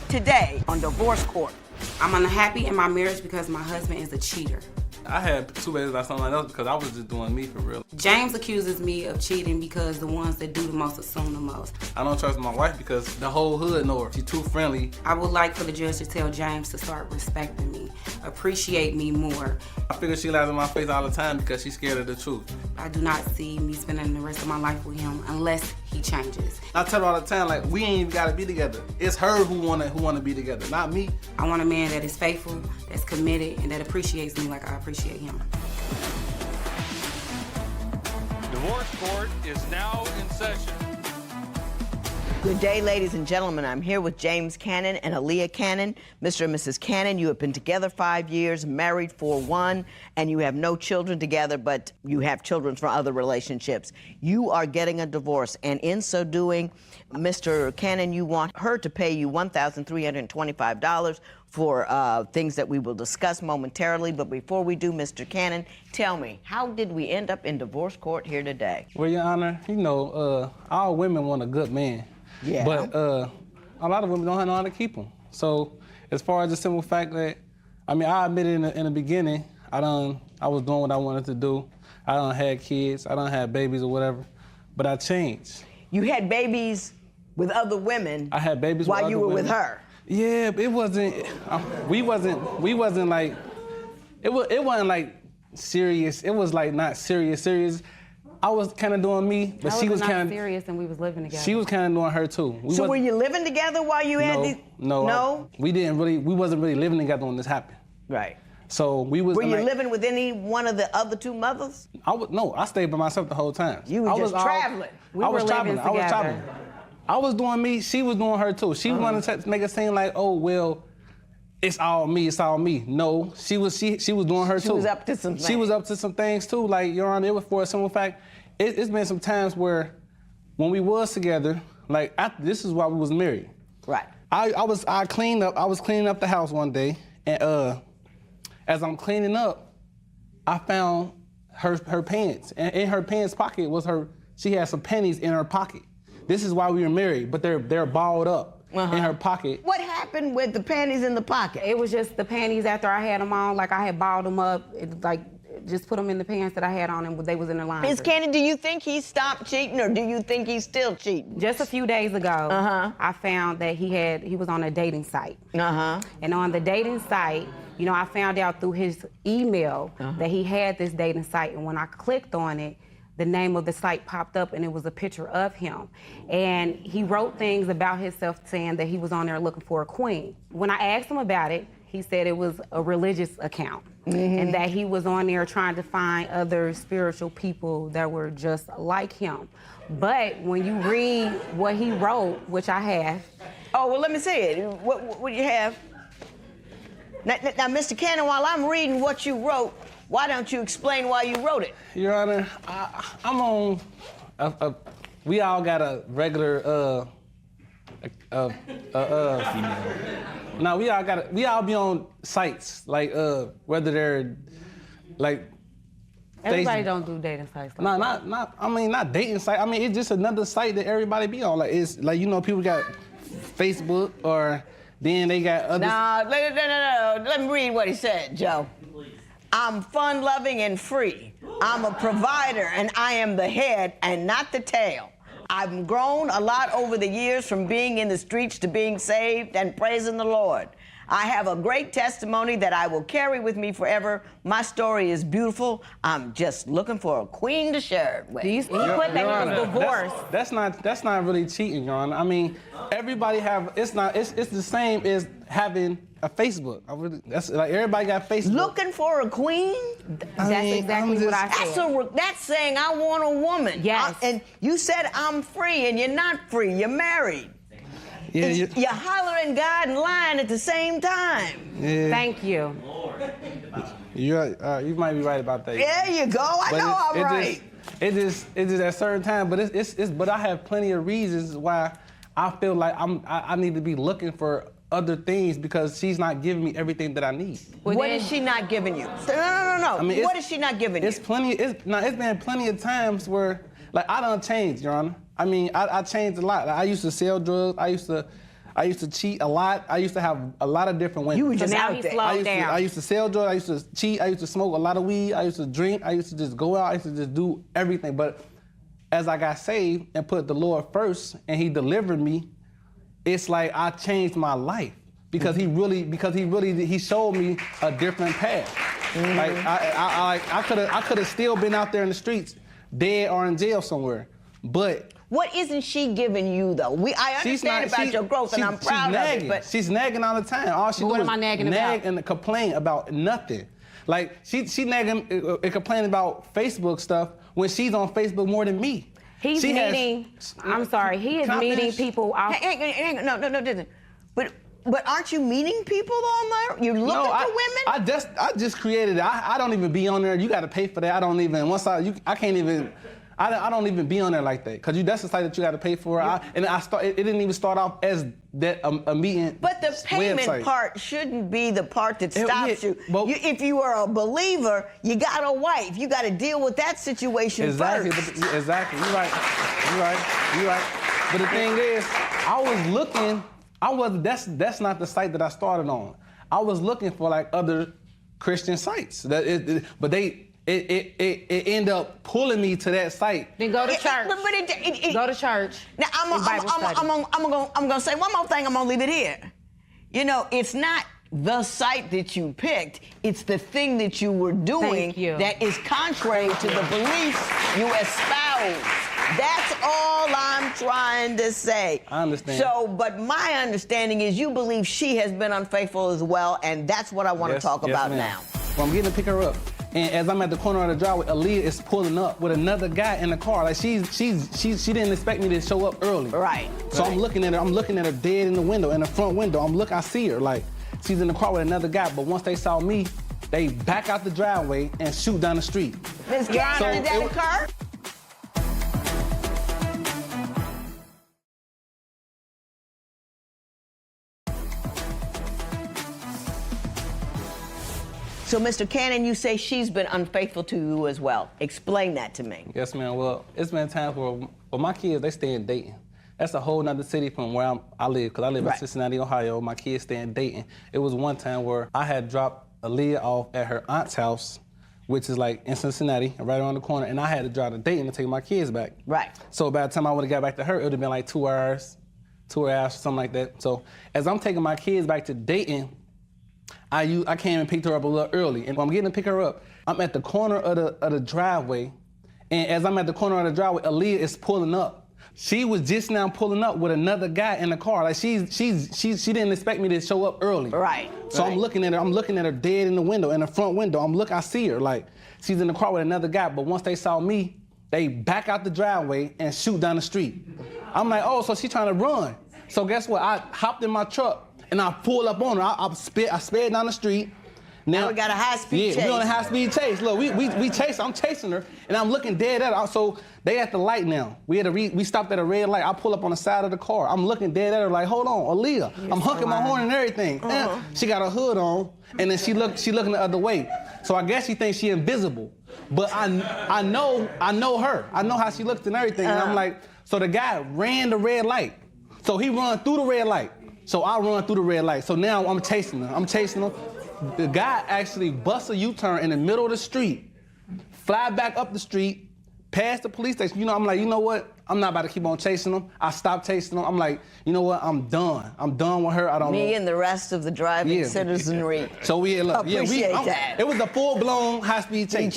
today on Divorce Court. I'm unhappy in my marriage because my husband is a cheater. I had 2 babies by someone else because I was just doing me for real. James accuses me of cheating because the ones that do the most assume the most. I don't trust my wife because the whole hood know her. She's too friendly. I would like for the judge to tell James to start respecting me, appreciate me more. I figure she lies in my face all the time because she's scared of the truth. I do not see me spending the rest of my life with him unless he changes. I tell her all the time, like, we ain't even gotta be together. It's her who wanna be together, not me. I want a man that is faithful, that's committed, and that appreciates me like I appreciate him. Divorce Court is now in session. Good day, ladies and gentlemen. I'm here with James Cannon and Aaliyah Cannon. Mr. and Mrs. Cannon, you have been together 5 years, married for 1, and you have no children together, but you have children from other relationships. You are getting a divorce, and in so doing, Mr. Cannon, you want her to pay you $1,325 for things that we will discuss momentarily. But before we do, Mr. Cannon, tell me, how did we end up in divorce court here today? Well, Your Honor, you know, all women want a good man. Yeah. But a lot of women don't know how to keep them. So as far as the simple fact that, I mean, I admitted in the beginning, I was doing what I wanted to do. I done had kids, I done had babies or whatever, but I changed. You had babies with other women. I had babies while with you other were women. with her. Yeah, but it wasn't. We wasn't like. It wasn't like serious. It was like not serious. I was kind of doing me, but she was kind of serious, and we was living together. She was kind of doing her too. So were you living together while you had these? No. We wasn't really living together when this happened. Right. So we was. Were you living with any one of the other 2 mothers? I stayed by myself the whole time. You were just traveling. We were living together. I was doing me, she was doing her too. She wanted to make it seem like, oh, well, it's all me. No, she was doing her too. She was up to some things. She was up to some things too. Like, Your Honor, it was for a simple fact. It's been some times where when we was together, like, this is why we was married. Right. I was cleaning up the house one day, and as I'm cleaning up, I found her pants. And in her pants pocket she had some pennies in her pocket. This is why we were married, but they're balled up in her pocket. What happened with the panties in the pocket? It was just the panties after I had them on, like I had balled them up, just put them in the pants that I had on, and they was in the laundry. Ms. Cannon, do you think he stopped cheating, or do you think he's still cheating? Just a few days ago, I found that he was on a dating site. And on the dating site, you know, I found out through his email that he had this dating site, and when I clicked on it, the name of the site popped up, and it was a picture of him. And he wrote things about himself saying that he was on there looking for a queen. When I asked him about it, he said it was a religious account, and that he was on there trying to find other spiritual people that were just like him. But when you read what he wrote, which I have. Oh, well, let me see it. What do you have? Now, Mr. Cannon, while I'm reading what you wrote, why don't you explain why you wrote it? Your Honor, I'm on. We all got a regular. Now we all be on sites like whether they're like. Everybody don't do dating sites. No, not dating site. I mean, it's just another site that everybody be on. Like, it's like, you know, people got Facebook, or then they got other. No. Let me read what he said, Joe. I'm fun-loving and free. I'm a provider, and I am the head and not the tail. I've grown a lot over the years, from being in the streets to being saved and praising the Lord. I have a great testimony that I will carry with me forever. My story is beautiful. I'm just looking for a queen to share it with. He put that he was divorced. That's not really cheating, Your Honor. I mean, everybody it's the same as having a Facebook. That's like, everybody got Facebook. Looking for a queen? That's exactly what I said. That's saying I want a woman. Yes. And you said I'm free, and you're not free. You're married. Yeah, you're hollering God and lying at the same time. Yeah. Thank you. You might be right about that. There you go. I know I'm right. It just at certain time, but I have plenty of reasons why I feel like I need to be looking for other things, because she's not giving me everything that I need. What is she not giving you? No. I mean, what is she not giving you? It's been plenty of times where, like, I done changed, Your Honor. I mean, I changed a lot. Like, I used to sell drugs. I used I used to cheat a lot. I used to have a lot of different women. You were just now out he there. slowed down. I used to sell drugs. I used to cheat. I used to smoke a lot of weed. I used to drink. I used to just go out. I used to just do everything. But as I got saved and put the Lord first, and He delivered me, it's like I changed my life because He showed me a different path. Like I could have still been out there in the streets, dead or in jail somewhere, but. What isn't she giving you, though? I understand about your growth, and I'm proud of it, but... She's nagging all the time. All she What do am I is nagging nag about? and complain about nothing. Like, she nagging and complaining about Facebook stuff when she's on Facebook more than me. He's He meeting, I'm sorry, he is Can I meeting finish? people out. Hang on, no. But aren't you meeting people on there? You're looking for women? I just created it. I don't even be on there. You got to pay for that. I don't even, I can't even... I don't even be on there like that, because that's the site that you got to pay for. It didn't even start off as that a meeting. But the payment website. part shouldn't be the part that stops yeah, you. but- If you are a believer, you got a wife. You got to deal with that situation Exactly. first. Exactly. You're right. But the thing is, I was looking. That's not the site that I started on. I was looking for like other Christian sites. It ended up pulling me to that site. Then go to church. Go to church. Now I'm gonna say one more thing. I'm gonna leave it here. You know, it's not the site that you picked. It's the thing that you were doing that is contrary to the beliefs you espouse. That's all I'm trying to say. I understand. So, but my understanding is you believe she has been unfaithful as well, and that's what I want to talk about ma'am. now. Well, I'm getting to pick her up. And as I'm at the corner of the driveway, Aaliyah is pulling up with another guy in the car. Like she didn't expect me to show up early. Right. So I'm looking at her dead in the window, in the front window. I see her like she's in the car with another guy. But once they saw me, they back out the driveway and shoot down the street. Ms. Cannon, did that occur? So, Mr. Cannon, you say she's been unfaithful to you as well. Explain that to me. Yes, ma'am. Well, it's been times where my kids, they stay in Dayton. That's a whole nother city from where I live, because I live in Cincinnati, Ohio. My kids stay in Dayton. It was one time where I had dropped Aaliyah off at her aunt's house, which is like in Cincinnati, right around the corner, and I had to drive to Dayton to take my kids back. Right. So by the time I would have got back to her, it would have been like 2 hours, something like that. So as I'm taking my kids back to Dayton, I came and picked her up a little early, and when I'm getting to pick her up, I'm at the corner of the driveway, and as I'm at the corner of the driveway, Aaliyah is pulling up. She was just now pulling up with another guy in the car. Like she didn't expect me to show up early. Right. So I'm looking at her dead in the window, in the front window. I see her like she's in the car with another guy. But once they saw me, they back out the driveway and shoot down the street. I'm like, oh, so she's trying to run. So guess what? I hopped in my truck and I pulled up on her. I sped down the street. Now we got a high-speed chase. Yeah, we on a high-speed chase. Look, we chase. I'm chasing her, and I'm looking dead at her. So they at the light now. We stopped at a red light. I pull up on the side of the car. I'm looking dead at her like, hold on, Aaliyah. I'm honking my horn and everything. She got a hood on, and then she looking the other way. So I guess she thinks she invisible. But I know her. I know how she looks and everything. And I'm like, so the guy ran the red light. So he run through the red light. So I run through the red light. So now I'm chasing her. The guy actually busts a U-turn in the middle of the street, fly back up the street, past the police station. I'm like, you know what? I'm not about to keep on chasing them. I stopped chasing them. I'm like, you know what? I'm done. I'm done with her. I don't know. Me and the rest of the driving citizenry appreciate that. It was a full-blown high-speed chase.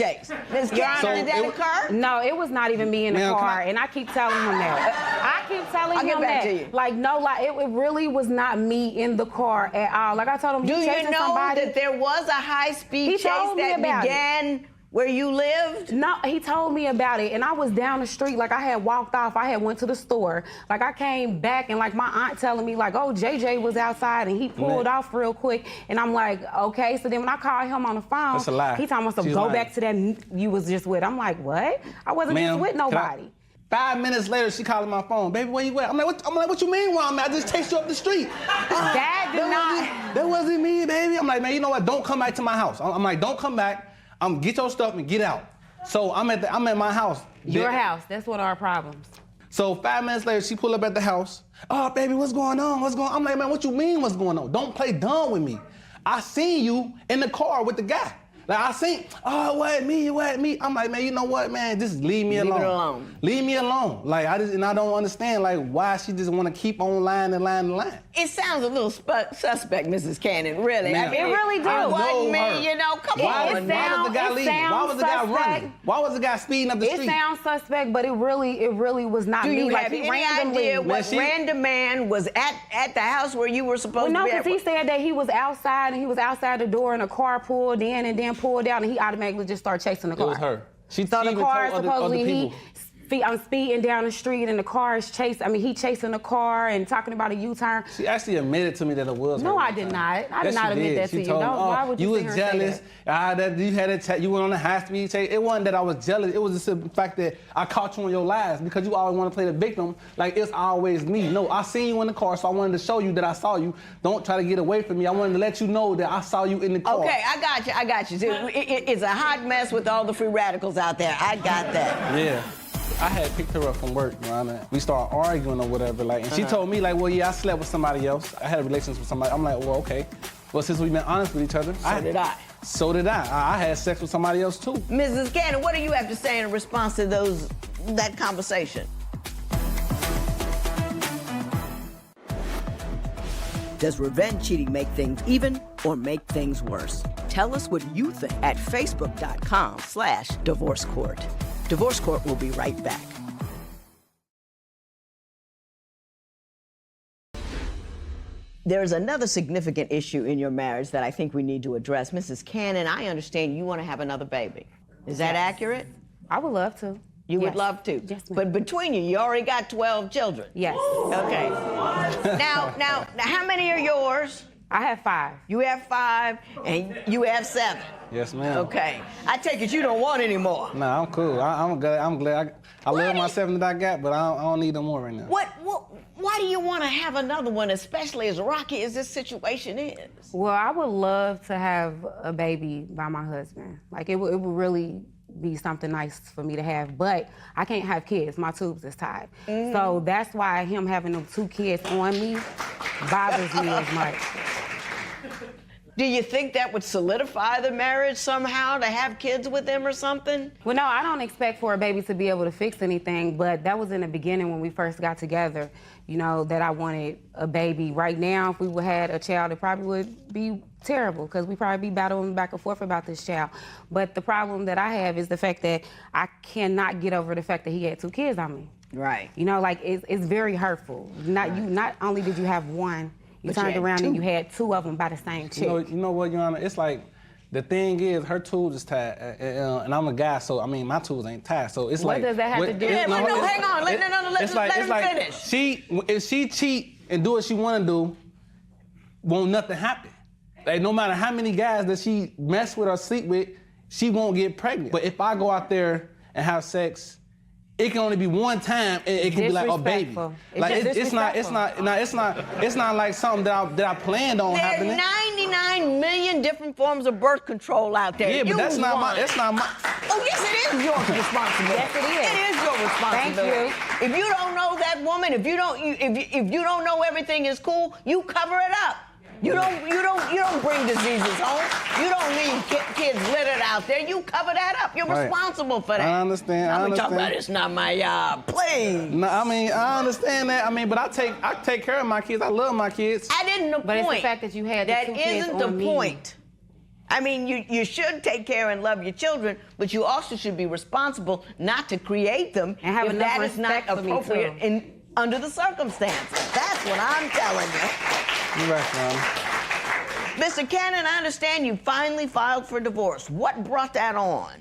Ms. Cannon, did that occur? No, it was not even me in the car, and I keep telling him that. I keep telling him that. Like, no lie, it really was not me in the car at all. Like I told him, do you know that there was a high-speed chase that began where you lived? No, he told me about it, and I was down the street. Like, I had walked off. I had went to the store. Like, I came back, and like my aunt telling me, like, oh, JJ was outside, and he pulled off real quick. And I'm like, okay. So then when I called him on the phone, that's a lie. he told me to go back to that you was just with. I'm like, what? I wasn't just with nobody. 5 minutes later, she calling my phone. Baby, where you at? I'm like, what you mean where I'm at? I just chased you up the street. That wasn't me, baby. I'm like, man, you know what? Don't come back to my house. I'm like, don't come back. Get your stuff and get out. So I'm at my house. Your house. That's one of our problems. So 5 minutes later, she pulled up at the house. Oh, baby, what's going on? What's going on? I'm like, man, what you mean what's going on? Don't play dumb with me. I seen you in the car with the guy. Like, I seen, oh, it wasn't me. I'm like, man, you know what, man? Just leave me alone. Leave it alone. Leave me alone. Like, I don't understand, like, why she just want to keep on lying and lying and lying. It sounds a little suspect, Mrs. Cannon, really. Man, I mean, it really do. It wasn't her. me, you know, come Why on. was the guy leaving? Why was the guy running? Why was the guy speeding up the street? It sounds suspect, but it really was not Do me. you Like, have he any randomly, idea what random man was at the house where you were supposed no, to be? because he said that he was outside and he was outside the door and a car pulled in and then pulled out and he automatically just started chasing the car. It was her. So the car, supposedly, people. I'm speeding down the street and the car is he chasing the car and talking about a U-turn. She actually admitted to me that it was her. No, I did not. I did not admit that to you. Told me, Why would you was sit here jealous. and say That you had you went on the high-speed chase. It wasn't that I was jealous. It was just the fact that I caught you on your lies because you always want to play the victim. Like, it's always me. No, I seen you in the car, so I wanted to show you that I saw you. Don't try to get away from me. I wanted to let you know that I saw you in the car. Okay, I got you. It's a hot mess with all the free radicals out there. I got that. Yeah. I had picked her up from work, Your Honor. We started arguing or whatever, like, and she told me, like, well, yeah, I slept with somebody else. I had a relationship with somebody. I'm like, well, okay. Well, since we've been honest with each other, So did I. I had sex with somebody else too. Mrs. Cannon, what do you have to say in response to that conversation? Does revenge cheating make things even or make things worse? Tell us what you think at facebook.com/Divorce Court. Divorce Court will be right back. There's another significant issue in your marriage that I think we need to address. Mrs. Cannon, I understand you want to have another baby. Is that accurate? I would love to. You would love to? Yes, ma'am. But between you already got 12 children? Yes. Okay. Now, how many are yours? I have 5. You have 5, and you have 7. Yes, ma'am. Okay. I take it you don't want any more. Nah, I'm cool. I'm glad. I love my 7 that I got, but I don't need no more right now. Why do you want to have another one, especially as rocky as this situation is? Well, I would love to have a baby by my husband. Like, it would really be something nice for me to have, but I can't have kids. My tubes is tied. So that's why him having them 2 kids on me bothers me as much. Do you think that would solidify the marriage somehow, to have kids with him or something? Well, no, I don't expect for a baby to be able to fix anything, but that was in the beginning when we first got together, you know, that I wanted a baby. Right now, if we would had a child, it probably would be terrible because we probably be battling back and forth about this child. But the problem that I have is the fact that I cannot get over the fact that he had 2 kids on me. Right. You know, like, it's very hurtful. Not only did you have 1, you turned around and you had 2 of them by the same chick. You know what, Your Honor? It's like, the thing is, her tools is tied, and I'm a guy, so, I mean, my tools ain't tied, so it's like... What does that have to do? Hang on, let him finish. If she cheat and do what she want to do, won't nothing happen. Like, no matter how many guys that she mess with or sleep with, she won't get pregnant. But if I go out there and have sex, it can only be one time, and it can be like a baby. Like, it's not like something that I planned on happening. There's 99 million different forms of birth control out there. Yeah, but that's not my. Oh, yes, it is your responsibility. Yes, it is. It is your responsibility. Thank you. If you don't know that woman, if you don't know everything is cool, you cover it up. You don't bring diseases home. You don't leave kids littered out there. You cover that up. You're responsible for that. I understand. I'm talking about it's not my job. Please. No, I mean, I understand that. I mean, but I take care of my kids. I love my kids. I didn't know. But it's the fact that you had the 2 kids on me. That isn't the point. I mean, you should take care and love your children, but you also should be responsible not to create them and have if that is not appropriate under the circumstances. That's what I'm telling you. You're right, Mom. Mr. Cannon, I understand you finally filed for divorce. What brought that on?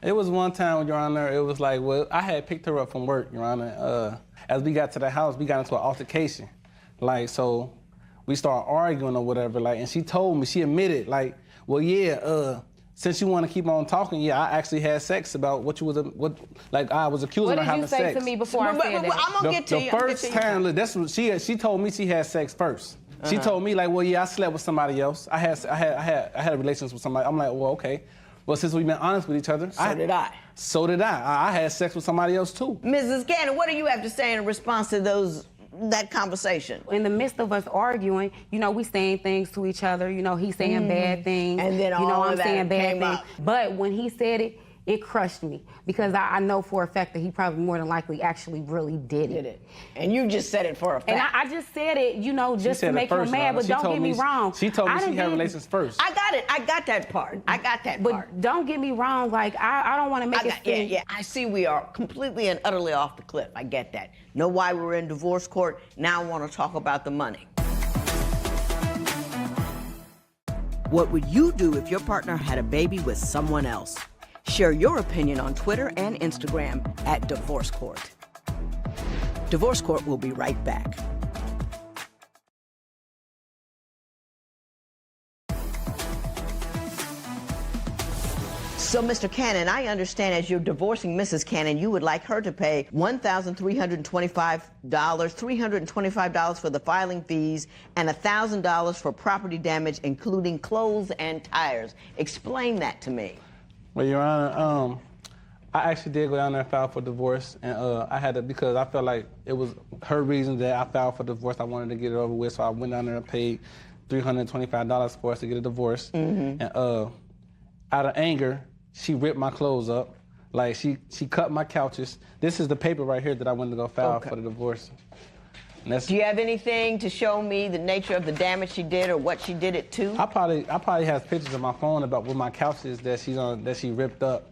It was one time, Your Honor, it was like, well, I had picked her up from work, Your Honor. As we got to the house, we got into an altercation. Like, so we started arguing or whatever, like, and she told me, she admitted, like, well, yeah, since you want to keep on talking, yeah, I actually had sex about I was accusing her of having sex. What did you say to me before I said that? I'm gonna get to you. The first time, look, that's what she told me she had sex first. She told me, like, well, yeah, I slept with somebody else. I had a relationship with somebody. I'm like, well, okay. Well, since we've been honest with each other. So did I. So did I. I had sex with somebody else too. Mrs. Cannon, what do you have to say in response to that conversation? In the midst of us arguing, you know, we saying things to each other. You know, he's saying bad things. And then you know, all I'm of that saying bad came things. up. But when he said it, it crushed me because I know for a fact that he probably more than likely actually really did it. And you just said it for a fact. And I just said it, you know, just to make him mad, but don't get me wrong. She told me she had relations first. I got it. I got that part. But don't get me wrong, like, I don't want to make it seem... Yeah. I see we are completely and utterly off the cliff. I get that. Know why we're in divorce court. Now I want to talk about the money. What would you do if your partner had a baby with someone else? Share your opinion on Twitter and Instagram at Divorce Court. Divorce Court will be right back. So, Mr. Cannon, I understand as you're divorcing Mrs. Cannon, you would like her to pay $1,325 for the filing fees and $1,000 for property damage, including clothes and tires. Explain that to me. Well, Your Honor, I actually did go down there and file for divorce, and I had to, because I felt like it was her reason that I filed for divorce. I wanted to get it over with, so I went down there and paid $325 for us to get a divorce. And out of anger, she ripped my clothes up. Like, she cut my couches. This is the paper right here that I went to go file for the divorce. Do you have anything to show me the nature of the damage she did or what she did it to? I probably have pictures on my phone about what my couch is that she ripped up.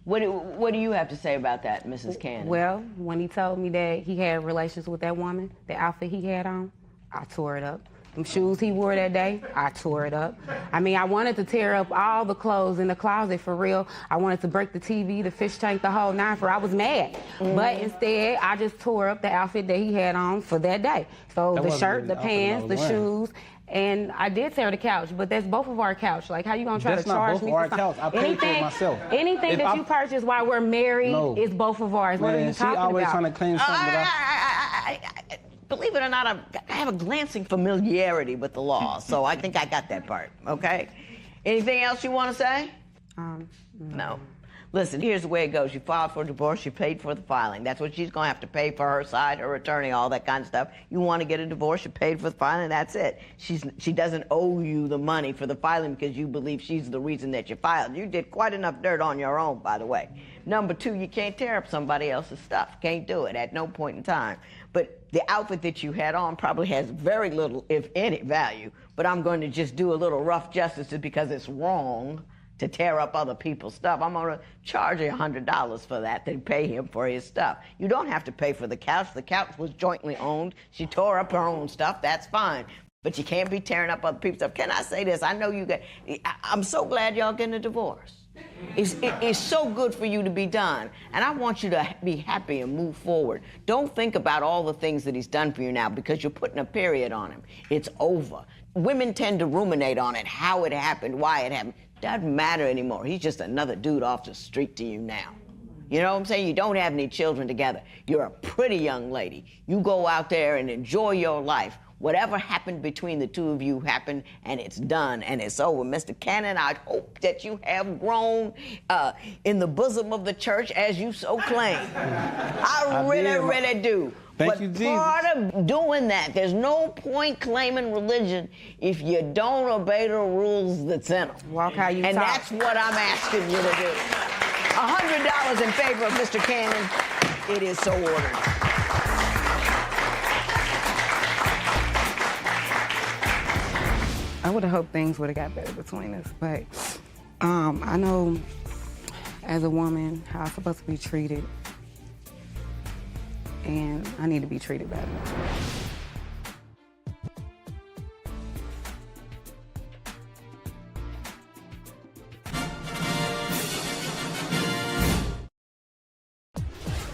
What do you have to say about that, Mrs. Cannon? Well, when he told me that he had relations with that woman, the outfit he had on, I tore it up. Them shoes he wore that day, I tore it up. I mean, I wanted to tear up all the clothes in the closet for real. I wanted to break the TV, the fish tank, the whole nine I was mad. But instead, I just tore up the outfit that he had on for that day. So the shirt, the pants, the shoes, and I did tear the couch, but that's both of our couch. Like, how you gonna try to charge me for something? That's not both of our couch. I paid for it myself. Anything that you purchase while we're married is both of ours. What are you talking about? She always trying to claim something Believe it or not, I have a glancing familiarity with the law, so I think I got that part, okay? Anything else you want to say? No. Listen, here's the way it goes. You filed for divorce, you paid for the filing. That's what she's going to have to pay for her side, her attorney, all that kind of stuff. You want to get a divorce, you paid for the filing, that's it. She doesn't owe you the money for the filing because you believe she's the reason that you filed. You did quite enough dirt on your own, by the way. Number two, you can't tear up somebody else's stuff. Can't do it at no point in time. But the outfit that you had on probably has very little, if any, value. But I'm going to just do a little rough justice because it's wrong to tear up other people's stuff. I'm going to charge you $100 for that, then pay him for his stuff. You don't have to pay for the couch. The couch was jointly owned. She tore up her own stuff. That's fine. But you can't be tearing up other people's stuff. Can I say this? I know you got... I'm so glad y'all getting a divorce. It's so good for you to be done. And I want you to be happy and move forward. Don't think about all the things that he's done for you now because you're putting a period on him. It's over. Women tend to ruminate on it, how it happened, why it happened. Doesn't matter anymore. He's just another dude off the street to you now. You know what I'm saying? You don't have any children together. You're a pretty young lady. You go out there and enjoy your life. Whatever happened between the two of you happened, and it's done, and it's over. Mr. Cannon, I hope that you have grown in the bosom of the church as you so claim. I really do. Thank you, Jesus. Part of doing that, there's no point claiming religion if you don't obey the rules that's in them. Walk how you and talk. That's what I'm asking you to do. $100 in favor of Mr. Cannon. It is so ordered. I would have hoped things would have got better between us, but I know as a woman how I'm supposed to be treated, and I need to be treated better.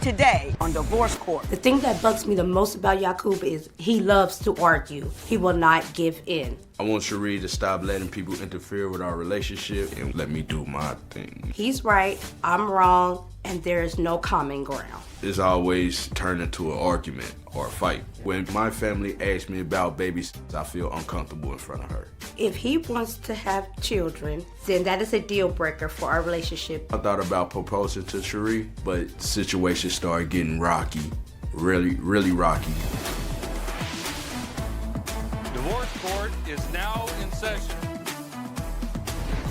Today on Divorce Court. The thing that bugs me the most about Yakub is he loves to argue. He will not give in. I want Cherie to stop letting people interfere with our relationship and let me do my thing. He's right, I'm wrong, and there is no common ground. It's always turned into an argument or a fight. When my family asks me about babies, I feel uncomfortable in front of her. If he wants to have children, then that is a deal breaker for our relationship. I thought about proposing to Cherie, but the situation started getting rocky, really rocky. Divorce court is now in session.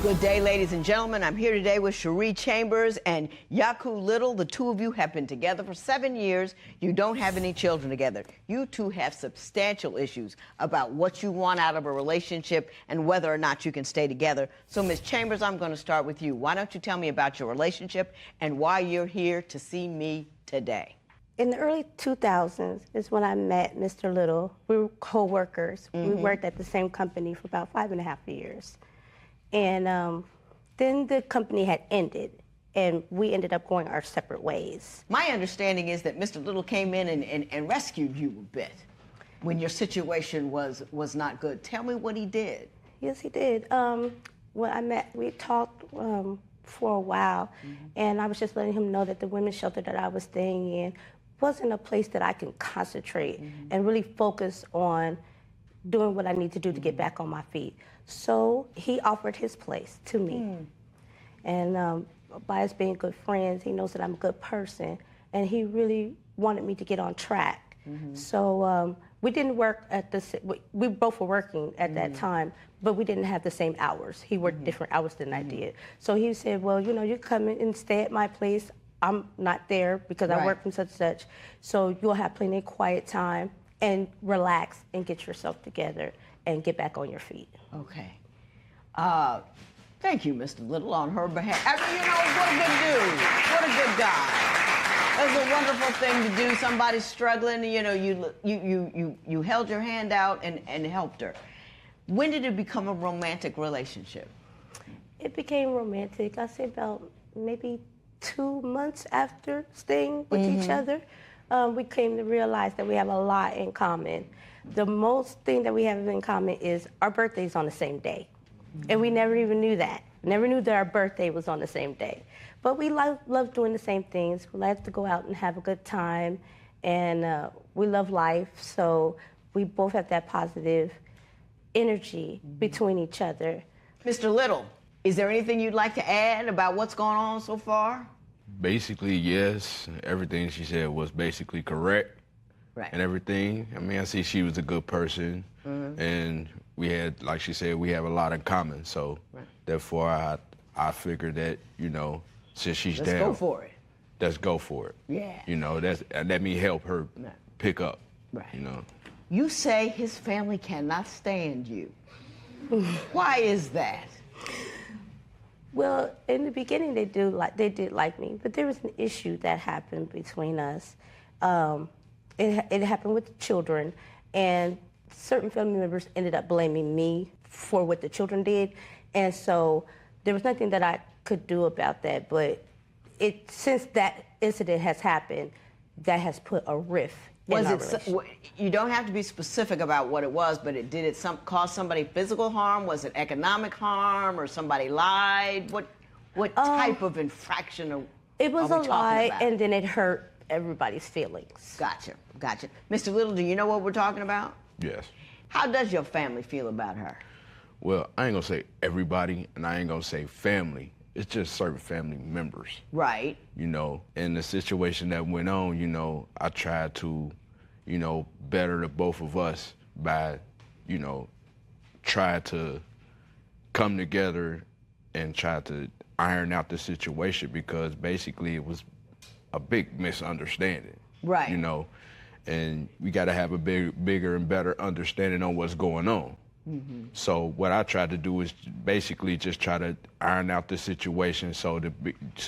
Good day, ladies and gentlemen. I'm here today with Cherie Chambers and Yaku Little. The two of you have been together for 7 years. You don't have any children together. You two have substantial issues about what you want out of a relationship and whether or not you can stay together. So, Ms. Chambers, I'm going to start with you. Why don't you tell me about your relationship and why you're here to see me today? In the early 2000s is when I met Mr. Little. We were co-workers. We worked at the same company for about 5.5 years. And then the company had ended, and we ended up going our separate ways. My understanding is that Mr. Little came in and rescued you a bit when your situation was not good. Tell me what he did. Yes, he did. When I met, we talked for a while, and I was just letting him know that the women's shelter that I was staying in wasn't a place that I can concentrate and really focus on doing what I need to do to get back on my feet. So he offered his place to me. And by us being good friends, he knows that I'm a good person, and he really wanted me to get on track. So we didn't work at we both were working at that time, but we didn't have the same hours. He worked different hours than I did. So he said, well, you know, you come in and stay at my place. I'm not there because I work from such and such. So you'll have plenty of quiet time and relax and get yourself together and get back on your feet. Okay. Thank you, Mr. Little, on her behalf. I mean, you know, what a good dude. What a good guy. That's a wonderful thing to do. Somebody's struggling, you know, you held your hand out and helped her. When did it become a romantic relationship? It became romantic, I'd say about maybe 2 months after staying with each other. We came to realize that we have a lot in common. The most thing that we have in common is our birthday's on the same day. And we never even knew that. Never knew that our birthday was on the same day. But we love doing the same things. We like to go out and have a good time. And we love life. So we both have that positive energy between each other. Mr. Little, is there anything you'd like to add about what's going on so far? Basically, yes. Everything she said was basically correct. Right. And everything. I mean, I see she was a good person, and we had, like she said, we have a lot in common. So therefore, I figured that, you know, since she's down, let's go for it. Let's go for it. Yeah. You know, let me help her pick up. Right. You know. You say his family cannot stand you. Why is that? Well, in the beginning, they did like me, but there was an issue that happened between us. It happened with children, and certain family members ended up blaming me for what the children did, and so there was nothing that I could do about that. But since that incident has happened, that has put a rift. You don't have to be specific about what it was, but did it cause somebody physical harm? Was it economic harm, or somebody lied? What type of infraction are It was we a talking lie, about? and then it hurt everybody's feelings. Gotcha. Mr. Little, do you know what we're talking about? Yes. How does your family feel about her? Well, I ain't gonna say everybody, and I ain't gonna say family. It's just certain family members. Right. You know, in the situation that went on, you know, I tried to, you know, better the both of us by, you know, try to come together and try to iron out the situation, because basically it was a big misunderstanding. Right. You know, and we got to have a bigger and better understanding on what's going on. So what I tried to do is basically just try to iron out the situation so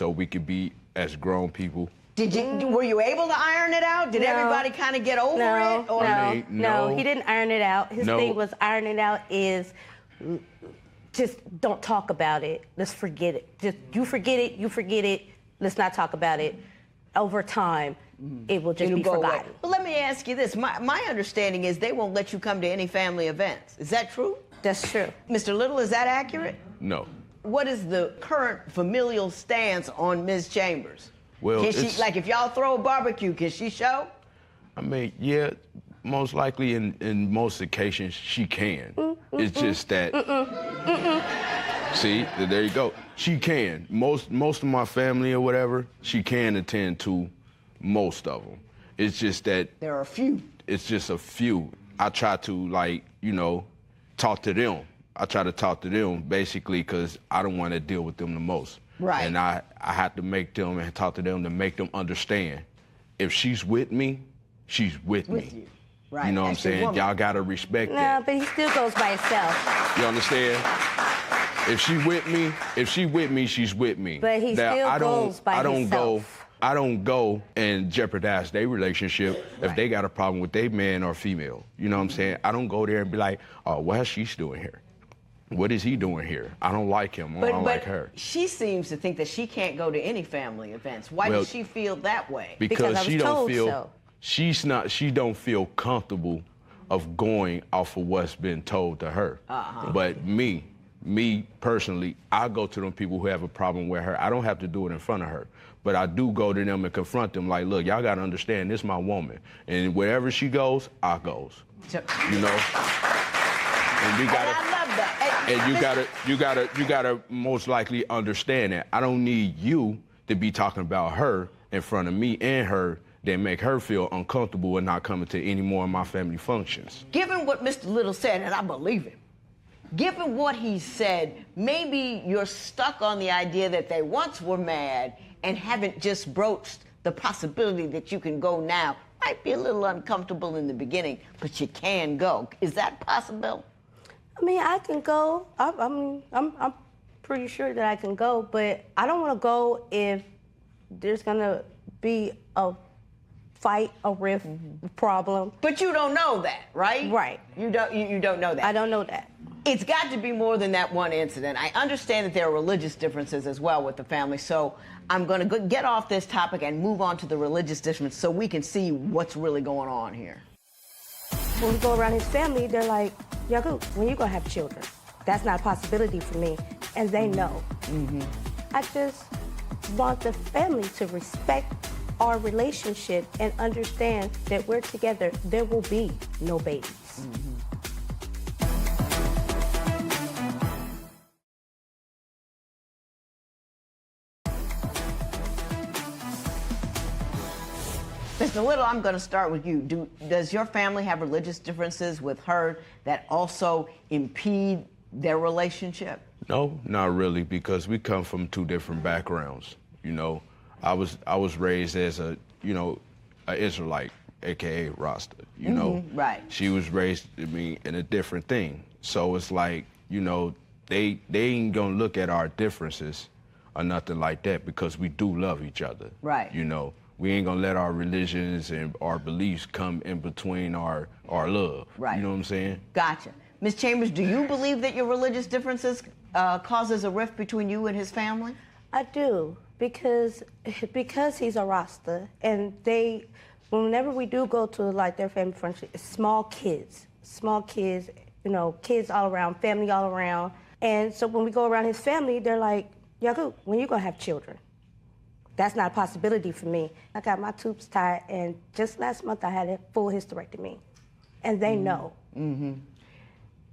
we could be, as grown people. Were you able to iron it out? Did everybody kind of get over it? Or? No, he didn't iron it out. His thing was ironing out is just don't talk about it. Let's forget it. Just you forget it. Let's not talk about it. Over time, it will just be forgotten. Well, let me ask you this. My understanding is they won't let you come to any family events. Is that true? That's true. Mr. Little, is that accurate? No. What is the current familial stance on Ms. Chambers? Well, can she, like, if y'all throw a barbecue, can she show? I mean, yeah, most likely in most occasions she can. It's just that. See, there you go. She can. Most of my family or whatever, she can attend to most of them. It's just that. There are a few. It's just a few. I try to, like, you know, talk to them. I try to talk to them basically because I don't want to deal with them the most. Right. And I have to make them and talk to them to make them understand. If she's with me, she's with me. You. Right. You know what I'm saying? Y'all gotta respect that. No, but he still goes by himself. You understand? If she with me, she's with me. But he still goes by himself. I don't go and jeopardize their relationship if they got a problem with their man or female. You know what I'm saying? I don't go there and be like, oh, what is she doing here? What is he doing here? I don't like him or I don't like her. She seems to think that she can't go to any family events. Why does she feel that way? Because she don't feel so. She don't feel comfortable of going off of what's been told to her. But me personally, I go to them people who have a problem with her. I don't have to do it in front of her, but I do go to them and confront them like, look, y'all gotta understand, this is my woman. And wherever she goes, I goes. You know? And we gotta, I love that. And you gotta most likely understand that. I don't need you to be talking about her in front of me and her that make her feel uncomfortable and not coming to any more of my family functions. Given what Mr. Little said, and I believe him, given what he said, maybe you're stuck on the idea that they once were mad and haven't just broached the possibility that you can go now. Might be a little uncomfortable in the beginning, but you can go. Is that possible? I mean, I can go. I'm pretty sure that I can go, but I don't want to go if there's gonna be a fight, a rift, problem. But you don't know that, right? Right. You don't know that. I don't know that. It's got to be more than that one incident. I understand that there are religious differences as well with the family, so I'm going to get off this topic and move on to the religious difference so we can see what's really going on here. When we go around his family, they're like, Yaku, when you going to have children? That's not a possibility for me. And they know. I just want the family to respect our relationship and understand that we're together. There will be no babies. Mr. Little, I'm going to start with you. Does your family have religious differences with her that also impede their relationship? No, not really, because we come from two different backgrounds. You know, I was raised as a Israelite, aka Rasta. You know, right. She was raised, in a different thing. So it's like, you know, they ain't gonna look at our differences or nothing like that because we do love each other. Right. You know, we ain't gonna let our religions and our beliefs come in between our love. Right. You know what I'm saying? Gotcha. Ms. Chambers, do you believe that your religious differences causes a rift between you and his family? I do, because he's a Rasta, and whenever we do go to like their family function, it's small kids, you know, kids all around, family all around. And so when we go around his family, they're like, Yaku, when you gonna have children? That's not a possibility for me. I got my tubes tied, and just last month I had a full hysterectomy, and they know.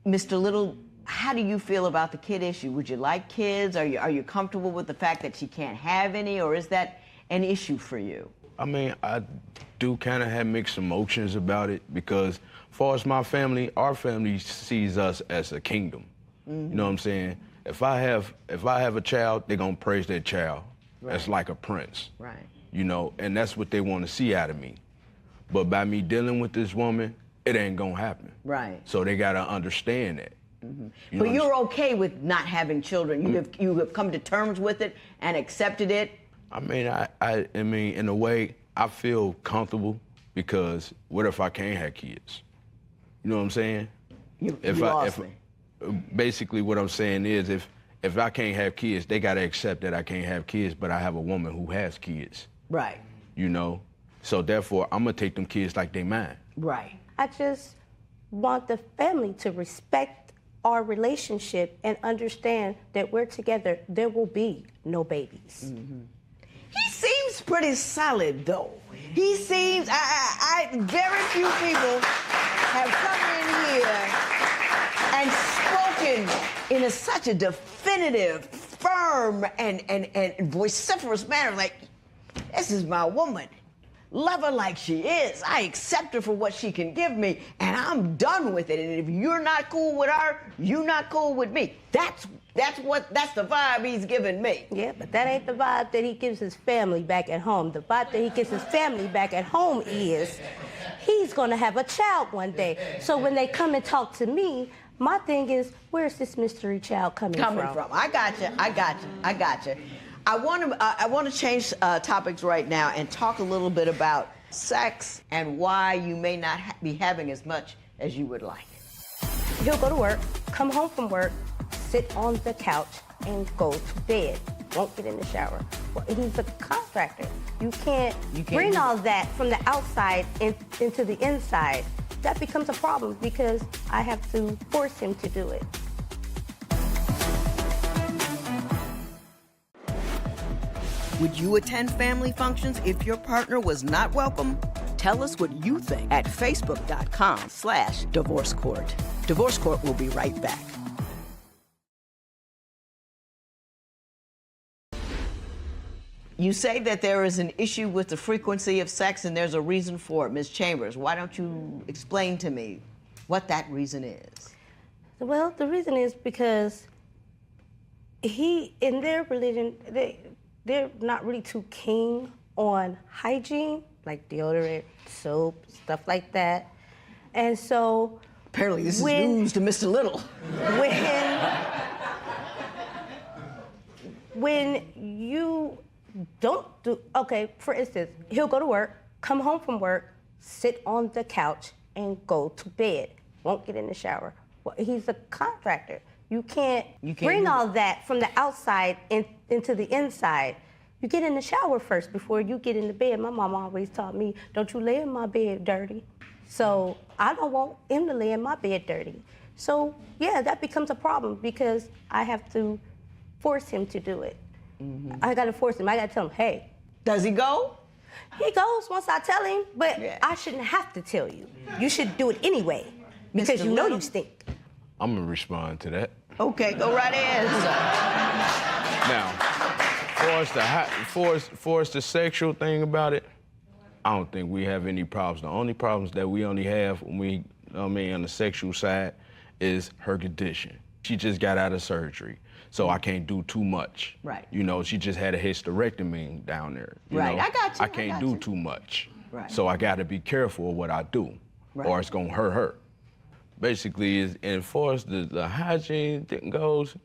Mr. Little, how do you feel about the kid issue? Would you like kids? Are you comfortable with the fact that she can't have any, or is that an issue for you? I mean, I do kind of have mixed emotions about it because, as far as my family, our family sees us as a kingdom. You know what I'm saying? If I have a child, they're gonna praise that child. Right. As like a prince. Right. You know, and that's what they want to see out of me. But by me dealing with this woman, it ain't gonna happen. Right. So they gotta understand that. But you're okay with not having children. You have come to terms with it and accepted it. I mean, I mean, in a way, I feel comfortable because what if I can't have kids? You know what I'm saying? You lost me. Basically, what I'm saying is, if I can't have kids, they gotta accept that I can't have kids, but I have a woman who has kids. Right. You know, so therefore, I'm gonna take them kids like they mine. Right. I just want the family to respect our relationship and understand that we're together. There will be no babies. He seems pretty solid, though. He seems, very few people have come in here and spoken in such a definitive, firm, and vociferous manner, like, this is my woman. Love her like she is. I accept her for what she can give me, and I'm done with it. And if you're not cool with her, you're not cool with me. That's the vibe he's giving me. Yeah, but that ain't the vibe that he gives his family back at home. The vibe that he gives his family back at home is he's gonna have a child one day. So when they come and talk to me, my thing is, where's this mystery child coming from? I got you. I want to change topics right now and talk a little bit about sex and why you may not be having as much as you would like. He'll go to work, come home from work, sit on the couch, and go to bed. Won't get in the shower. Well, he's a contractor. You can't bring all that from the outside into the inside. That becomes a problem because I have to force him to do it. Would you attend family functions if your partner was not welcome? Tell us what you think at facebook.com/Divorce Court. Divorce Court will be right back. You say that there is an issue with the frequency of sex and there's a reason for it. Ms. Chambers, why don't you explain to me what that reason is? Well, the reason is because in their religion, they're not really too keen on hygiene, like deodorant, soap, stuff like that. And so apparently this is news to Mr. Little. When you don't do, okay, for instance, he'll go to work, come home from work, sit on the couch, and go to bed. Won't get in the shower. Well, he's a contractor. You can't bring all that from the outside into the inside. You get in the shower first before you get in the bed. My mom always taught me, don't you lay in my bed dirty. So I don't want him to lay in my bed dirty. So yeah, that becomes a problem because I have to force him to do it. Mm-hmm. I gotta force him, I gotta tell him, hey. Does he go? He goes once I tell him, but I shouldn't have to tell you. You should do it anyway because you know you stink. I'm gonna respond to that. Okay, go right ahead, sir. Now, for us the sexual thing about it, I don't think we have any problems. The only problems that we only have when we, on the sexual side, is her condition. She just got out of surgery, so I can't do too much. Right. You know, she just had a hysterectomy down there. You right, know? I got you. I can't do too much. Right. So I got to be careful of what I do, or it's gonna hurt her. Basically, as far as the hygiene thing goes,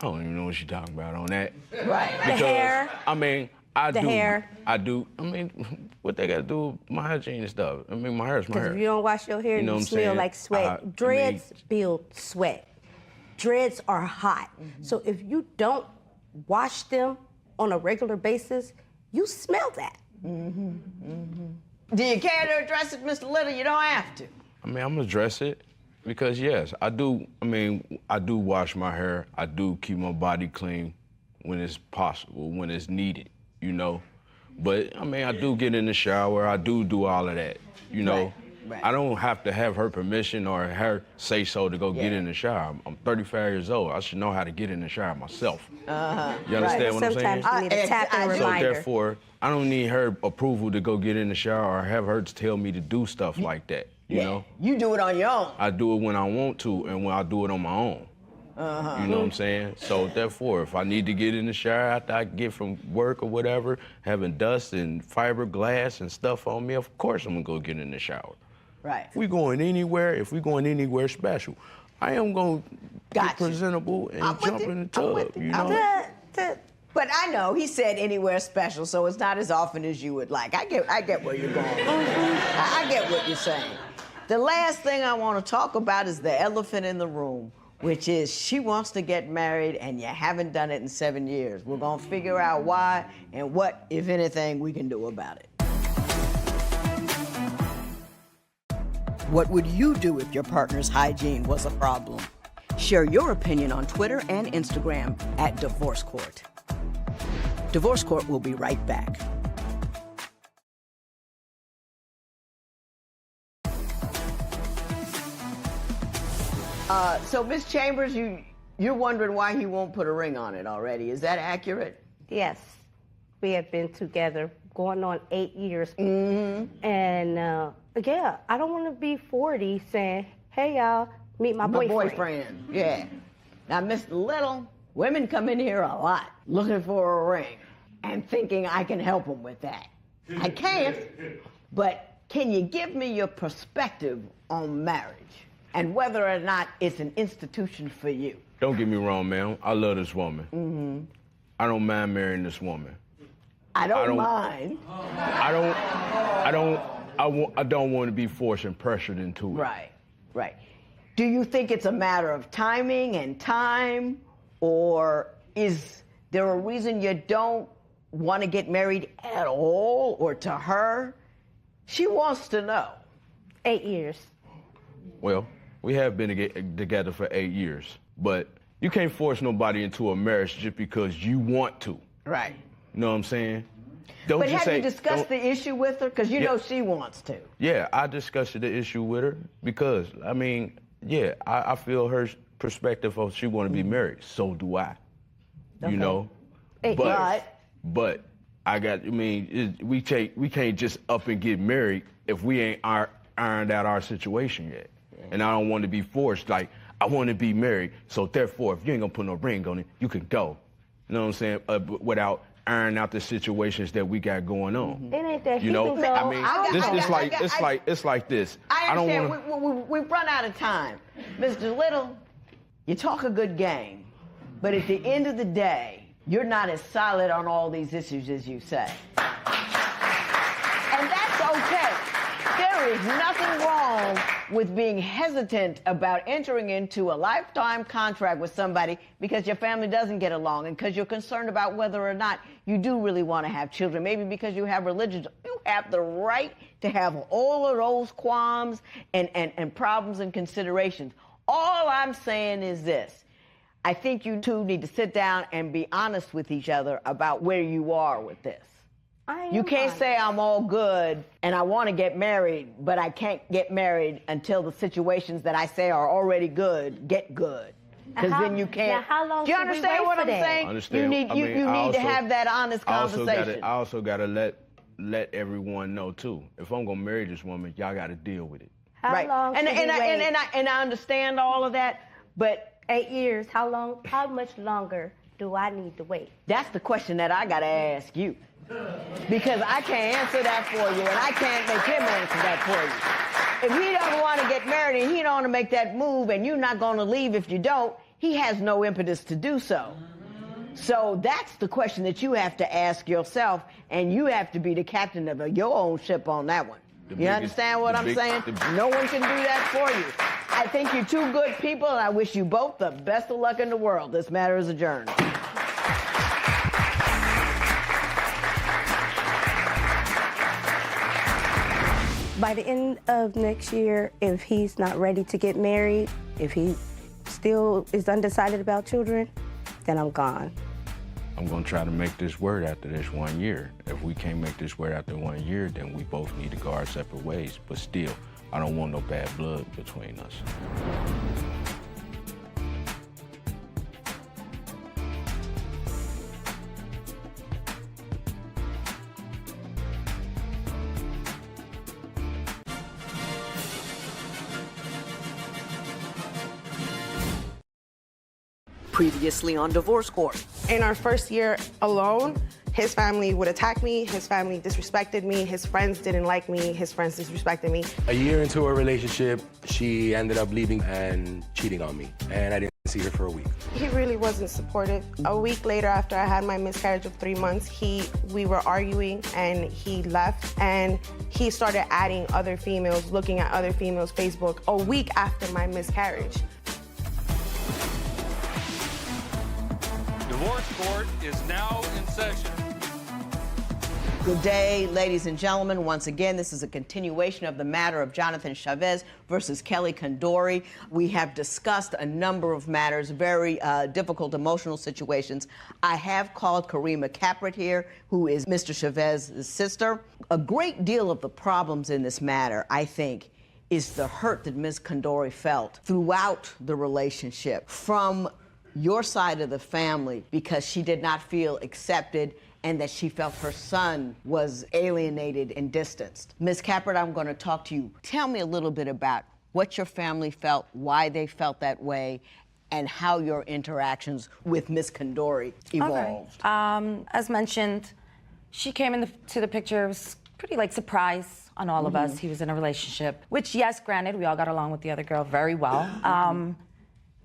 I don't even know what she's talking about on that. Right. Because, the hair. I do. What they got to do with my hygiene and stuff? My hair is my hair. Because if you don't wash your hair, you smell like sweat. Dreads build sweat. Dreads are hot. Mm-hmm. So if you don't wash them on a regular basis, you smell that. Mm-hmm. Mm-hmm. Do you care to address it, Mr. Little? You don't have to. I'm gonna address it because yes, I do. I do wash my hair. I do keep my body clean when it's possible, when it's needed, you know. But I do get in the shower. I do all of that, you know. Right. I don't have to have her permission or her say so to go get in the shower. I'm 35 years old. I should know how to get in the shower myself. Uh-huh. You understand what I'm saying? Sometimes you need a tap and reminder. So therefore, I don't need her approval to go get in the shower or have her to tell me to do stuff like that. You know? You do it on your own. I do it when I want to and when I do it on my own. You know what I'm saying? So therefore, if I need to get in the shower after I get from work or whatever, having dust and fiberglass and stuff on me, of course I'm gonna go get in the shower. Right. If we're going anywhere special, I am gonna get presentable and jump in the tub, you know? But I know he said anywhere special, so it's not as often as you would like. I get where you're going. I get what you're saying. The last thing I want to talk about is the elephant in the room, which is she wants to get married and you haven't done it in 7 years. We're gonna figure out why and what, if anything, we can do about it. What would you do if your partner's hygiene was a problem? Share your opinion on Twitter and Instagram @Divorce Court. Divorce Court will be right back. So, Miss Chambers, you're wondering why he won't put a ring on it already. Is that accurate? Yes. We have been together going on 8 years. Mm-hmm. And yeah, I don't want to be 40 saying, hey, y'all, meet my boyfriend. Yeah. Now, Miss Little, women come in here a lot looking for a ring and thinking I can help them with that. I can't, but can you give me your perspective on marriage and whether or not it's an institution for you? Don't get me wrong, man. I love this woman. Mm-hmm. I don't mind marrying this woman. I don't mind. I don't want to be forced and pressured into it. Right, right. Do you think it's a matter of timing and time, or is there a reason you don't want to get married at all, or to her? She wants to know. 8 years. Well, we have been together for 8 years, but you can't force nobody into a marriage just because you want to. Right. You know what I'm saying? But have you discussed the issue with her? Because you know she wants to. Yeah, I discussed the issue with her because, I mean, yeah, I feel her perspective of she want to be married. So do I. Okay. You know? But we can't just up and get married if we ain't ironed out our situation yet. Yeah. And I don't want to be forced, like, I want to be married, so therefore, if you ain't gonna put no ring on it, you can go. You know what I'm saying? Without ironing out the situations that we got going on. Mm-hmm. It ain't that. You know, I mean, it's like this. I understand. We've run out of time, Mr. Little. You talk a good game, but at the end of the day, you're not as solid on all these issues as you say, and that's okay. There is nothing wrong with being hesitant about entering into a lifetime contract with somebody because your family doesn't get along and because you're concerned about whether or not you do really want to have children, maybe because you have religion. You have the right to have all of those qualms and problems and considerations. All I'm saying is this. I think you two need to sit down and be honest with each other about where you are with this. You can't say I'm all good and I want to get married, but I can't get married until the situations that I say are already good get good. Because then you can't. Now, how long do you understand what I'm saying? I understand. You need to have that honest conversation. I also gotta let everyone know too. If I'm gonna marry this woman, y'all gotta deal with it. How long should we wait? And I understand all of that, but 8 years. How much longer do I need to wait? That's the question that I gotta ask you. Because I can't answer that for you, and I can't make him answer that for you. If he doesn't want to get married and he don't want to make that move and you're not going to leave if you don't, he has no impetus to do so. So that's the question that you have to ask yourself, and you have to be the captain of your own ship on that one. You understand what I'm saying? No one can do that for you. I think you're two good people, and I wish you both the best of luck in the world. This matter is adjourned. By the end of next year, if he's not ready to get married, if he still is undecided about children, then I'm gone. I'm gonna try to make this work after this 1 year. If we can't make this work after 1 year, then we both need to go our separate ways. But still, I don't want no bad blood between us. Previously on Divorce Court. In our first year alone, his family would attack me, his family disrespected me, his friends didn't like me, his friends disrespected me. A year into our relationship, she ended up leaving and cheating on me, and I didn't see her for a week. He really wasn't supportive. A week later, after I had my miscarriage of 3 months, we were arguing and he left, and he started adding other females, looking at other females' Facebook a week after my miscarriage. Divorce Court is now in session. Good day, ladies and gentlemen. Once again, this is a continuation of the matter of Jonathan Chavez versus Kelly Condori. We have discussed a number of matters, very difficult emotional situations. I have called Karima Capret here, who is Mr. Chavez's sister. A great deal of the problems in this matter, I think, is the hurt that Ms. Condori felt throughout the relationship from your side of the family because she did not feel accepted and that she felt her son was alienated and distanced. Ms. Capert, I'm going to talk to you. Tell me a little bit about what your family felt, why they felt that way, and how your interactions with Ms. Condori evolved. Okay. As mentioned, she came into the picture, was pretty like surprise on all of us. He was in a relationship, which, yes, granted, we all got along with the other girl very well.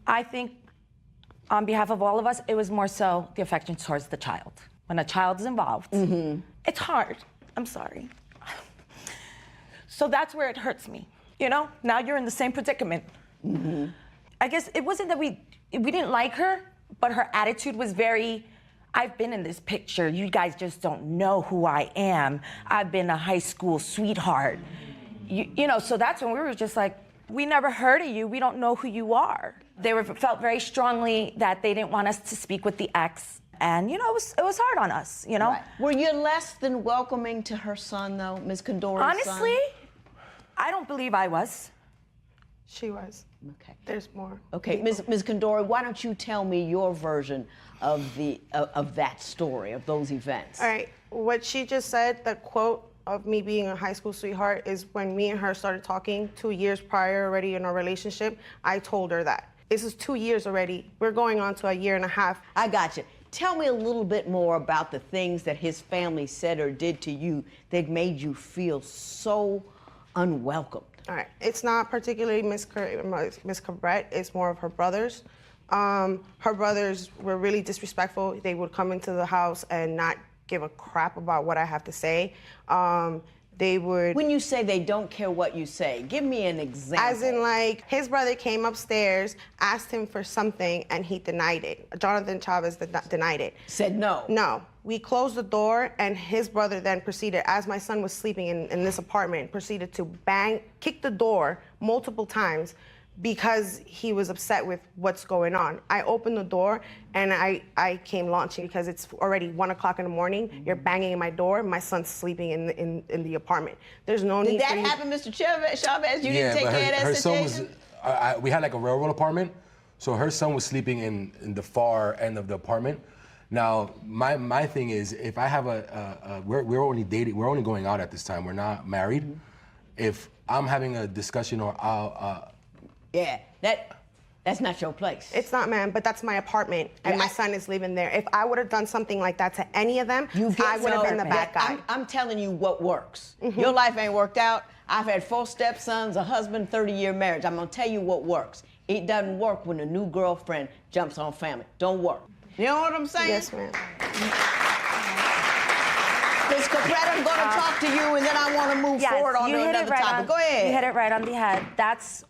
I think on behalf of all of us, it was more so the affection towards the child. When a child is involved, it's hard. I'm sorry. So that's where it hurts me. You know, now you're in the same predicament. I guess it wasn't that we didn't like her, but her attitude was very, I've been in this picture. You guys just don't know who I am. I've been a high school sweetheart. You know, so that's when we were just like, we never heard of you. We don't know who you are. They felt very strongly that they didn't want us to speak with the ex. And, you know, it was hard on us, you know? Right. Were you less than welcoming to her son, though, Ms. Condori's Honestly, son? I don't believe I was. She was. Okay. There's more. Okay, Ms. Condori, why don't you tell me your version of that story, of those events? All right. What she just said, the quote of me being a high school sweetheart, is when me and her started talking 2 years prior already in our relationship, I told her that. This is 2 years already. We're going on to a year and a half. I got you. Tell me a little bit more about the things that his family said or did to you that made you feel so unwelcomed. All right. It's not particularly Miss Cabret. It's more of her brothers. Her brothers were really disrespectful. They would come into the house and not give a crap about what I have to say. They would... When you say they don't care what you say, give me an example. As in, like, his brother came upstairs, asked him for something, and he denied it. Jonathan Chavez denied it. Said no? No. We closed the door, and his brother then proceeded, as my son was sleeping in this apartment, proceeded to kick the door multiple times because he was upset with what's going on. I opened the door, and I came launching because it's already 1 o'clock in the morning. You're banging in my door. My son's sleeping in the apartment. There's no need for you... Did that happen, Mr. Chavez? You didn't take care of that her situation? son was, we had like a railroad apartment, so her son was sleeping in the far end of the apartment. Now, my thing is, if I have we're only dating, we're only going out at this time. We're not married. If I'm having a discussion or yeah, that's not your place. It's not, ma'am, but that's my apartment, and my son is living there. If I would have done something like that to any of them, I would have been the bad guy. I'm telling you what works. Your life ain't worked out. I've had 4 stepsons, a husband, 30-year marriage. I'm gonna tell you what works. It doesn't work when a new girlfriend jumps on family. Don't work. You know what I'm saying? Yes, ma'am. Ms. Cabret, I'm going to talk to you, and then I want to move forward on to another topic. Go ahead. You hit it right on the head. That's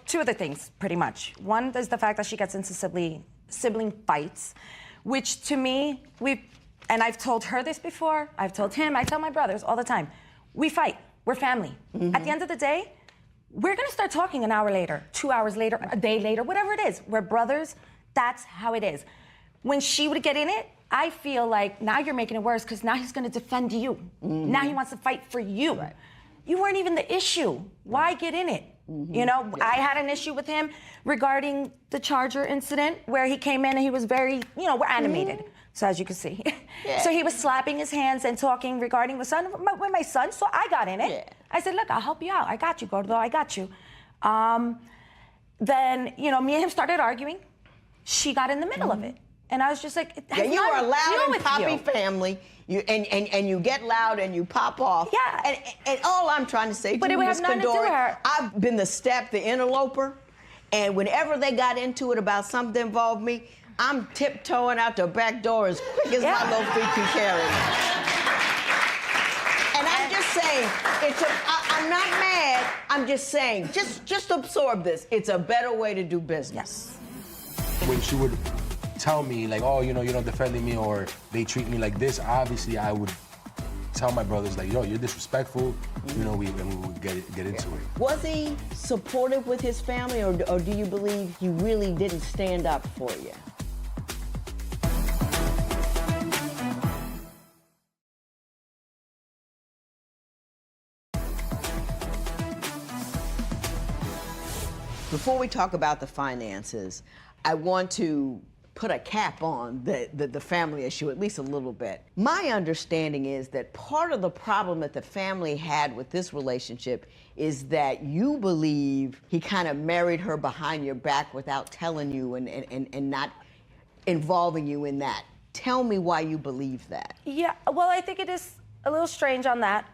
two of the things, pretty much. One is the fact that she gets into sibling fights, which to me, and I've told her this before, I've told him, I tell my brothers all the time, we fight, we're family. At the end of the day, we're going to start talking an hour later, 2 hours later, a day later, whatever it is. We're brothers. That's how it is. When she would get in it, I feel like now you're making it worse because now he's going to defend you. Now he wants to fight for you. Right. You weren't even the issue. Why get in it? You know, I had an issue with him regarding the Charger incident where he came in and he was very, we're animated. So as you can see. So he was slapping his hands and talking regarding with my son. So I got in it. I said, look, I'll help you out. I got you, Gordo. I got you. Then, me and him started arguing. She got in the middle of it. And I was just like, you are a loud and poppy family. And you get loud and you pop off. Yeah. And all I'm trying to say to you, Ms. Condori, I've been the interloper. And whenever they got into it about something that involved me, I'm tiptoeing out the back door as quick as my little feet can carry me. And I'm just saying, I'm not mad. I'm just saying, just absorb this. It's a better way to do business. When she would tell me, like, oh, you're not defending me or they treat me like this, obviously I would tell my brothers, like, yo, you're disrespectful, we would get into it. Was he supportive with his family, or do you believe he really didn't stand up for you? Before we talk about the finances, I want to put a cap on the family issue, at least a little bit. My understanding is that part of the problem that the family had with this relationship is that you believe he kind of married her behind your back without telling you and not involving you in that. Tell me why you believe that. Yeah, well, I think it is a little strange on that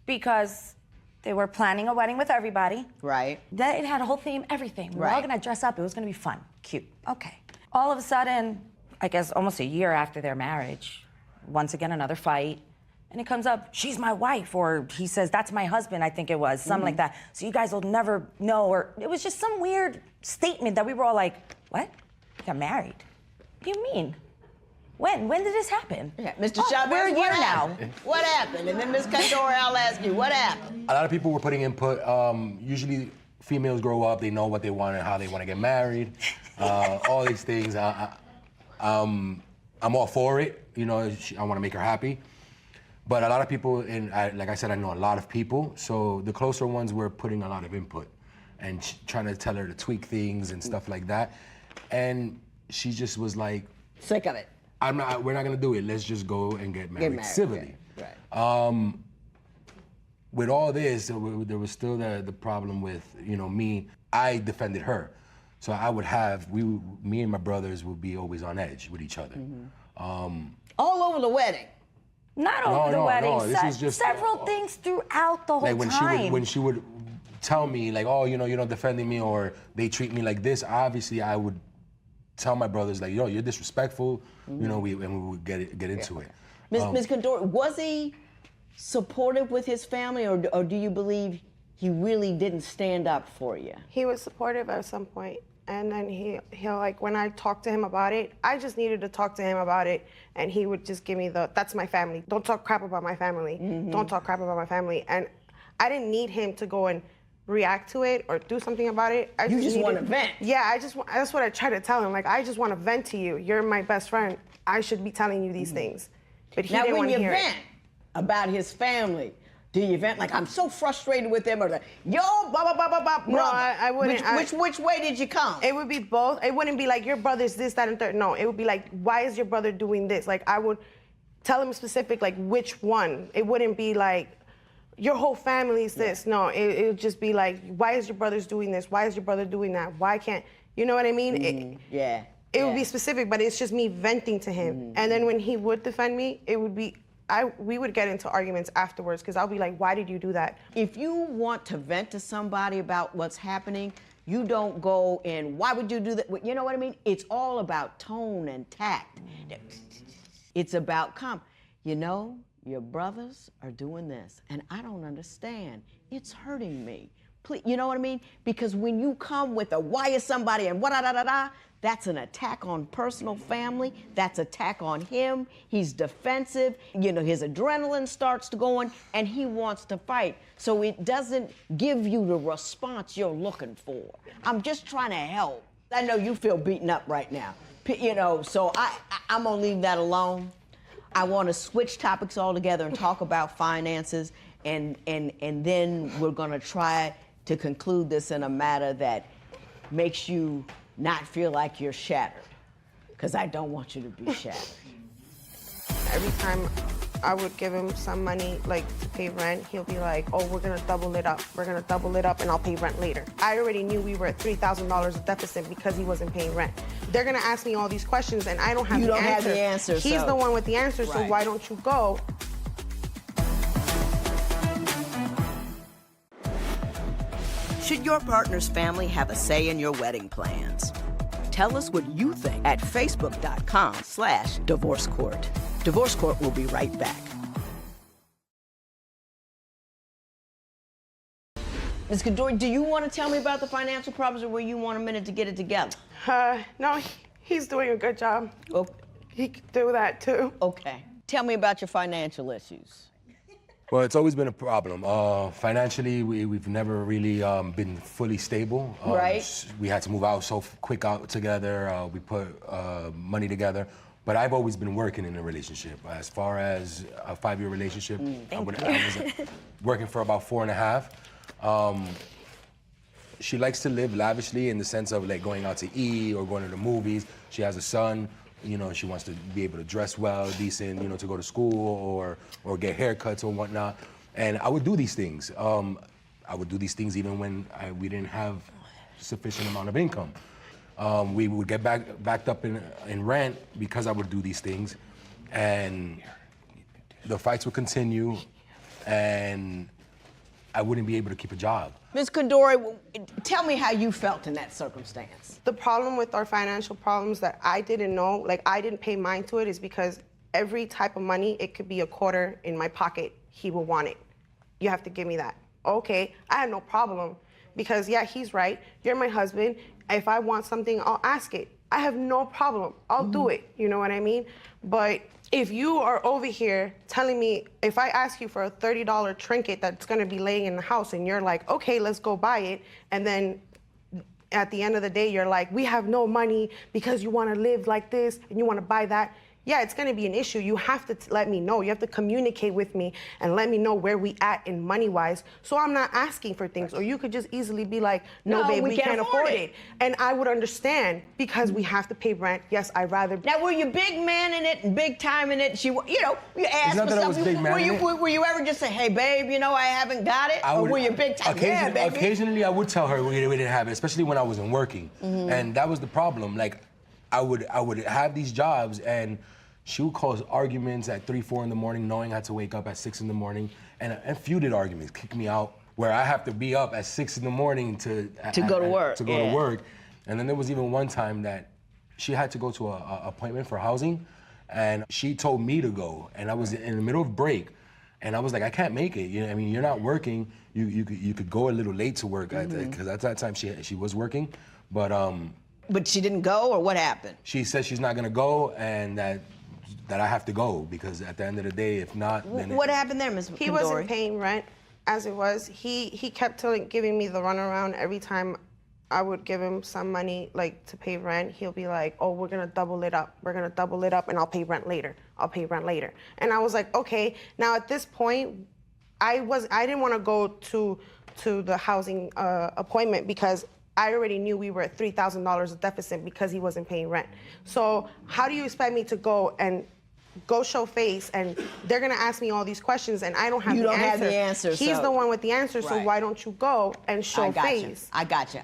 because they were planning a wedding with everybody. Right. It had a whole theme, everything. We were all gonna dress up. It was gonna be fun, cute. Okay. All of a sudden, I guess almost a year after their marriage, once again another fight, and it comes up, she's my wife, or he says, that's my husband, I think it was, something like that. So you guys will never know, or it was just some weird statement that we were all like, what? You got married? What do you mean? When did this happen? Yeah, Mr. Chavez, we're a year now. What happened? And then Ms. Condor, I'll ask you, what happened? A lot of people were putting input. Usually females grow up, they know what they want and how they want to get married. All these things. I'm all for it. You know, I want to make her happy. But a lot of people, like I said, I know a lot of people. So the closer ones were putting a lot of input and trying to tell her to tweak things and stuff like that. And she just was like, sick of it. we're not gonna do it. Let's just go and get married civilly. Okay. Right. With all this, there was still the problem with, me. I defended her. So I would have, me and my brothers would be always on edge with each other. All over the wedding. Not over the wedding. No, this is just several things throughout the whole time. When she would tell me, like, oh, you're not defending me, or they treat me like this, obviously I would tell my brothers, like, yo, you're disrespectful, and we would get into it. Ms. Condor, was he supportive with his family, or do you believe he really didn't stand up for you? He was supportive at some point, and then he'll like, when I talked to him about it, I just needed to talk to him about it, and he would just give me that's my family. Don't talk crap about my family. Don't talk crap about my family. And I didn't need him to go and react to it or do something about it. You just want to vent. Yeah, that's what I try to tell him. Like, I just want to vent to you. You're my best friend. I should be telling you these things. But he didn't want to hear it. Now, when you vent about his family, do you vent like, I'm so frustrated with them, or the, yo, blah, blah, blah, blah, blah, brother? No, I wouldn't. Which way did you come? It would be both. It wouldn't be like, your brother's this, that, and third. No, it would be like, why is your brother doing this? Like, I would tell him specific, like, which one. It wouldn't be like, your whole family's this. No, it would just be like, why is your brother's doing this? Why is your brother doing that? Why can't, you know what I mean? It would be specific, but it's just me venting to him. And then when he would defend me, it would be, we would get into arguments afterwards, because I'll be like, why did you do that? If you want to vent to somebody about what's happening, you don't go in, why would you do that? You know what I mean? It's all about tone and tact. It's about your brothers are doing this, and I don't understand. It's hurting me. Please, you know what I mean? Because when you come with a why is somebody and what-da-da-da-da, that's an attack on personal family. That's attack on him. He's defensive. His adrenaline starts to going, and he wants to fight. So it doesn't give you the response you're looking for. I'm just trying to help. I know you feel beaten up right now. So I'm gonna leave that alone. I want to switch topics altogether and talk about finances, and then we're going to try to conclude this in a manner that makes you not feel like you're shattered, because I don't want you to be shattered. Every time I would give him some money, like, to pay rent, he'll be like, oh, we're going to double it up. We're going to double it up, and I'll pay rent later. I already knew we were at $3,000 of deficit because he wasn't paying rent. They're going to ask me all these questions, and I don't have the answer. You don't have the answer. He's the one with the answer, so why don't you go? Should your partner's family have a say in your wedding plans? Tell us what you think at facebook.com/Divorce Court. Divorce Court will be right back. Ms. Condor, do you want to tell me about the financial problems, or will you want a minute to get it together? No, he's doing a good job. Okay. He could do that too. Okay. Tell me about your financial issues. Well, it's always been a problem. Financially, we've never really been fully stable. Right. We had to move out so quick out together. We put money together. But I've always been working in a relationship. As far as a 5-year relationship, I was working for about 4.5. she likes to live lavishly in the sense of like going out to eat or going to the movies. She has a son. You know, she wants to be able to dress well, decent, you know, to go to school or get haircuts or whatnot. And I would do these things. I would do these things even when we didn't have sufficient amount of income. We would get backed up in rent because I would do these things. And the fights would continue, and I wouldn't be able to keep a job. Ms. Condori, tell me how you felt in that circumstance. The problem with our financial problems that I didn't know, like I didn't pay mind to it, is because every type of money, it could be a quarter in my pocket, he will want it. You have to give me that. Okay, I had no problem because yeah, he's right. You're my husband. If I want something, I'll ask it. I have no problem. I'll do it. You know what I mean? But if you are over here telling me, if I ask you for a $30 trinket that's gonna be laying in the house and you're like, okay, let's go buy it. And then at the end of the day, you're like, we have no money because you wanna live like this and you wanna buy that. Yeah, it's gonna be an issue. You have to let me know. You have to communicate with me and let me know where we at in money-wise, so I'm not asking for things. Or you could just easily be like, no babe, we can't afford it. And I would understand because we have to pay rent. Yes, I'd rather. Now, were you big man in it and big time in it? You know, you asked for something. Were you ever just say, hey babe, you know, I haven't got it? Or were you big time? Yeah, baby. Occasionally I would tell her we didn't have it, especially when I wasn't working. And that was the problem. Like, I would have these jobs and she would cause arguments at 3, 4 in the morning, knowing I had to wake up at 6 in the morning, and feuded arguments, kick me out, where I have to be up at 6 in the morning to go to work. To go to work. And then there was even one time that she had to go to an appointment for housing, and she told me to go, and I was in the middle of break, and I was like, I can't make it. You know, I mean, you're not working. You could go a little late to work because at that time she was working, but she didn't go, or what happened? She said she's not gonna go, and that I have to go because at the end of the day, if not, then what happened there, Ms. Condori? He wasn't paying rent as it was. He kept giving me the runaround every time I would give him some money like to pay rent. He'll be like, oh, we're gonna double it up. We're gonna double it up and I'll pay rent later. I'll pay rent later. And I was like, okay. Now at this point, I didn't want to go to the housing appointment because I already knew we were at $3,000 of deficit because he wasn't paying rent. So how do you expect me to go and go show face and they're gonna ask me all these questions and I don't have the answer? You don't have the answer. He's the one with the answer, so why don't you go and show face? I gotcha.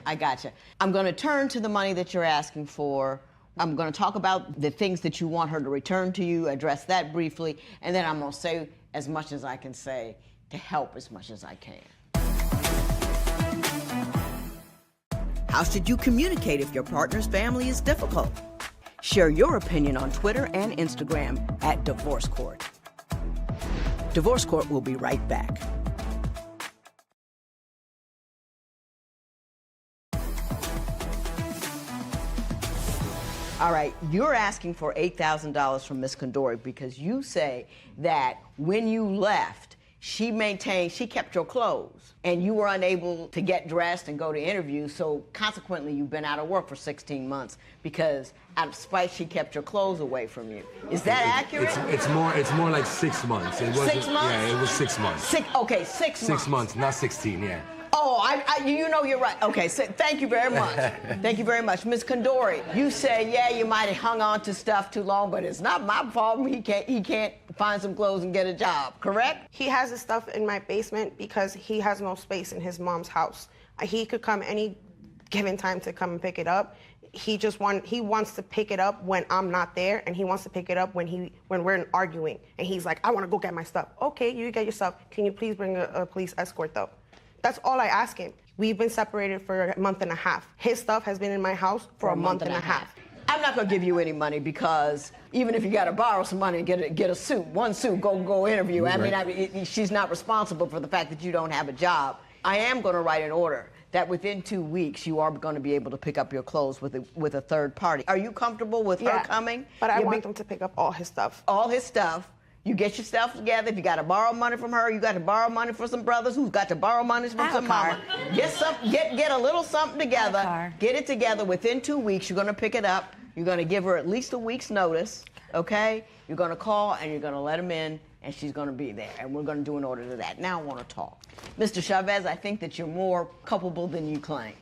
I'm gonna turn to the money that you're asking for. I'm gonna talk about the things that you want her to return to you, address that briefly, and then I'm gonna say as much as I can say to help as much as I can. How should you communicate if your partner's family is difficult? Share your opinion on Twitter and Instagram at Divorce Court. Divorce Court will be right back. All right, you're asking for $8,000 from Ms. Condori because you say that when you left, she kept your clothes, and you were unable to get dressed and go to interviews, so consequently you've been out of work for 16 months because out of spite she kept your clothes away from you. Is that accurate? It's more like 6 months. It wasn't, 6 months? Yeah, it was 6 months. 6 months. 6 months, not 16, yeah. Oh, you know you're right. Okay, so thank you very much. Thank you very much. Ms. Condori, you say, yeah, you might have hung on to stuff too long, but it's not my problem. He can't find some clothes and get a job, correct? He has his stuff in my basement because he has no space in his mom's house. He could come any given time to come and pick it up. He wants to pick it up when I'm not there, and he wants to pick it up when we're arguing. And he's like, I want to go get my stuff. Okay, you get your stuff. Can you please bring a police escort though? That's all I ask him. We've been separated for a month and a half. His stuff has been in my house for a month and a half. I'm not gonna give you any money because even if you gotta borrow some money and get a suit, one suit, go interview. Right. I mean, she's not responsible for the fact that you don't have a job. I am gonna write an order that within 2 weeks you are gonna be able to pick up your clothes with a third party. Are you comfortable with her coming? But I want them to pick up all his stuff. All his stuff. You get yourself together. If you got to borrow money from her, you got to borrow money from some brothers who's got to borrow money from some mama. Get a little something together. Get it together within 2 weeks. You're going to pick it up. You're going to give her at least a week's notice, okay? You're going to call and you're going to let him in, and she's going to be there. And we're going to do an order to that. Now I want to talk. Mr. Chavez, I think that you're more culpable than you claim.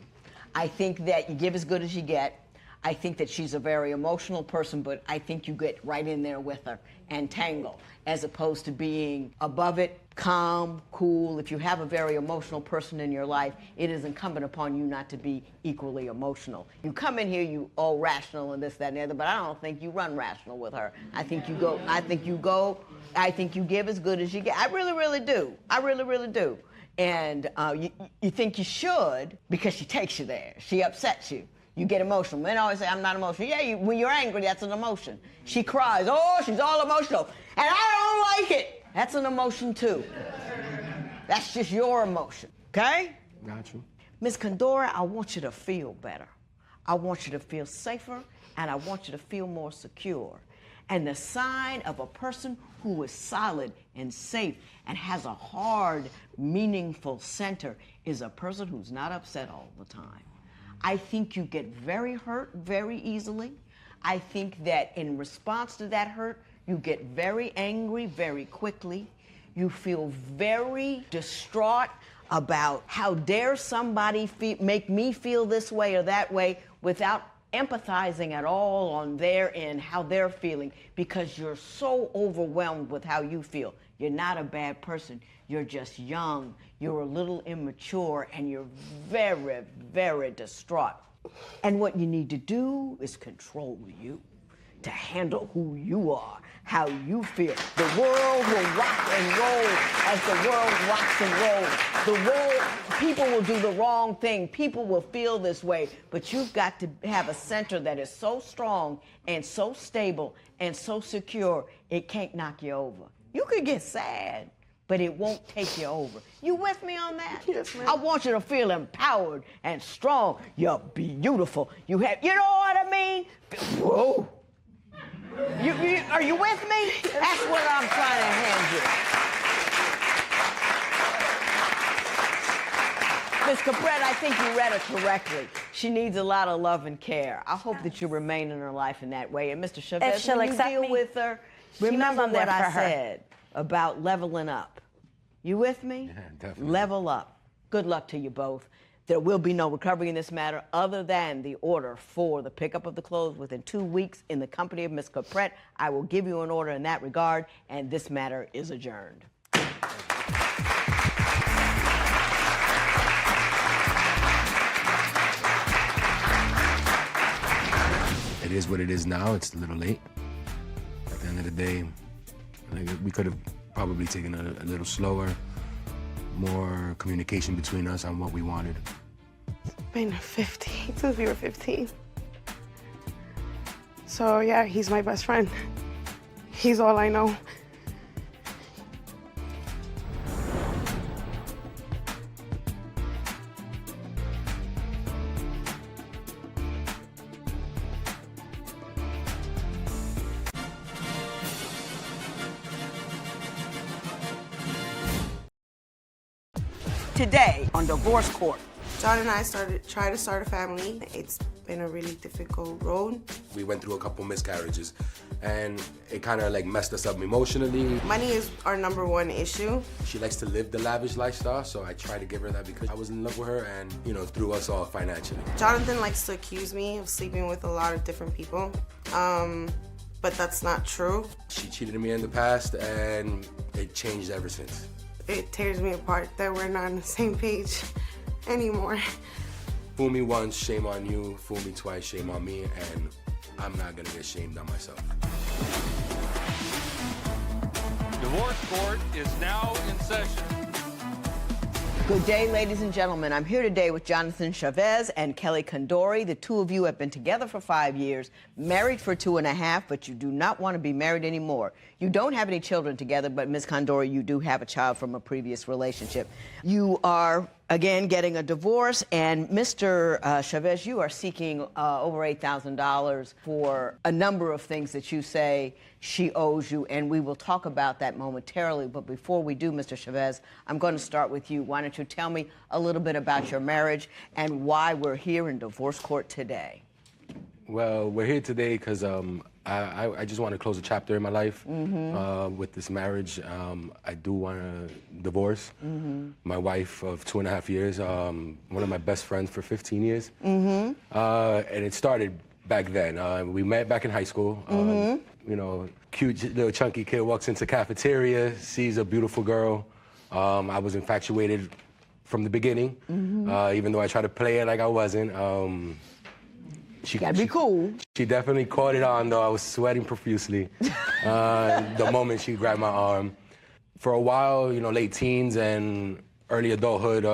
I think that you give as good as you get. I think that she's a very emotional person, but I think you get right in there with her and tangle, as opposed to being above it, calm, cool. If you have a very emotional person in your life, it is incumbent upon you not to be equally emotional. You come in here, you all rational and this, that, and the other, but I don't think you run rational with her. I think you give as good as you get. I really, really do. I really, really do. And you think you should because she takes you there. She upsets you. You get emotional. Men always say, I'm not emotional. Yeah, when you're angry, that's an emotion. She cries, oh, she's all emotional. And I don't like it. That's an emotion too. That's just your emotion, okay? Got you. Ms. Condora, I want you to feel better. I want you to feel safer, and I want you to feel more secure. And the sign of a person who is solid and safe and has a hard, meaningful center is a person who's not upset all the time. I think you get very hurt very easily. I think that in response to that hurt, you get very angry very quickly. You feel very distraught about how dare somebody make me feel this way or that way without empathizing at all on their end, how they're feeling, because you're so overwhelmed with how you feel. You're not a bad person. You're just young. You're a little immature, and you're very, very distraught. And what you need to do is control you, to handle who you are, how you feel. The world will rock and roll as the world rocks and rolls. The world, people will do the wrong thing. People will feel this way, but you've got to have a center that is so strong and so stable and so secure, it can't knock you over. You could get sad, but it won't take you over. You with me on that? Yes, ma'am. I want you to feel empowered and strong. You're beautiful. You know what I mean? Whoa. Are you with me? That's what I'm trying to hand you. Ms. Capret, I think you read her correctly. She needs a lot of love and care. I hope that you remain in her life in that way. And Mr. Chavez, If she'll when you accept deal me, with her, she knows remember I'm there what I for her. said about leveling up. You with me? Yeah, definitely. Level up. Good luck to you both. There will be no recovery in this matter other than the order for the pickup of the clothes within 2 weeks in the company of Ms. Capret. I will give you an order in that regard, and this matter is adjourned. It is what it is now. It's a little late. At the end of the day, we could have probably taken a little slower, more communication between us on what we wanted. Been 15 since we were 15. So yeah, he's my best friend. He's all I know. Today on Divorce Court. John and I tried to start a family. It's been a really difficult road. We went through a couple miscarriages, and it kind of like messed us up emotionally. Money is our #1 issue. She likes to live the lavish lifestyle, so I tried to give her that because I was in love with her and, you know, through us all financially. Jonathan likes to accuse me of sleeping with a lot of different people, but that's not true. She cheated on me in the past, and it changed ever since. It tears me apart that we're not on the same page anymore. Fool me once, shame on you. Fool me twice, shame on me, and I'm not gonna get shamed on myself. Divorce Court is now in session. Good day, ladies and gentlemen. I'm here today with Jonathan Chavez and Kelly Condori. The two of you have been together for 5 years, married for 2.5, but you do not want to be married anymore. You don't have any children together, but Ms. Condori, you do have a child from a previous relationship. You are, again, getting a divorce, and Mr. Chavez, you are seeking over $8,000 for a number of things that you say she owes you, and we will talk about that momentarily. But before we do, Mr. Chavez, I'm going to start with you. Why don't you tell me a little bit about your marriage and why we're here in divorce court today? Well, we're here today because I just want to close a chapter in my life with this marriage. I do want to divorce. My wife of 2.5 years, one of my best friends for 15 years. And it started back then. We met back in high school. You know, cute little chunky kid walks into cafeteria, sees a beautiful girl. I was infatuated from the beginning, even though I tried to play it like I wasn't. She gotta be cool. She definitely caught it on, though. I was sweating profusely the moment she grabbed my arm. For a while, you know, late teens and early adulthood,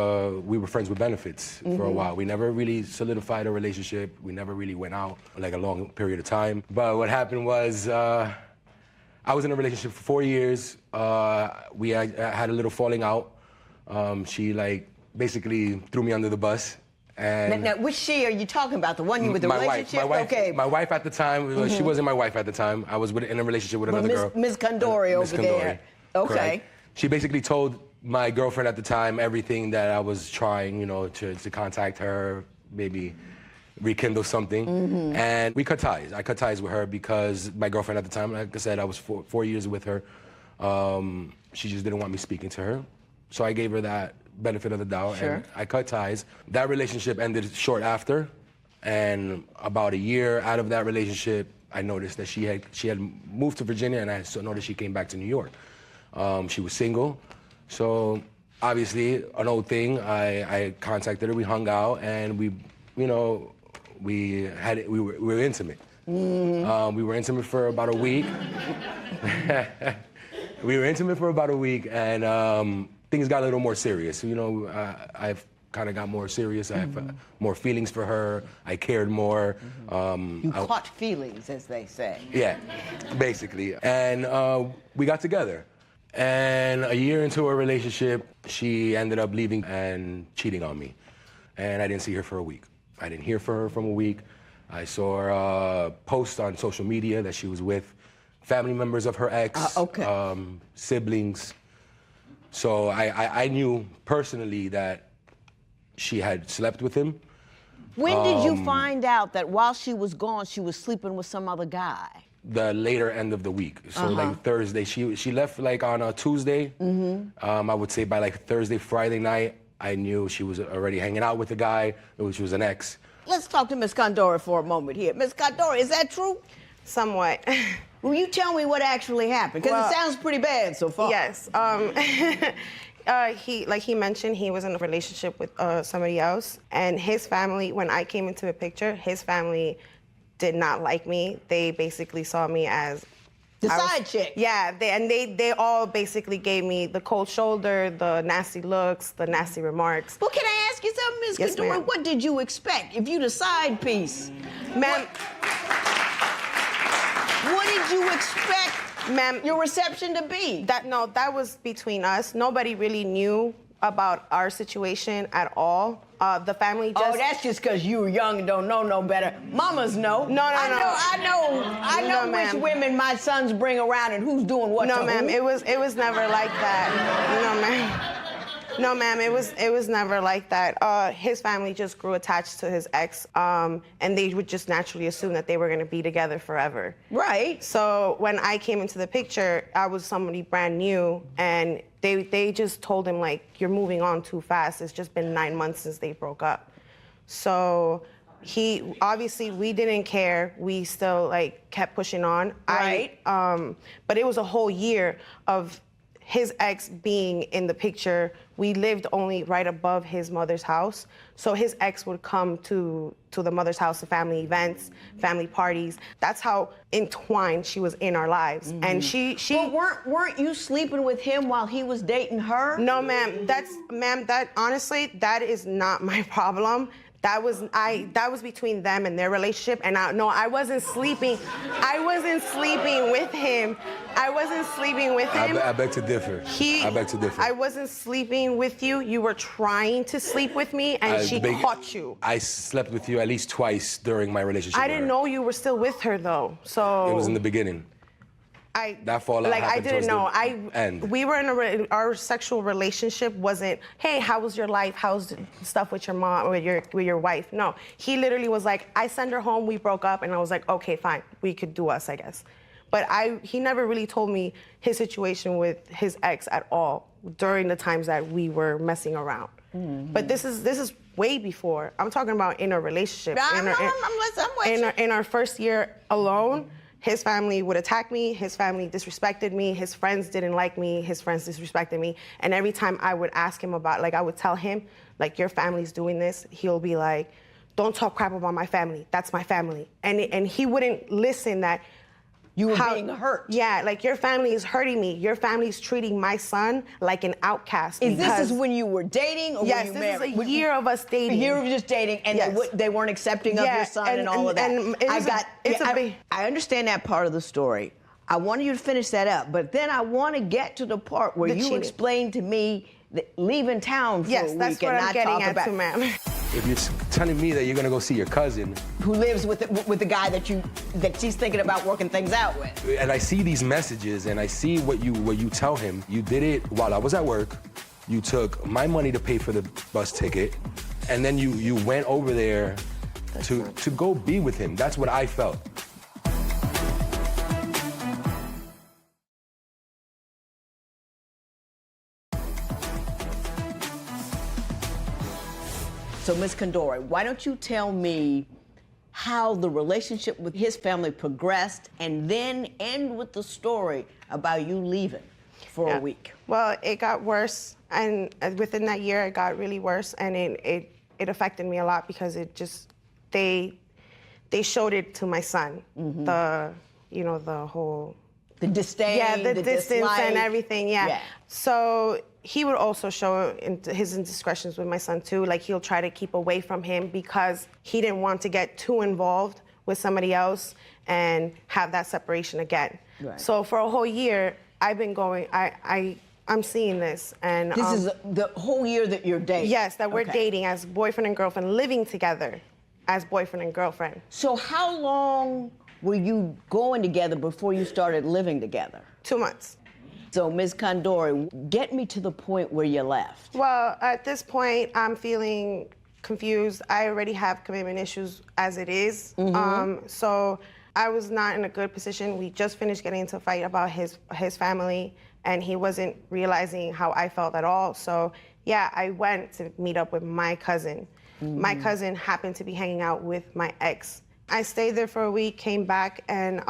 we were friends with benefits for a while. We never really solidified a relationship. We never really went out like a long period of time. But what happened was I was in a relationship for 4 years. We had a little falling out. She like basically threw me under the bus. And now, which she are you talking about? The one you with the relationship? Okay. My wife at the time, she wasn't my wife at the time. I was in a relationship with another girl. Ms. Condori over there. Okay. Correct. She basically told my girlfriend at the time everything that I was trying, you know, to contact her, maybe rekindle something. And we cut ties. I cut ties with her because my girlfriend at the time, like I said, I was 4 years with her. She just didn't want me speaking to her. So I gave her that benefit of the doubt, and I cut ties. That relationship ended short after, and about a year out of that relationship, I noticed that she had moved to Virginia, and I noticed she came back to New York. She was single, so obviously an old thing. I contacted her, we hung out, and we were intimate. We were intimate for about a week. And things got a little more serious. You know, I've kind of got more serious. I have more feelings for her. I cared more. You caught feelings, as they say. Yeah, basically. And we got together. And a year into our relationship, she ended up leaving and cheating on me. And I didn't see her for a week. I didn't hear from her for a week. I saw her post on social media that she was with family members of her ex, siblings. So I knew personally that she had slept with him. When did you find out that while she was gone, she was sleeping with some other guy? The later end of the week. So like Thursday, she left like on a Tuesday. I would say by like Thursday, Friday night, I knew she was already hanging out with a guy, which was an ex. Let's talk to Ms. Condori for a moment here. Ms. Condori, is that true? Somewhat. Will you tell me what actually happened? Because it sounds pretty bad so far. Yes. Like he mentioned, he was in a relationship with somebody else, and his family, when I came into the picture, his family did not like me. They basically saw me as the side chick. Yeah, they all basically gave me the cold shoulder, the nasty looks, the nasty remarks. Well, can I ask you something, Ms. Yes, Condori? ma'am. What did you expect if you the side piece? Ma'am. What did you expect, ma'am, your reception to be? That was between us. Nobody really knew about our situation at all. The family just... Oh, that's just because you were young and don't know no better. Mamas know. No. I know which women my sons bring around and who's doing what to who. No, ma'am, it was never like that. No, ma'am. No, ma'am, it was never like that. His family just grew attached to his ex, and they would just naturally assume that they were going to be together forever. Right. So when I came into the picture, I was somebody brand new, and they just told him, like, you're moving on too fast. It's just been 9 months since they broke up. So obviously, we didn't care. We still, like, kept pushing on. Right. But it was a whole year of his ex being in the picture. We lived only right above his mother's house. So his ex would come to the mother's house to family events, family parties. That's how entwined she was in our lives. And she But weren't you sleeping with him while he was dating her? No, ma'am. That honestly, that is not my problem. That was between them and their relationship, and I wasn't sleeping. I wasn't sleeping with him. I beg to differ. I beg to differ. I wasn't sleeping with you. You were trying to sleep with me, and she caught you. I slept with you at least twice during my relationship. I didn't know you were still with her though. So it was in the beginning. that fallout like I happened didn't know. towards the end. We were in our sexual relationship wasn't, hey, how was your life? How's stuff with your mom or with your wife? No, he literally was like, I sent her home. We broke up, and I was like, okay, fine, we could do us, I guess. But he never really told me his situation with his ex at all during the times that we were messing around. Mm-hmm. But this is way before. I'm talking about in a relationship. In our first year alone, his family would attack me, his family disrespected me, his friends didn't like me, his friends disrespected me. And every time I would ask him about, like I would tell him, like, your family's doing this, he'll be like, don't talk crap about my family, that's my family. And he wouldn't listen that, you were being hurt. Yeah, like your family is hurting me. Your family's treating my son like an outcast. This is when you were dating or yes, were you married? Yes, this is a year of us dating. A year of just dating, and yes. they weren't accepting of your son and all of that. I understand that part of the story. I wanted you to finish that up, but then I want to get to the part where you explained to me that leaving town for a week and not talk about. Yes, that's what I'm getting at too, ma'am. If you're telling me that you're gonna go see your cousin, who lives with the guy that she's thinking about working things out with, and I see these messages and I see what you tell him, you did it while I was at work. You took my money to pay for the bus ticket, and then you went over there to go be with him. That's what I felt. So, Ms. Condori, why don't you tell me how the relationship with his family progressed, and then end with the story about you leaving for a week? Well, it got worse, and within that year, it got really worse, and it affected me a lot because it just they showed it to my son. Mm-hmm. The whole disdain, the distance dislike. And everything. Yeah. So he would also show his indiscretions with my son too. Like, he'll try to keep away from him because he didn't want to get too involved with somebody else and have that separation again. Right. So for a whole year, I've been going. I'm seeing this, and this is the whole year that you're dating. Yes, that we're dating as boyfriend and girlfriend, living together as boyfriend and girlfriend. So how long were you going together before you started living together? 2 months. So, Ms. Condori, get me to the point where you left. Well, at this point, I'm feeling confused. I already have commitment issues as it is. Mm-hmm. So I was not in a good position. We just finished getting into a fight about his family, and he wasn't realizing how I felt at all. So, yeah, I went to meet up with my cousin. Mm-hmm. My cousin happened to be hanging out with my ex. I stayed there for a week, came back, and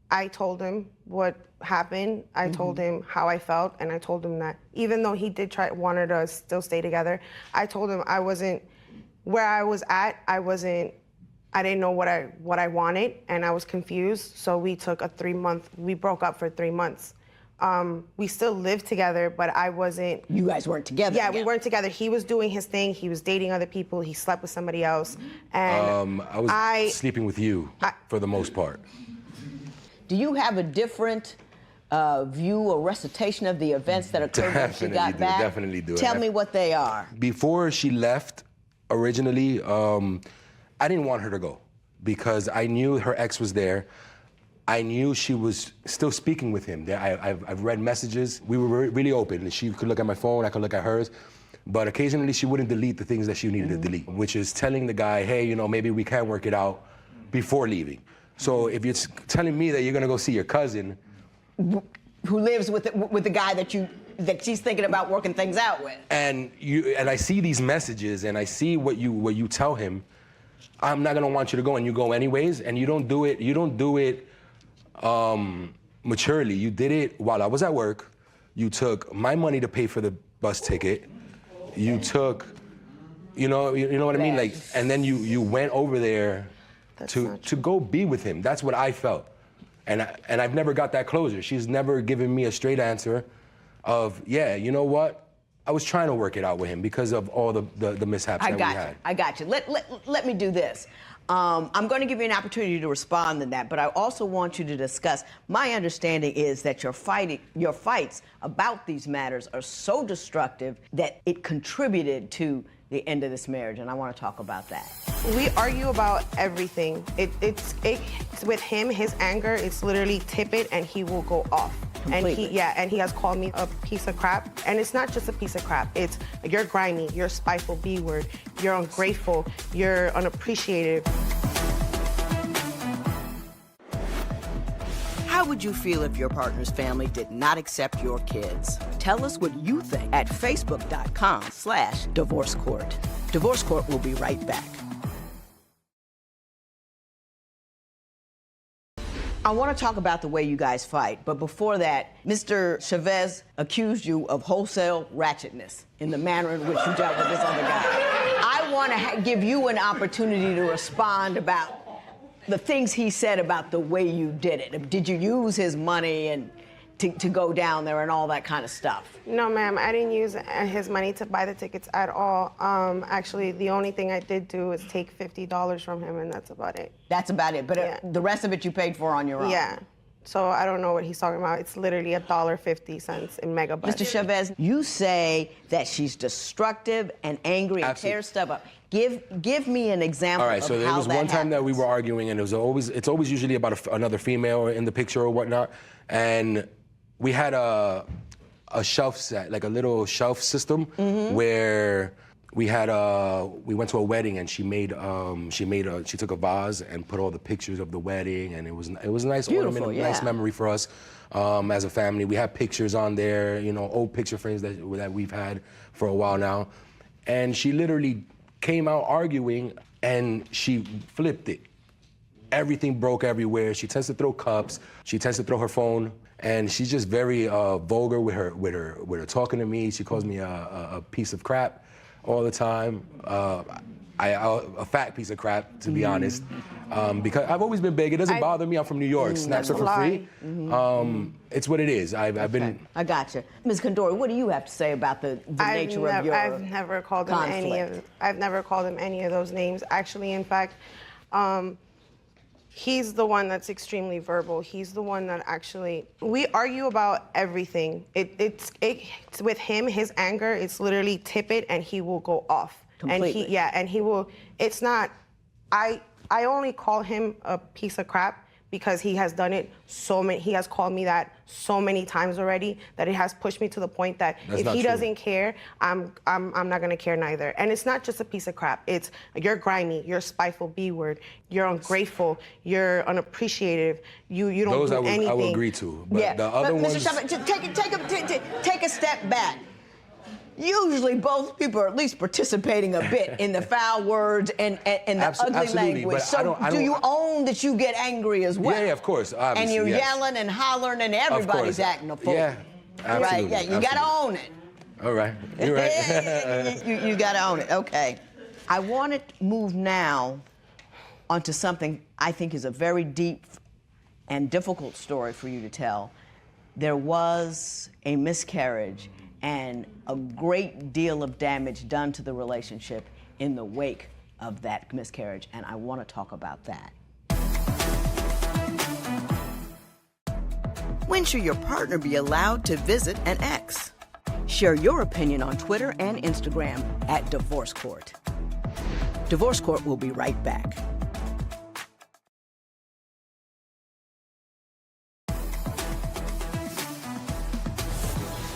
I told him what happened. I told him how I felt, and I told him that even though he did wanted us still stay together, I told him I wasn't where I was at. I didn't know what I wanted, and I was confused. So we took we broke up for 3 months. We still lived together, but I wasn't. You guys weren't together. Yeah, we weren't together. He was doing his thing. He was dating other people. He slept with somebody else, and I was sleeping with you for the most part. Do you have a different view or recitation of the events that occurred when she got back? Definitely do. Tell me what they are. Before she left, originally, I didn't want her to go because I knew her ex was there. I knew she was still speaking with him. I've read messages. We were really open. She could look at my phone, I could look at hers. But occasionally she wouldn't delete the things that she needed to delete, which is telling the guy, hey, maybe we can work it out before leaving. So if you're telling me that you're gonna go see your cousin, who lives with the guy that she's thinking about working things out with, and I see these messages and I see what you tell him, I'm not gonna want you to go, and you go anyways, and you don't do it maturely. You did it while I was at work. You took my money to pay for the bus ticket. You took, you know what I mean, like, and then you went over there to go be with him. That's what I felt. And I've never got that closure. She's never given me a straight answer of, yeah, you know what? I was trying to work it out with him because of all the mishaps that we had. I got you. Let me do this. I'm going to give you an opportunity to respond to that, but I also want you to discuss. My understanding is that your fights about these matters are so destructive that it contributed to the end of this marriage, and I want to talk about that. We argue about everything. It's with him, his anger, it's literally tip it and he will go off. Completely. And he has called me a piece of crap. And it's not just a piece of crap. It's you're grimy, you're a spiteful B-word, you're ungrateful, you're unappreciative. How would you feel if your partner's family did not accept your kids? Tell us what you think at facebook.com/Divorce Court. Divorce Court will be right back. I want to talk about the way you guys fight, but before that, Mr. Chavez accused you of wholesale ratchetness in the manner in which you dealt with this other guy. I want to give you an opportunity to respond about the things he said about the way you did it. Did you use his money and to go down there and all that kind of stuff? No, ma'am, I didn't use his money to buy the tickets at all. Actually, the only thing I did do was take $50 from him, and that's about it. That's about it, but Yeah. the rest of it you paid for on your own? Yeah. So I don't know what he's talking about. It's literally $1.50 in megabytes. Mr. Chavez, you say that she's destructive and angry and Absolutely. tears stuff up. Give me an example. All right, so of there how was one time that we happens. were arguing, and it's always usually about another female in the picture or whatnot, and we had a shelf set, like a little shelf system, where we went to a wedding, and she took a vase and put all the pictures of the wedding, and it was a nice Beautiful, ornament, a nice yeah. memory for us as a family. We have pictures on there, old picture frames that we've had for a while now, and she literally came out arguing, and she flipped it. Everything broke everywhere. She tends to throw cups. She tends to throw her phone, and she's just very vulgar with her talking to me. She calls me a piece of crap all the time. A fat piece of crap, to be honest, because I've always been big. It doesn't bother me. I'm from New York. Snaps are for free. It's what it is. I've been. I got you. Ms. Condori, what do you have to say about the nature of your I've never called him conflict? I've never called him any of those names. Actually, in fact, he's the one that's extremely verbal. He's the one that actually, we argue about everything. It's with him, his anger, it's literally tip it and he will go off. Completely. And he will, it's not, I only call him a piece of crap because he has done it he has called me that so many times already that it has pushed me to the point that if he doesn't care, I'm not gonna care neither. And it's not just a piece of crap. It's you're grimy, you're a spiteful B-word, you're ungrateful, you're unappreciative, you don't do anything. I will agree to. But Yeah, the other but ones. Mr. Chavez, take a step back. Usually both people are at least participating a bit in the foul words and the ugly Absolutely, language. but So do you own that you get angry as well? Yeah, of course, obviously, and you're yes. yelling and hollering and everybody's acting a fool. Yeah, absolutely. Right, yeah, you gotta own it. All right, you're right. you gotta own it, okay. I want to move now onto something I think is a very deep and difficult story for you to tell. There was a miscarriage and a great deal of damage done to the relationship in the wake of that miscarriage, and I want to talk about that. When should your partner be allowed to visit an ex? Share your opinion on Twitter and Instagram at Divorce Court. Divorce Court will be right back.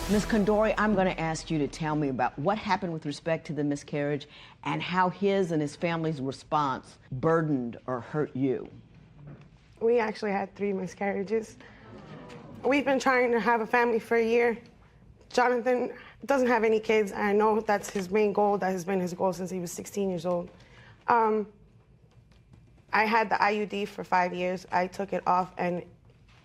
Ms. Condori, I'm going to ask you to tell me about what happened with respect to the miscarriage and how his and his family's response burdened or hurt you. We actually had 3 miscarriages. We've been trying to have a family for a year. Jonathan doesn't have any kids. I know that's his main goal. That has been his goal since he was 16 years old. I had the IUD for 5 years. I took it off, and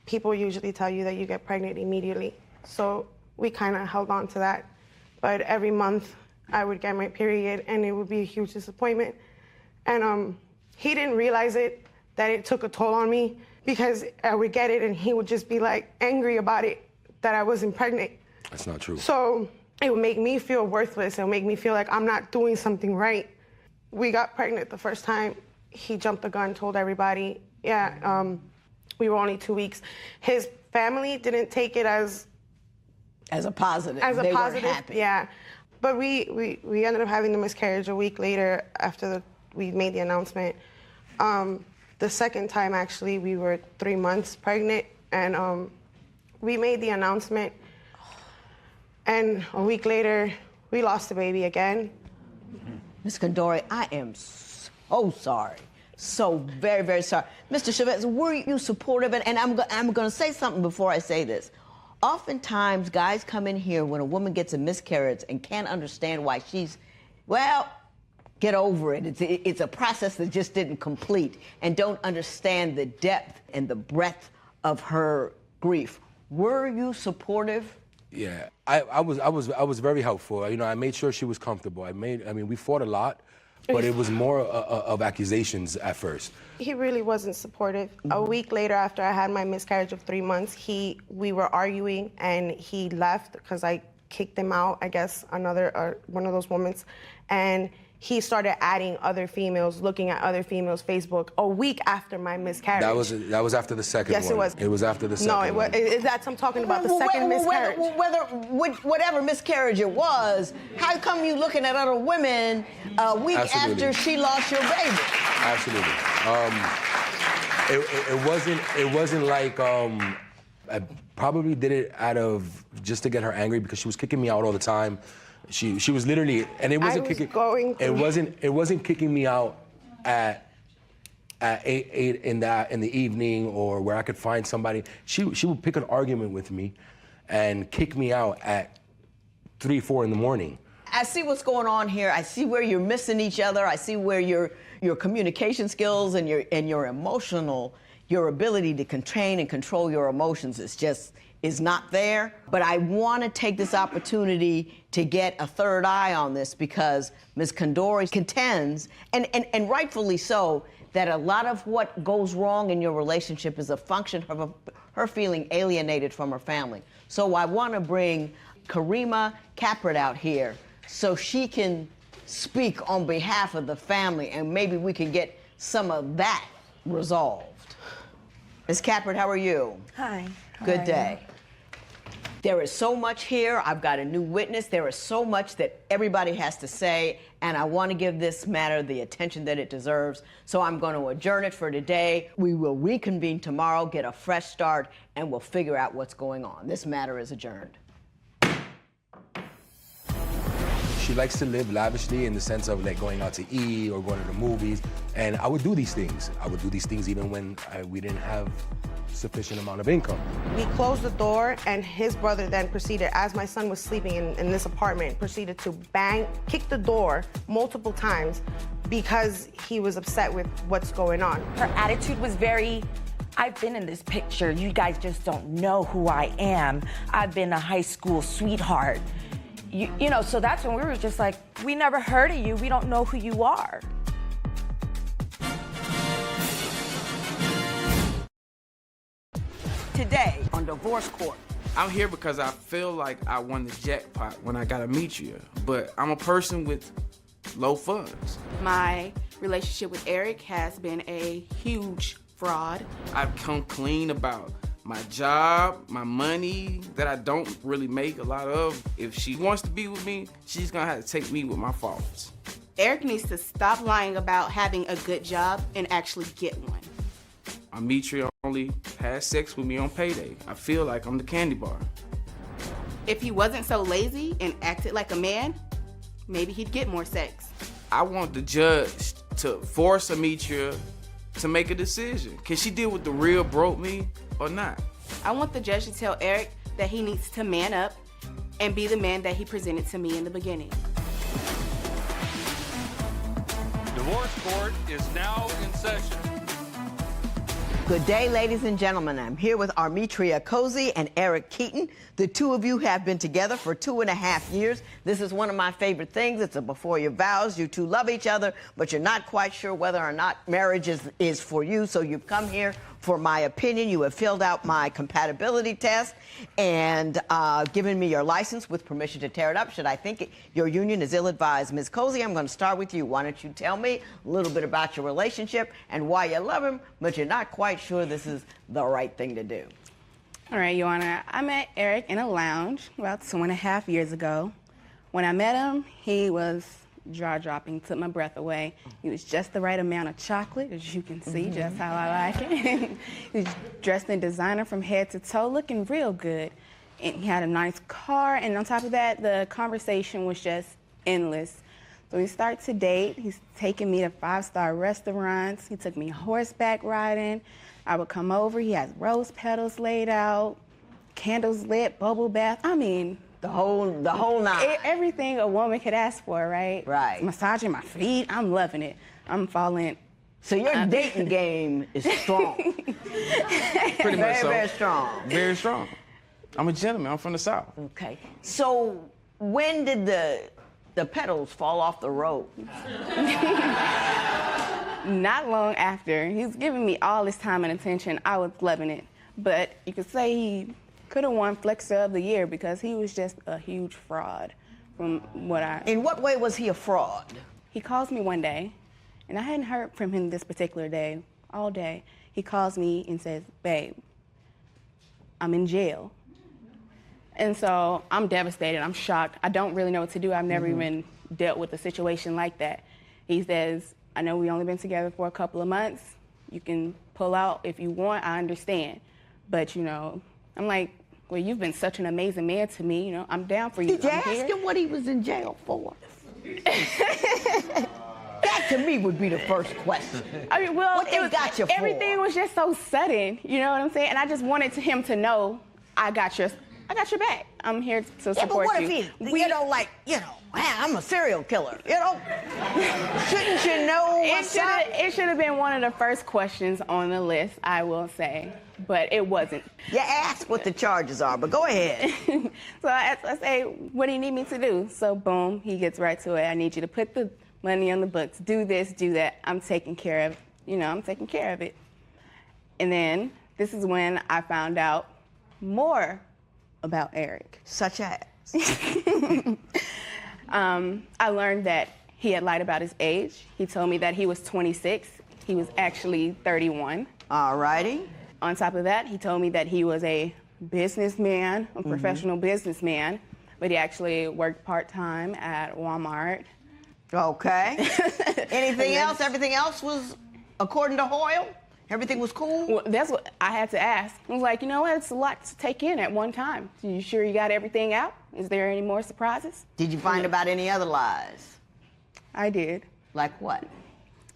people usually tell you that you get pregnant immediately. So we kind of held on to that. But every month I would get my period, and it would be a huge disappointment. And he didn't realize that it took a toll on me, because I would get it and he would just be like angry about it, that I wasn't pregnant. That's not true. So it would make me feel worthless. It would make me feel like I'm not doing something right. We got pregnant the first time. He jumped the gun, told everybody. Yeah, we were only 2 weeks. His family didn't take it as a positive. As a They positive, weren't happy. yeah. But we ended up having the miscarriage a week later after we made the announcement. The second time, actually, we were 3 months pregnant, and we made the announcement, and a week later, we lost the baby again. Ms. Condori, I am so sorry. So very, very sorry. Mr. Chavez, were you supportive? And I'm going to say something before I say this. Oftentimes, guys come in here when a woman gets a miscarriage and can't understand why she's, well, get over it. It's a process that just didn't complete, and don't understand the depth and the breadth of her grief. Were you supportive? Yeah, I was very helpful. You know, I made sure she was comfortable. I mean, we fought a lot, but it was more of accusations at first. He really wasn't supportive. A week later, after I had my miscarriage of 3 months, we were arguing, and he left because I kicked him out, I guess, one of those moments, and he started adding other females, looking at other females' Facebook a week after my miscarriage. That was after the second one. Yes, it was. It was after the second one. No, I'm talking about the second miscarriage. Whatever miscarriage it was, how come you looking at other women a week after she lost your baby? Absolutely. It wasn't like I probably did it out of just to get her angry because she was kicking me out all the time. She was literally, and it wasn't it wasn't kicking me out at 8 in the evening or where I could find somebody. She would pick an argument with me and kick me out at 3, 4 in the morning. I see what's going on here. I see where you're missing each other. I see where your communication skills and your emotional, your ability to contain and control your emotions is not there. But I want to take this opportunity to get a third eye on this because Ms. Condori contends, and rightfully so, that a lot of what goes wrong in your relationship is a function of her feeling alienated from her family. So I want to bring Karima Capret out here so she can speak on behalf of the family, and maybe we can get some of that resolved. Ms. Capret, how are you? Hi. Good day. There is so much here. I've got a new witness. There is so much that everybody has to say, and I want to give this matter the attention that it deserves. So I'm going to adjourn it for today. We will reconvene tomorrow, get a fresh start, and we'll figure out what's going on. This matter is adjourned. She likes to live lavishly in the sense of like going out to eat or going to the movies, and I would do these things. I would do these things even when we didn't have sufficient amount of income. We closed the door, and his brother then proceeded, as my son was sleeping in this apartment, proceeded to kick the door multiple times because he was upset with what's going on. Her attitude was very, I've been in this picture. You guys just don't know who I am. I've been a high school sweetheart. You know, so that's when we were just like, we never heard of you. We don't know who you are. Today on Divorce Court. I'm here because I feel like I won the jackpot when I got Ametria, but I'm a person with low funds. My relationship with Eric has been a huge fraud. I've come clean about my job, my money that I don't really make a lot of. If she wants to be with me, she's gonna have to take me with my faults. Eric needs to stop lying about having a good job and actually get one. Ametria only has sex with me on payday. I feel like I'm the candy bar. If he wasn't so lazy and acted like a man, maybe he'd get more sex. I want the judge to force Ametria to make a decision. Can she deal with the real broke me or not? I want the judge to tell Eric that he needs to man up and be the man that he presented to me in the beginning. Divorce Court is now in session. Good day, ladies and gentlemen. I'm here with Armetria Cozy and Eric Keaton. The two of you have been together for 2.5 years. This is one of my favorite things. It's a before your vows. You two love each other, but you're not quite sure whether or not marriage is for you. So you've come here for my opinion. You have filled out my compatibility test and given me your license with permission to tear it up should I think your union is ill-advised. Ms. Cozy, I'm going to start with you. Why don't you tell me a little bit about your relationship and why you love him, but you're not quite sure this is the right thing to do. All right, Your Honor. I met Eric in a lounge about 2.5 years ago. When I met him, he was jaw-dropping, took my breath away. He was just the right amount of chocolate, as you can see, just how I like it. He was dressed in designer from head to toe, looking real good. And he had a nice car, and on top of that, the conversation was just endless. So we start to date. He's taking me to 5-star restaurants. He took me horseback riding. I would come over. He has rose petals laid out, candles lit, bubble bath. I mean, the whole nine. Everything a woman could ask for, right? Right. Massaging my feet. I'm loving it. I'm falling. So your dating game is strong. Pretty much so. Very strong. Very strong. I'm a gentleman. I'm from the South. Okay. So when did the petals fall off the rose? Not long after. He's giving me all his time and attention. I was loving it. But you could say he could have won Flexer of the Year because he was just a huge fraud from what I... In what way was he a fraud? He calls me one day, and I hadn't heard from him this particular day, all day. He calls me and says, babe, I'm in jail. And so I'm devastated, I'm shocked. I don't really know what to do. I've never even dealt with a situation like that. He says, I know we've only been together for a couple of months. You can pull out if you want, I understand. But, you know, I'm like, well, you've been such an amazing man to me, you know, I'm down for you. Did you ask him what he was in jail for? That to me would be the first question. I mean, well, what they got you for? Everything was just so sudden, you know what I'm saying? And I just wanted him to know I got your back. I'm here to support you. Yeah, but what if he, you know, like, you know, man, I'm a serial killer, you know? Shouldn't you know what's up? It should have been one of the first questions on the list, I will say, but it wasn't. You ask what the charges are, but go ahead. So I say, what do you need me to do? So boom, he gets right to it. I need you to put the money on the books. Do this, do that. I'm taking care of, you know, I'm taking care of it. And then this is when I found out more about Eric. Such as? I learned that he had lied about his age. He told me that he was 26. He was actually 31. All righty. On top of that, he told me that he was a businessman, a professional businessman, but he actually worked part-time at Walmart. Okay. Anything else? Everything else was according to Hoyle? Everything was cool? Well, that's what I had to ask. I was like, you know what? It's a lot to take in at one time. Are you sure you got everything out? Is there any more surprises? Did you find about any other lies? I did. Like what?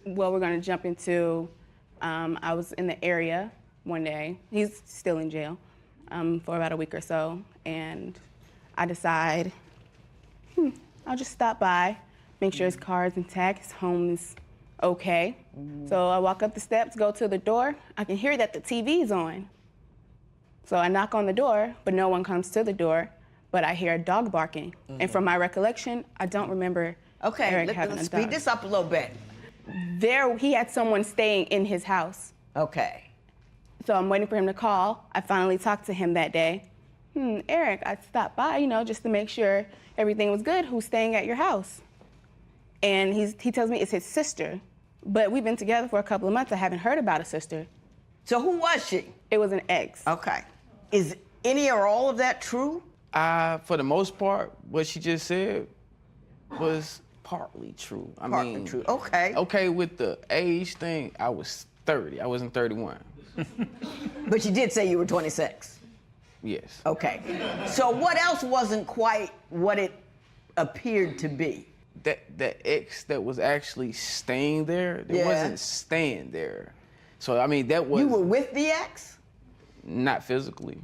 Well, we're going to jump into, I was in the area one day. He's still in jail for about a week or so. And I decide, I'll just stop by, make sure his car is intact, his home is okay. So I walk up the steps, go to the door. I can hear that the TV's on. So I knock on the door, but no one comes to the door. But I hear a dog barking. And from my recollection, I don't remember Eric having a dog. Speed this up a little bit. There, he had someone staying in his house. Okay. So I'm waiting for him to call. I finally talked to him that day. Eric, I stopped by, you know, just to make sure everything was good. Who's staying at your house? And he tells me it's his sister. But we've been together for a couple of months. I haven't heard about a sister. So who was she? It was an ex. Okay. Is any or all of that true? For the most part, what she just said was partly true. Partly true. Okay. Okay, with the age thing, I was 30. I wasn't 31. But you did say you were 26. Yes. Okay. So what else wasn't quite what it appeared to be? That ex that was actually staying there, wasn't staying there. So, I mean, that was... You were with the ex? Not physically.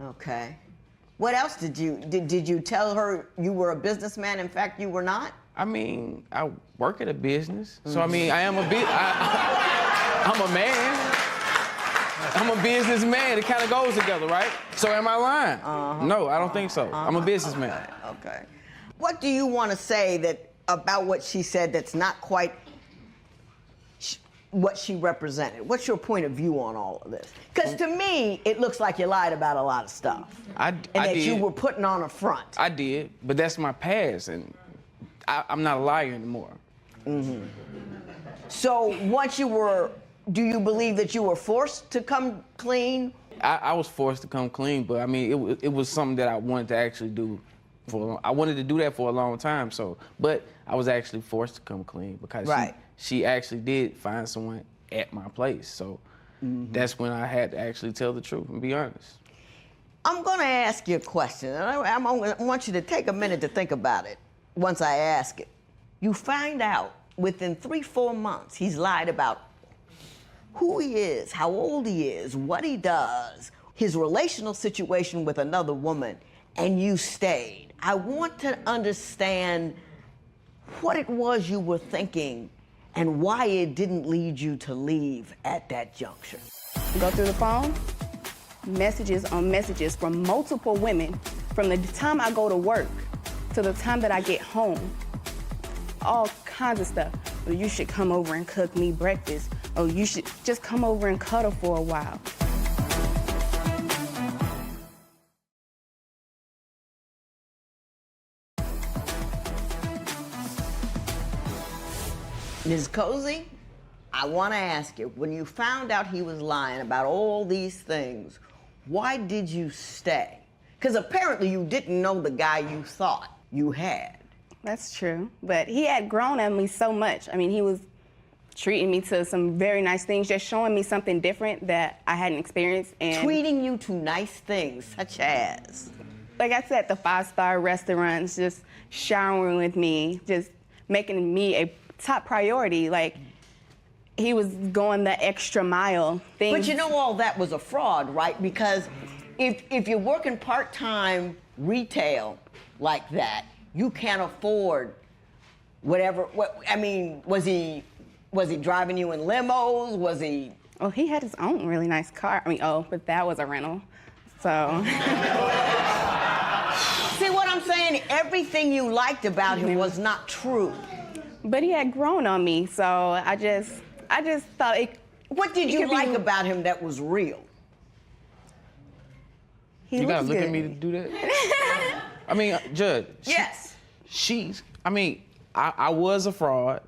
Okay. What else did you tell her you were a businessman? In fact, you were not? I mean, I work at a business. So, I mean, I am I'm a man. I'm a businessman. It kind of goes together, right? So am I lying? No, I don't think so. I'm a businessman. Okay. What do you want to say about what she said that's not quite what she represented? What's your point of view on all of this? Because to me, it looks like you lied about a lot of stuff. I that did. You were putting on a front. I did, but that's my past, and I'm not a liar anymore. So once you were, do you believe that you were forced to come clean? I was forced to come clean, but I mean, it was something that I wanted to actually do. I wanted to do that for a long time, but I was actually forced to come clean because she actually did find someone at my place. So that's when I had to actually tell the truth and be honest. I'm gonna ask you a question, and I want you to take a minute to think about it once I ask it. You find out within 3-4 months he's lied about who he is, how old he is, what he does, his relational situation with another woman, and you stayed. I want to understand what it was you were thinking and why it didn't lead you to leave at that juncture. Go through the phone, messages on messages from multiple women from the time I go to work to the time that I get home. All kinds of stuff. Oh, you should come over and cook me breakfast. Oh, you should just come over and cuddle for a while. Ms. Cozy, I want to ask you, when you found out he was lying about all these things, why did you stay? Because apparently you didn't know the guy you thought you had. That's true, but he had grown on me so much. I mean, he was treating me to some very nice things, just showing me something different that I hadn't experienced. And treating you to nice things, such as? Like I said, the 5-star restaurants, just showering with me, just making me a top priority. Like, he was going the extra mile. But you know all that was a fraud, right? Because if you're working part-time retail like that, you can't afford whatever. I mean, was he driving you in limos? Was he? Oh, he had his own really nice car. I mean, but that was a rental. So. See what I'm saying? Everything you liked about him was not true. But he had grown on me, so I just thought it. What did you like about him that was real? You gotta look at me to do that? I mean, Judge. Yes. I was a fraud.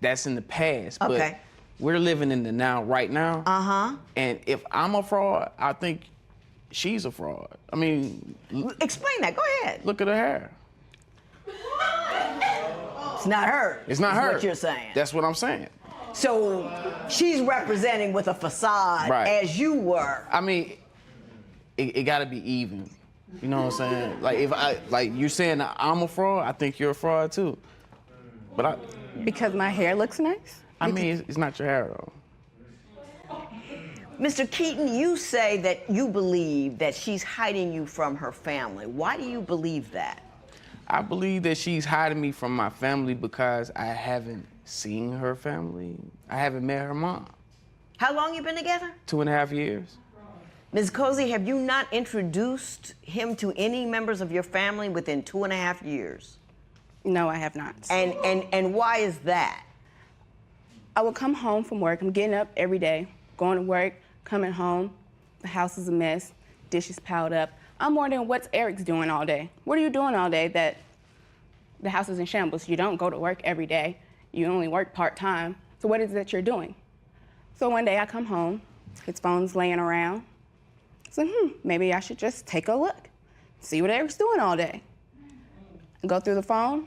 That's in the past. But we're living in the now, right now. Uh-huh. And if I'm a fraud, I think she's a fraud. I mean. Explain that. Go ahead. Look at her hair. It's not her. It's not her. What you're saying. That's what I'm saying. So she's representing with a facade as you were. I mean, it got to be even. You know what I'm saying? Like you're saying that I'm a fraud, I think you're a fraud too. But because my hair looks nice? I mean, it's not your hair though. Mr. Keaton, you say that you believe that she's hiding you from her family. Why do you believe that? I believe that she's hiding me from my family because I haven't seen her family. I haven't met her mom. How long you been together? 2.5 years. Ms. Cozy, have you not introduced him to any members of your family within 2.5 years? No, I have not. And why is that? I would come home from work. I'm getting up every day, going to work, coming home. The house is a mess, dishes piled up. I'm wondering what's Eric's doing all day. What are you doing all day that the house is in shambles? You don't go to work every day. You only work part-time. So what is it that you're doing? So one day I come home, his phone's laying around. So maybe I should just take a look, see what Eric's doing all day. Go through the phone,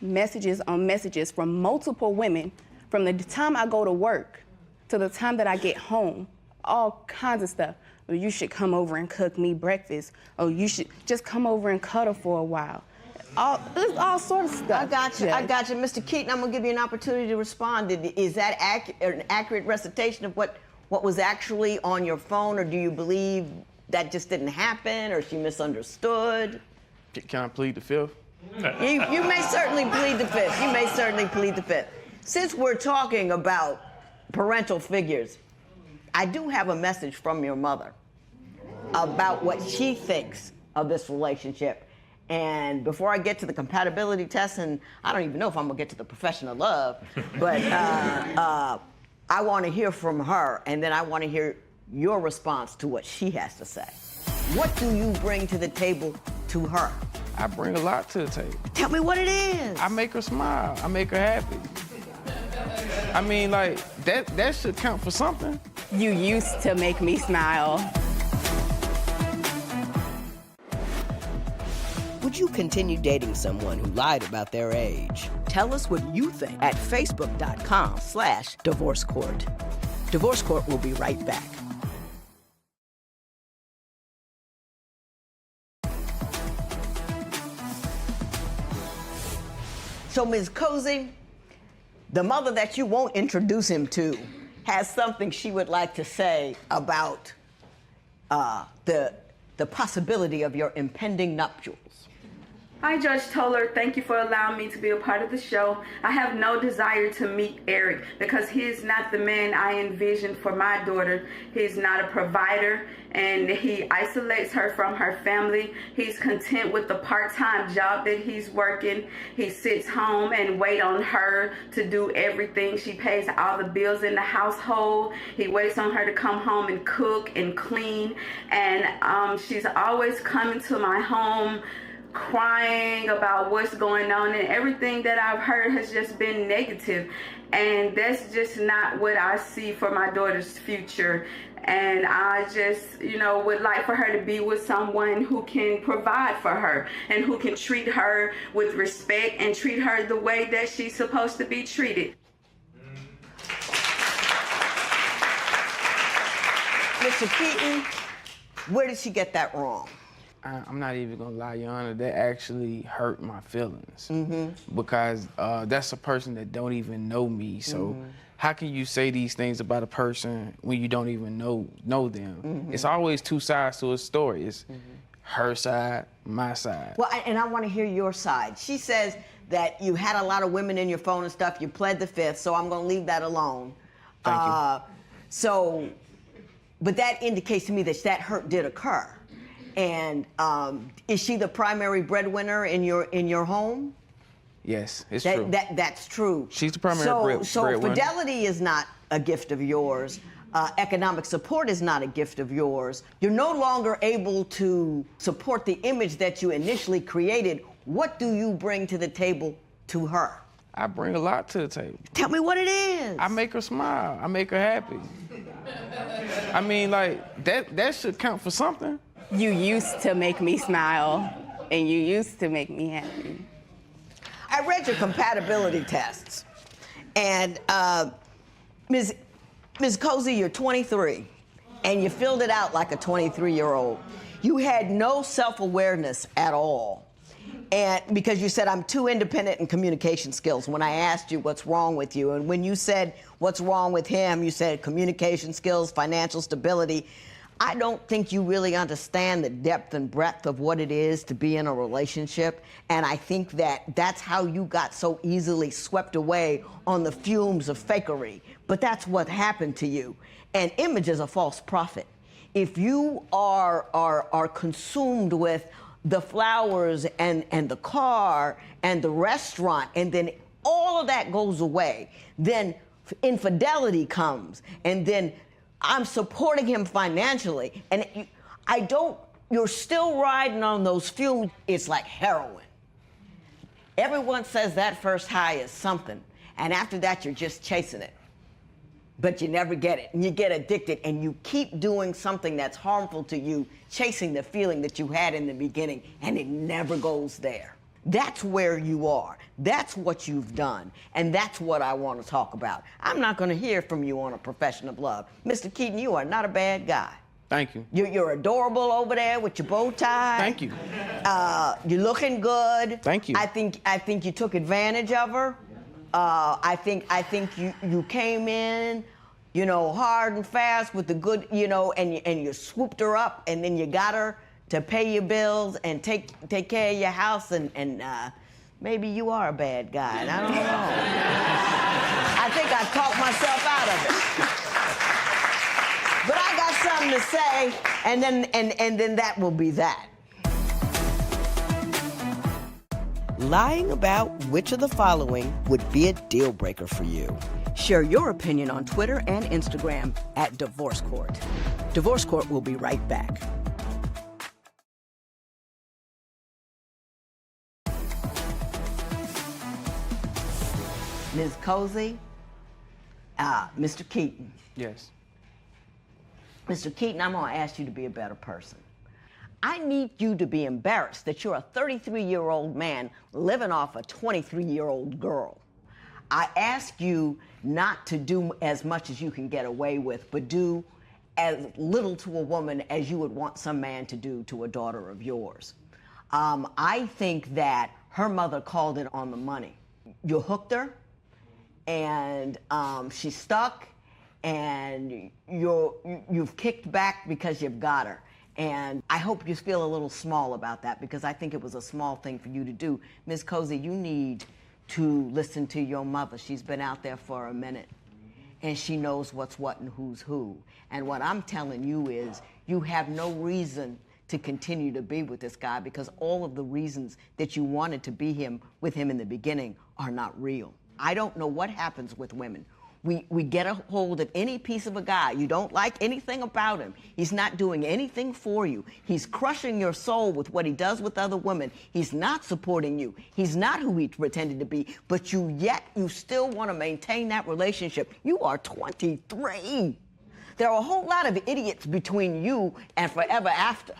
messages on messages from multiple women from the time I go to work to the time that I get home. All kinds of stuff. Oh, you should come over and cook me breakfast. Oh, you should just come over and cuddle for a while. All sorts of stuff. I got you. Mr. Keaton, I'm gonna give you an opportunity to respond. Is that an accurate recitation of what was actually on your phone, or do you believe that just didn't happen, or she misunderstood? Can I plead the fifth? You may certainly plead the fifth. You may certainly plead the fifth. Since we're talking about parental figures, I do have a message from your mother about what she thinks of this relationship. And before I get to the compatibility test, and I don't even know if I'm gonna get to the profession of love, but I want to hear from her, and then I want to hear your response to what she has to say. What do you bring to the table to her? I bring a lot to the table. Tell me what it is. I make her smile. I make her happy. I mean, like, that should count for something. You used to make me smile. Would you continue dating someone who lied about their age? Tell us what you think at facebook.com/divorce court. Divorce Court will be right back. So, Ms. Cozy, the mother that you won't introduce him to has something she would like to say about the possibility of your impending nuptials. Hi, Judge Toler. Thank you for allowing me to be a part of the show. I have no desire to meet Eric because he is not the man I envisioned for my daughter. He's not a provider, and he isolates her from her family. He's content with the part-time job that he's working. He sits home and waits on her to do everything. She pays all the bills in the household. He waits on her to come home and cook and clean, and she's always coming to my home crying about what's going on, and everything that I've heard has just been negative, and that's just not what I see for my daughter's future. And I just, would like for her to be with someone who can provide for her and who can treat her with respect and treat her the way that she's supposed to be treated. Mr. Keaton, where did she get that wrong? I'm not even gonna lie, Your Honor, that actually hurt my feelings. Because that's a person that don't even know me. So how can you say these things about a person when you don't even know them? It's always two sides to a story. It's her side, my side. Well, and I want to hear your side. She says that you had a lot of women in your phone and stuff. You pled the fifth, so I'm gonna leave that alone. Thank you. But that indicates to me that hurt did occur. And is she the primary breadwinner in your home? Yes, it's true. That's true. She's the primary breadwinner. So fidelity is not a gift of yours. Economic support is not a gift of yours. You're no longer able to support the image that you initially created. What do you bring to the table to her? I bring a lot to the table. Tell me what it is. I make her smile. I make her happy. I mean, like, that should count for something. You used to make me smile, and you used to make me happy. I read your compatibility tests, and Ms. Cozy, you're 23, and you filled it out like a 23-year-old. You had no self-awareness at all, and because you said, I'm too independent in communication skills when I asked you what's wrong with you, and when you said what's wrong with him, you said communication skills, financial stability. I don't think you really understand the depth and breadth of what it is to be in a relationship, and I think that's how you got so easily swept away on the fumes of fakery. But that's what happened to you. And image is a false prophet. If you are consumed with the flowers and the car and the restaurant, and then all of that goes away, then infidelity comes, and then I'm supporting him financially, and you're still riding on those fumes. It's like heroin. Everyone says that first high is something, and after that, you're just chasing it. But you never get it, and you get addicted, and you keep doing something that's harmful to you, chasing the feeling that you had in the beginning, and it never goes there. That's where you are. That's what you've done. And that's what I want to talk about. I'm not going to hear from you on a profession of love. Mr. Keaton, you are not a bad guy. Thank you. You're adorable over there with your bow tie. Thank you. You're looking good. Thank you. I think you took advantage of her. I think you came in, hard and fast with the good, and you swooped her up, and then you got her to pay your bills and take care of your house, and maybe you are a bad guy, and I don't know. I think I talked myself out of it. But I got something to say, and then that will be that. Lying about which of the following would be a deal breaker for you? Share your opinion on Twitter and Instagram at Divorce Court. Divorce Court will be right back. Ms. Cozy, Mr. Keaton. Yes. Mr. Keaton, I'm going to ask you to be a better person. I need you to be embarrassed that you're a 33-year-old man living off a 23-year-old girl. I ask you not to do as much as you can get away with, but do as little to a woman as you would want some man to do to a daughter of yours. I think that her mother called it on the money. You hooked her, and she's stuck, and you've kicked back because you've got her. And I hope you feel a little small about that, because I think it was a small thing for you to do. Ms. Cozy, you need to listen to your mother. She's been out there for a minute, and she knows what's what and who's who. And what I'm telling you is you have no reason to continue to be with this guy, because all of the reasons that you wanted to be with him in the beginning are not real. I don't know what happens with women. We get a hold of any piece of a guy. You don't like anything about him. He's not doing anything for you. He's crushing your soul with what he does with other women. He's not supporting you. He's not who he pretended to be, but you still want to maintain that relationship. You are 23. There are a whole lot of idiots between you and forever after.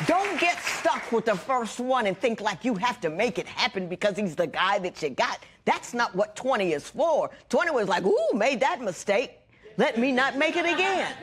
Don't get stuck with the first one and think like you have to make it happen because he's the guy that you got. That's not what 20 is for. 20 was like, ooh, made that mistake. Let me not make it again.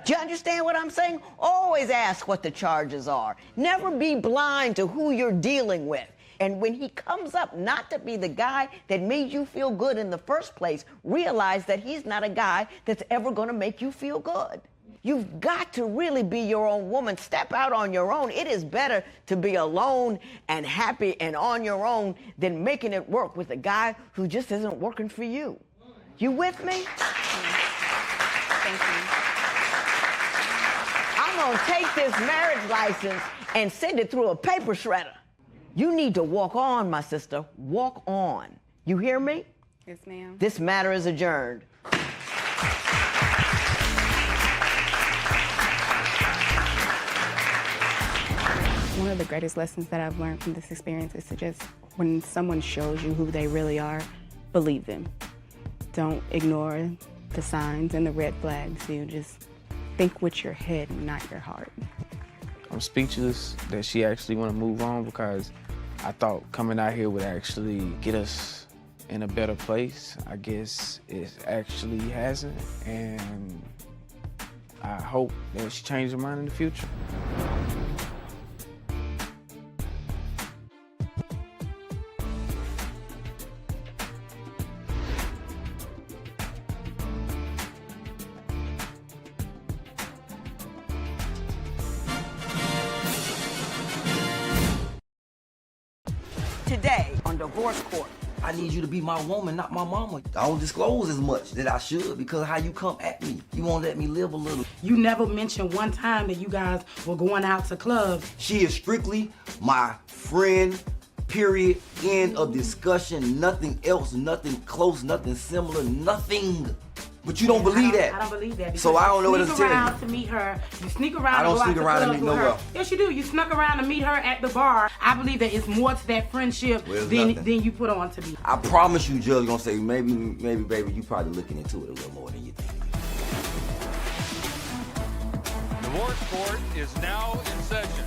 Do you understand what I'm saying? Always ask what the charges are. Never be blind to who you're dealing with. And when he comes up not to be the guy that made you feel good in the first place, realize that he's not a guy that's ever going to make you feel good. You've got to really be your own woman. Step out on your own. It is better to be alone and happy and on your own than making it work with a guy who just isn't working for you. You with me? Thank you. I'm going to take this marriage license and send it through a paper shredder. You need to walk on, my sister. Walk on. You hear me? Yes, ma'am. This matter is adjourned. One of the greatest lessons that I've learned from this experience is to just, when someone shows you who they really are, believe them. Don't ignore the signs and the red flags. You just think with your head and not your heart. I'm speechless that she actually want to move on, because I thought coming out here would actually get us in a better place. I guess it actually hasn't, and I hope that she changes her mind in the future. Today on Divorce Court. I need you to be my woman, not my mama. I don't disclose as much that I should because of how you come at me. You won't let me live a little. You never mentioned one time that you guys were going out to clubs. She is strictly my friend, period, end of discussion. Nothing else, nothing close, nothing similar, nothing. But you don't believe that. I don't believe that. So I don't know what to tell you. You sneak around to meet her. You sneak around I don't sneak around to meet her. nowhere. Yes, you do. You snuck around to meet her at the bar. I believe that it's more to that friendship than you put on to be. I promise you, Judge, gonna say, maybe, baby, you probably looking into it a little more than you think. Divorce Court is now in session.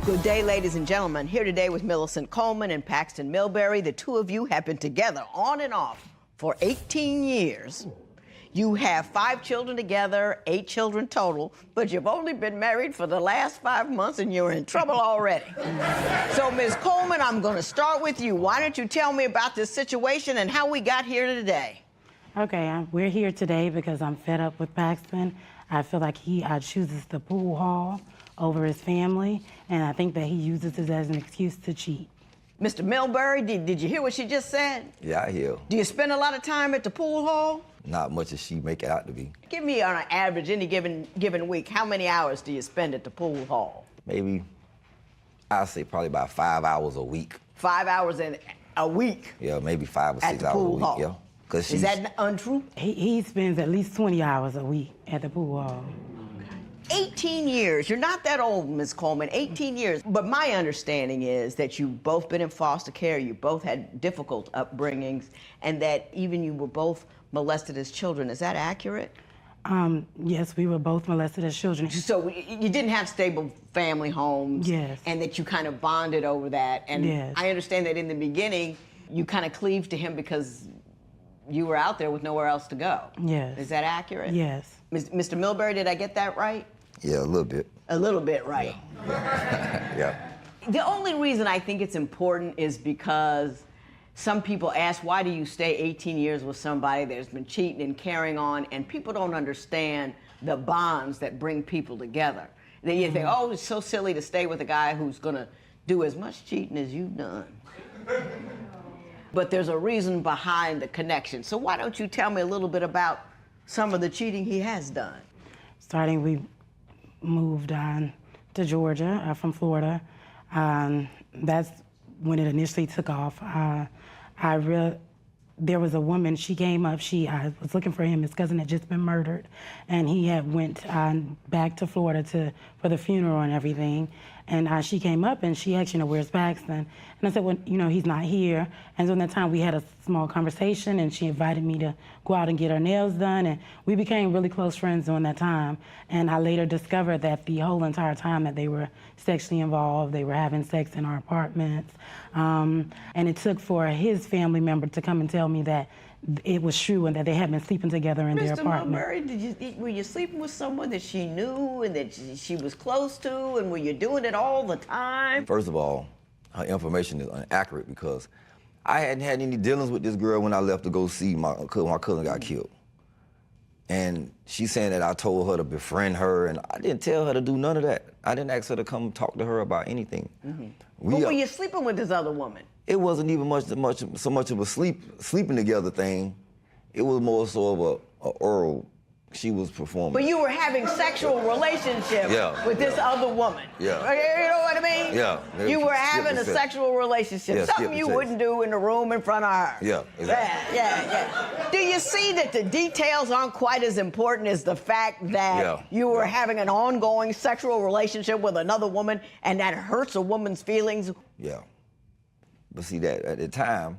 Good day, ladies and gentlemen. Here today with Millicent Coleman and Paxton Milbury. The two of you have been together on and off for 18 years. You have 5 children together, 8 children total, but you've only been married for the last 5 months and you're in trouble already. So, Ms. Coleman, I'm going to start with you. Why don't you tell me about this situation and how we got here today? Okay, we're here today because I'm fed up with Paxton. I feel like he chooses the pool hall over his family, and I think that he uses it as an excuse to cheat. Mr. Milbury, did you hear what she just said? Yeah, I hear. Do you spend a lot of time at the pool hall? Not much as she make it out to be. Give me on an average, any given week, how many hours do you spend at the pool hall? Maybe, I'd say probably about 5 hours a week. 5 hours in a week? Yeah, maybe 5 or 6 hours a week, hall. yeah. Is that untrue? He spends at least 20 hours a week at the pool hall. 18 years. You're not that old, Ms. Coleman, 18 years. But my understanding is that you've both been in foster care, you both had difficult upbringings, and that even you were both molested as children. Is that accurate? Yes, we were both molested as children. So you didn't have stable family homes. Yes. And that you kind of bonded over that. And yes. I understand that in the beginning, you kind of cleaved to him because you were out there with nowhere else to go. Yes. Is that accurate? Yes. Mr. Milbury, did I get that right? Yeah, a little bit. A little bit right. Yeah. The only reason I think it's important is because some people ask, why do you stay 18 years with somebody that's been cheating and carrying on, and people don't understand the bonds that bring people together. You think, oh, it's so silly to stay with a guy who's gonna do as much cheating as you've done. But there's a reason behind the connection. So why don't you tell me a little bit about some of the cheating he has done? Starting, we moved on to Georgia from Florida. That's when it initially took off. There was a woman, she came up, she was looking for him. His cousin had just been murdered, and he had went back to Florida for the funeral and everything. And she came up and she asked, where's Paxton? And I said, well, he's not here. And so in that time we had a small conversation, and she invited me to go out and get her nails done. And we became really close friends during that time. And I later discovered that the whole entire time that they were sexually involved, they were having sex in our apartments. And it took for his family member to come and tell me that it was true and that they had been sleeping together in their apartment. Mr. Milbury, were you sleeping with someone that she knew and that she was close to, and were you doing it all the time? First of all, her information is inaccurate because I hadn't had any dealings with this girl when I left to go see my cousin got killed. And she's saying that I told her to befriend her, and I didn't tell her to do none of that. I didn't ask her to come talk to her about anything. Mm-hmm. But were you sleeping with this other woman? It wasn't even so much of a sleeping together thing. It was more so of a oral. She was performing. But you were having sexual relationships with this other woman. Yeah. You know what I mean? Yeah. You were having a sexual relationship. Something you wouldn't do in the room in front of her. Yeah, exactly. Yeah. Do you see that the details aren't quite as important as the fact that you were having an ongoing sexual relationship with another woman, and that hurts a woman's feelings? Yeah. But see, that at the time,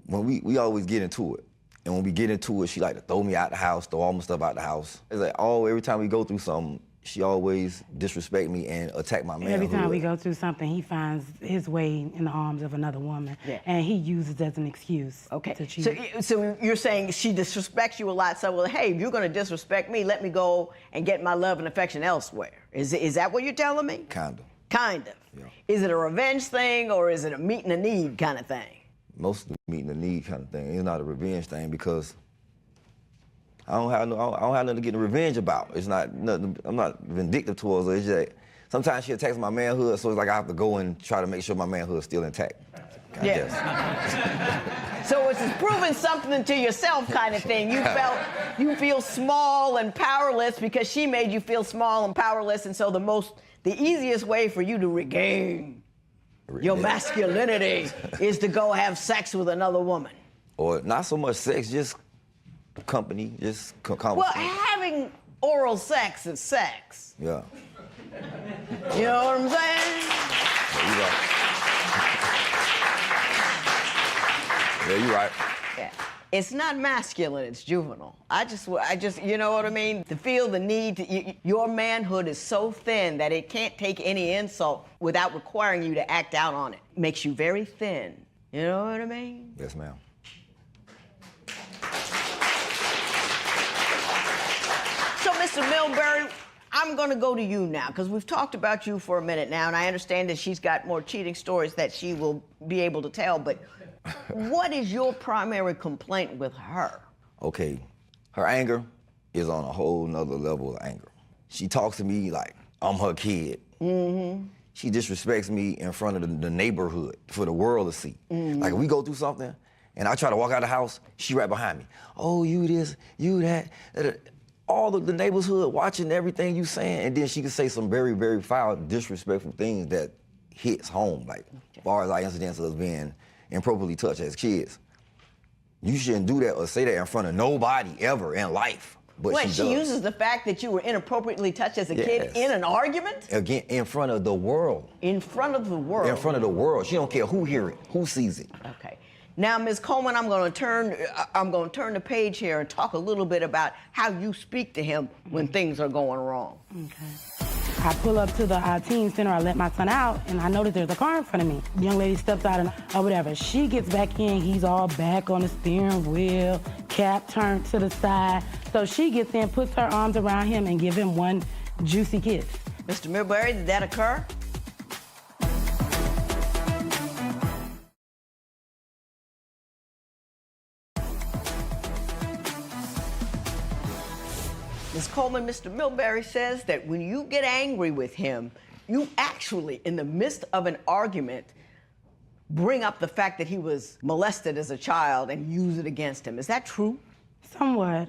when we always get into it. And when we get into it, she like to throw me out the house, throw all my stuff out the house. It's like, every time we go through something, she always disrespect me and attack my manhood. Every time we go through something, he finds his way in the arms of another woman, and he uses it as an excuse to cheat. So you're saying she disrespects you a lot, so, well, hey, if you're gonna disrespect me, let me go and get my love and affection elsewhere. Is that what you're telling me? Kind of. Kind of. Yeah. Is it a revenge thing, or is it a meeting a need kind of thing? Mostly meeting the need kind of thing. It's not a revenge thing because I don't have nothing to get revenge about. It's not nothing. I'm not vindictive towards her. It's just sometimes she attacks my manhood, so it's like I have to go and try to make sure my manhood is still intact. Yes. So it's proving something to yourself kind of thing. You feel small and powerless because she made you feel small and powerless, and so the easiest way for you to regain your masculinity is to go have sex with another woman. Or not so much sex, just company, just conversation. Well, having oral sex is sex. Yeah. You know what I'm saying? Yeah, you're right. Yeah. It's not masculine, it's juvenile. I just, you know what I mean? To feel the need to, your manhood is so thin that it can't take any insult without requiring you to act out on it. Makes you very thin. You know what I mean? Yes, ma'am. So, Mr. Milbury, I'm gonna go to you now, because we've talked about you for a minute now, and I understand that she's got more cheating stories that she will be able to tell, but what is your primary complaint with her? Okay, her anger is on a whole nother level of anger. She talks to me like I'm her kid. Mm-hmm. She disrespects me in front of the neighborhood for the world to see. Mm-hmm. Like if we go through something and I try to walk out of the house, she right behind me. Oh, you this, you that. All of the neighborhood watching everything you saying, and then she can say some very, very foul, disrespectful things that hits home, like as far as our incidents of us being improperly touched as kids. You shouldn't do that or say that in front of nobody ever in life. but Wait, she she uses the fact that you were inappropriately touched as a kid in an argument? Again, in front of the world. In front of the world? In front of the world. She don't care who hear it, who sees it. Okay. Now, Ms. Coleman, I'm going to turn the page here and talk a little bit about how you speak to him when things are going wrong. Okay. I pull up to the teen center, I let my son out, and I notice there's a car in front of me. The young lady steps out or whatever. She gets back in, he's all back on the steering wheel, cap turned to the side. So she gets in, puts her arms around him, and give him one juicy kiss. Mr. Milbury, did that occur? Ms. Coleman, Mr. Milbury says that when you get angry with him, you actually, in the midst of an argument, bring up the fact that he was molested as a child and use it against him. Is that true? Somewhat.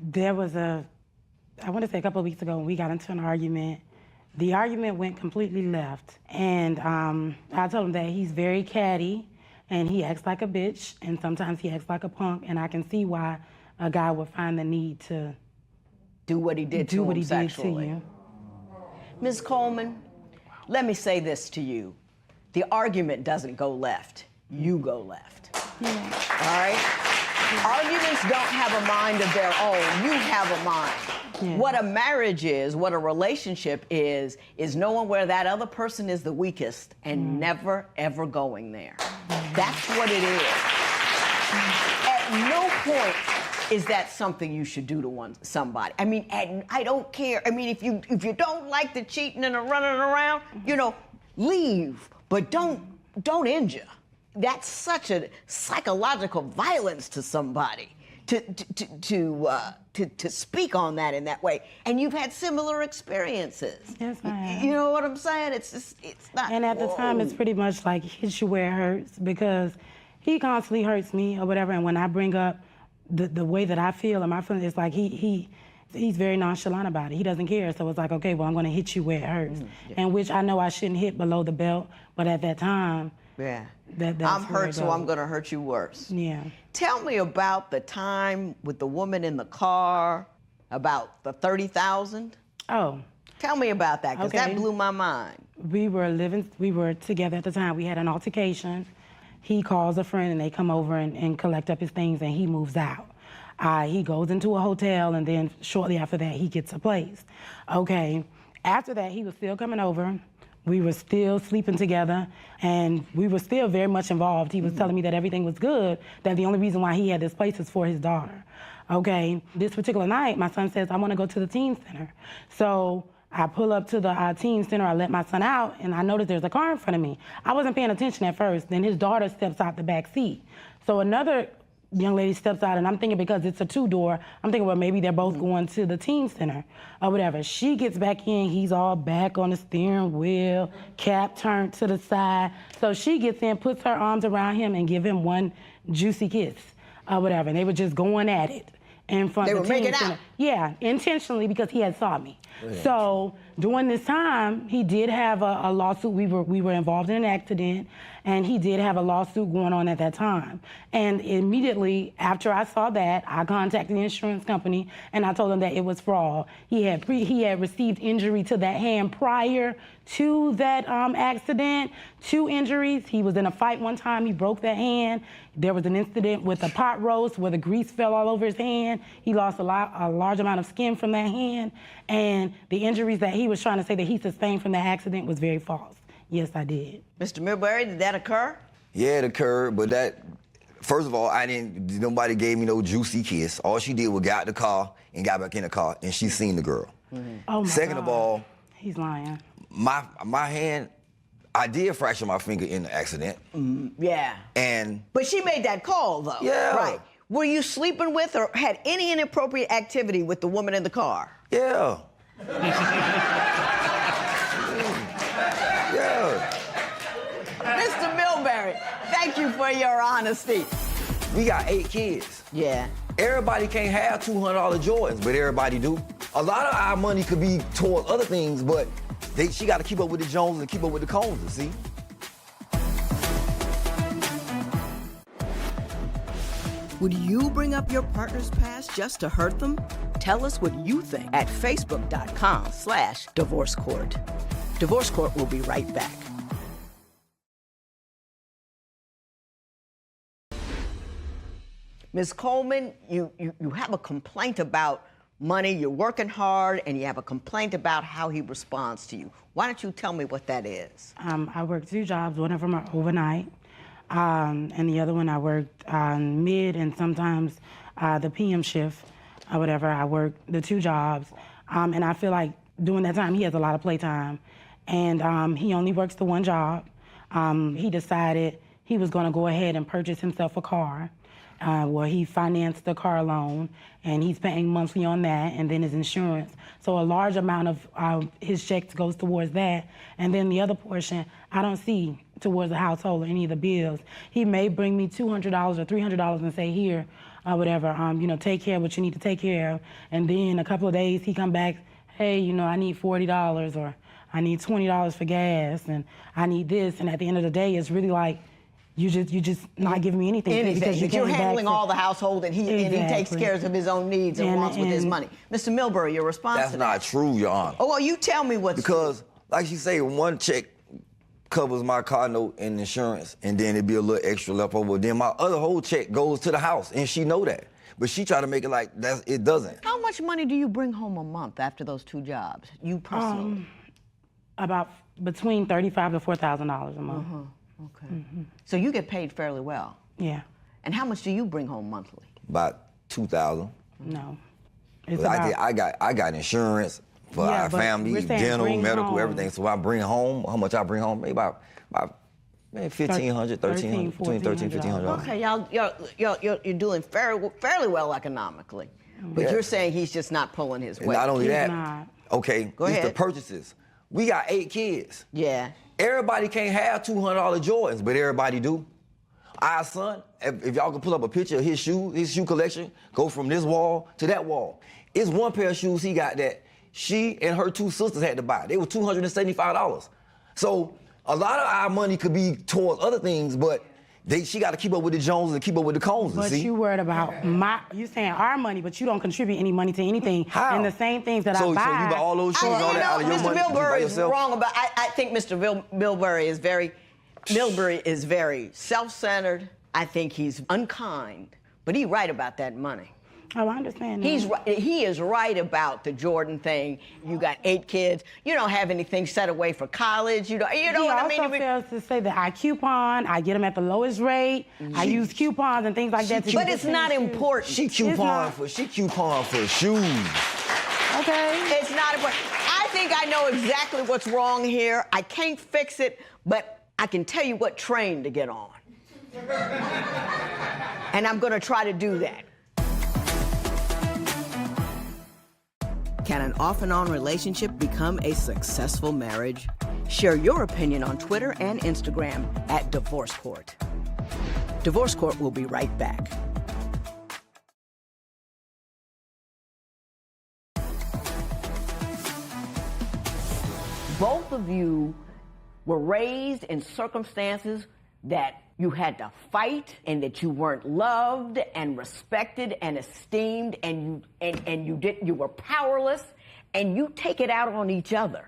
There was I want to say a couple of weeks ago when we got into an argument. The argument went completely left. And I told him that he's very catty and he acts like a bitch and sometimes he acts like a punk, and I can see why a guy would find the need to do what he did to him sexually. Ms. Coleman, let me say this to you. The argument doesn't go left. You go left. Yeah. All right? Arguments don't have a mind of their own. You have a mind. Yeah. What a marriage is, what a relationship is knowing where that other person is the weakest and never, ever going there. That's what it is. At no point is that something you should do to somebody. I mean, I don't care. I mean, if you don't like the cheating and the running around, leave, but don't injure. That's such a psychological violence to somebody to speak on that in that way. And you've had similar experiences. Yes, I have. You know what I'm saying? It's not. And at the time, it's pretty much like hit you where it hurts, because he constantly hurts me or whatever. And when I bring up the way that I feel and my feelings, it's like he's very nonchalant about it. He doesn't care. So it's like, okay, well, I'm going to hit you where it hurts. Yeah. And which I know I shouldn't hit below the belt, but at that time, I'm hurt, so I'm going to hurt you worse. Yeah. Tell me about the time with the woman in the car, about the $30,000. Oh. Tell me about that, because that blew my mind. We were together at the time. We had an altercation. He calls a friend, and they come over and collect up his things, and he moves out. He goes into a hotel, and then shortly after that, he gets a place. Okay. After that, he was still coming over. We were still sleeping together, and we were still very much involved. He was telling me that everything was good, that the only reason why he had this place is for his daughter. Okay. This particular night, my son says, I want to go to the teen center. So I pull up to the teen center, I let my son out, and I notice there's a car in front of me. I wasn't paying attention at first. Then his daughter steps out the back seat. So another young lady steps out, and I'm thinking, because it's a two-door, I'm thinking, well, maybe they're both going to the teen center or whatever. She gets back in, he's all back on the steering wheel, cap turned to the side. So she gets in, puts her arms around him, and give him one juicy kiss or whatever. And they were just going at it in front of the teen center. They were making out? Yeah, intentionally, because he had saw me. Yeah. So during this time, he did have a lawsuit. We were involved in an accident, and he did have a lawsuit going on at that time. And immediately after I saw that, I contacted the insurance company, and I told them that it was fraud. He had received injury to that hand prior to that accident, 2 injuries. He was in a fight one time. He broke that hand. There was an incident with a pot roast where the grease fell all over his hand. He lost a large amount of skin from that hand. And the injuries that he was trying to say that he sustained from that accident was very false. Yes, I did. Mr. Milbury, did that occur? Yeah, it occurred, but first of all, nobody gave me no juicy kiss. All she did was got out the car and got back in the car, and she seen the girl. Mm-hmm. Oh my Second God. of all, he's lying. My hand, I did fracture my finger in the accident. Yeah. But she made that call, though. Yeah. Right. Were you sleeping with or had any inappropriate activity with the woman in the car? Yeah. Mr. Milbury, thank you for your honesty. We got 8 kids. Yeah. Everybody can't have $200 Jordans, but everybody do. A lot of our money could be toward other things, but she got to keep up with the Joneses and keep up with the Coneses, see? Would you bring up your partner's past just to hurt them? Tell us what you think at facebook.com/divorce court. Divorce Court will be right back. Ms. Coleman, you have a complaint about money. You're working hard, and you have a complaint about how he responds to you. Why don't you tell me what that is? I work 2 jobs. One of them are overnight, and the other one I worked mid and sometimes the PM shift or whatever. I work the 2 jobs, and I feel like during that time he has a lot of playtime, and he only works the 1 job. He decided he was going to go ahead and purchase himself a car. Well, he financed the car loan, and he's paying monthly on that, and then his insurance. So a large amount of his checks goes towards that, and then the other portion I don't see towards the household or any of the bills. He may bring me $200 or $300 and say, here, whatever, take care of what you need to take care of, and then a couple of days he come back, hey, I need $40 or I need $20 for gas, and I need this, and at the end of the day, it's really like, you just not giving me anything. Because you're handling all the household, and he takes care of his own needs and wants with his money. Mr. Milbury, your response That's to that? not true, Your Honor. Oh, well, you tell me what's Because, like she say, 1 check covers my car note and insurance, and then it'd be a little extra left over. Then my other whole check goes to the house, and she know that. But she try to make it like it doesn't. How much money do you bring home a month after those 2 jobs, you personally? About between $35,000 to $4,000 a month. Okay. So you get paid fairly well. Yeah. And how much do you bring home monthly? About $2,000. No. But I got insurance for our family, dental, medical, everything. So I bring home, how much I bring home? Maybe about maybe $1,500, $1,300, between $1,300, $1,500. Okay, you're doing fairly well economically. But you're saying he's just not pulling his weight. And not only He's that, not. okay, Go it's ahead. the purchases. We got 8 kids. Yeah. Everybody can't have $200 Jordans, but everybody do. Our son, if y'all can pull up a picture of his shoe collection, go from this wall to that wall. It's 1 pair of shoes he got that she and her 2 sisters had to buy. They were $275. So a lot of our money could be towards other things, but she got to keep up with the Joneses and keep up with the Coneses. But you worried about you saying our money, but you don't contribute any money to anything. How? And the same things that I buy. So you buy all those shoes and all that out of your Mr. money? Milbury is wrong about. I think Mr. Milbury is very self-centered. I think he's unkind, but he's right about that money. Oh, I understand. He is right about the Jordan thing. You got 8 kids. You don't have anything set away for college. You know what I mean? He also fails to say that I coupon. I get them at the lowest rate. I use coupons and things like that. But it's not important. She coupon for shoes. Okay. It's not important. I think I know exactly what's wrong here. I can't fix it, but I can tell you what train to get on. And I'm going to try to do that. Can an off and on relationship become a successful marriage? Share your opinion on Twitter and Instagram at Divorce Court. Divorce Court will be right back. Both of you were raised in circumstances that you had to fight, and that you weren't loved and respected and esteemed, and you were powerless, and you take it out on each other.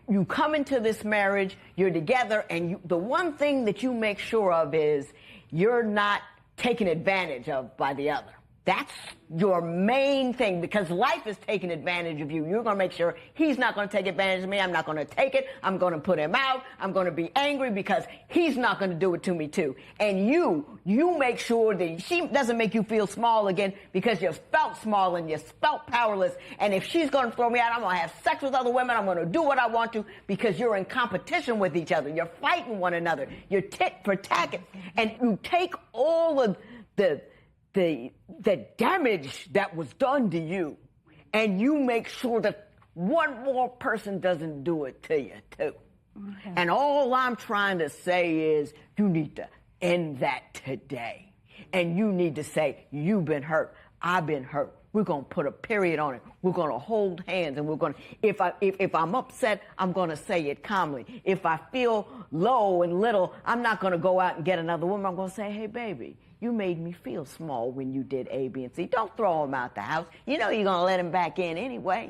You come into this marriage, you're together, and the one thing that you make sure of is you're not taken advantage of by the other. That's your main thing, because life is taking advantage of you. You're going to make sure he's not going to take advantage of me. I'm not going to take it. I'm going to put him out. I'm going to be angry because he's not going to do it to me too. And you make sure that she doesn't make you feel small again, because you felt small and you felt powerless. And if she's going to throw me out, I'm going to have sex with other women. I'm going to do what I want to, because you're in competition with each other. You're fighting one another. You're tit for tat. And you take all of the damage that was done to you, and you make sure that one more person doesn't do it to you too. Okay. And all I'm trying to say is you need to end that today. And you need to say, you've been hurt, I've been hurt, We're going to put a period on it. We're going to hold hands, and we're going to, if I'm upset, I'm going to say it calmly. If I feel low and little, I'm not going to go out and get another woman. I'm going to say, hey, baby, you made me feel small when you did A, B, and C. Don't throw him out the house. You know you're going to let him back in anyway.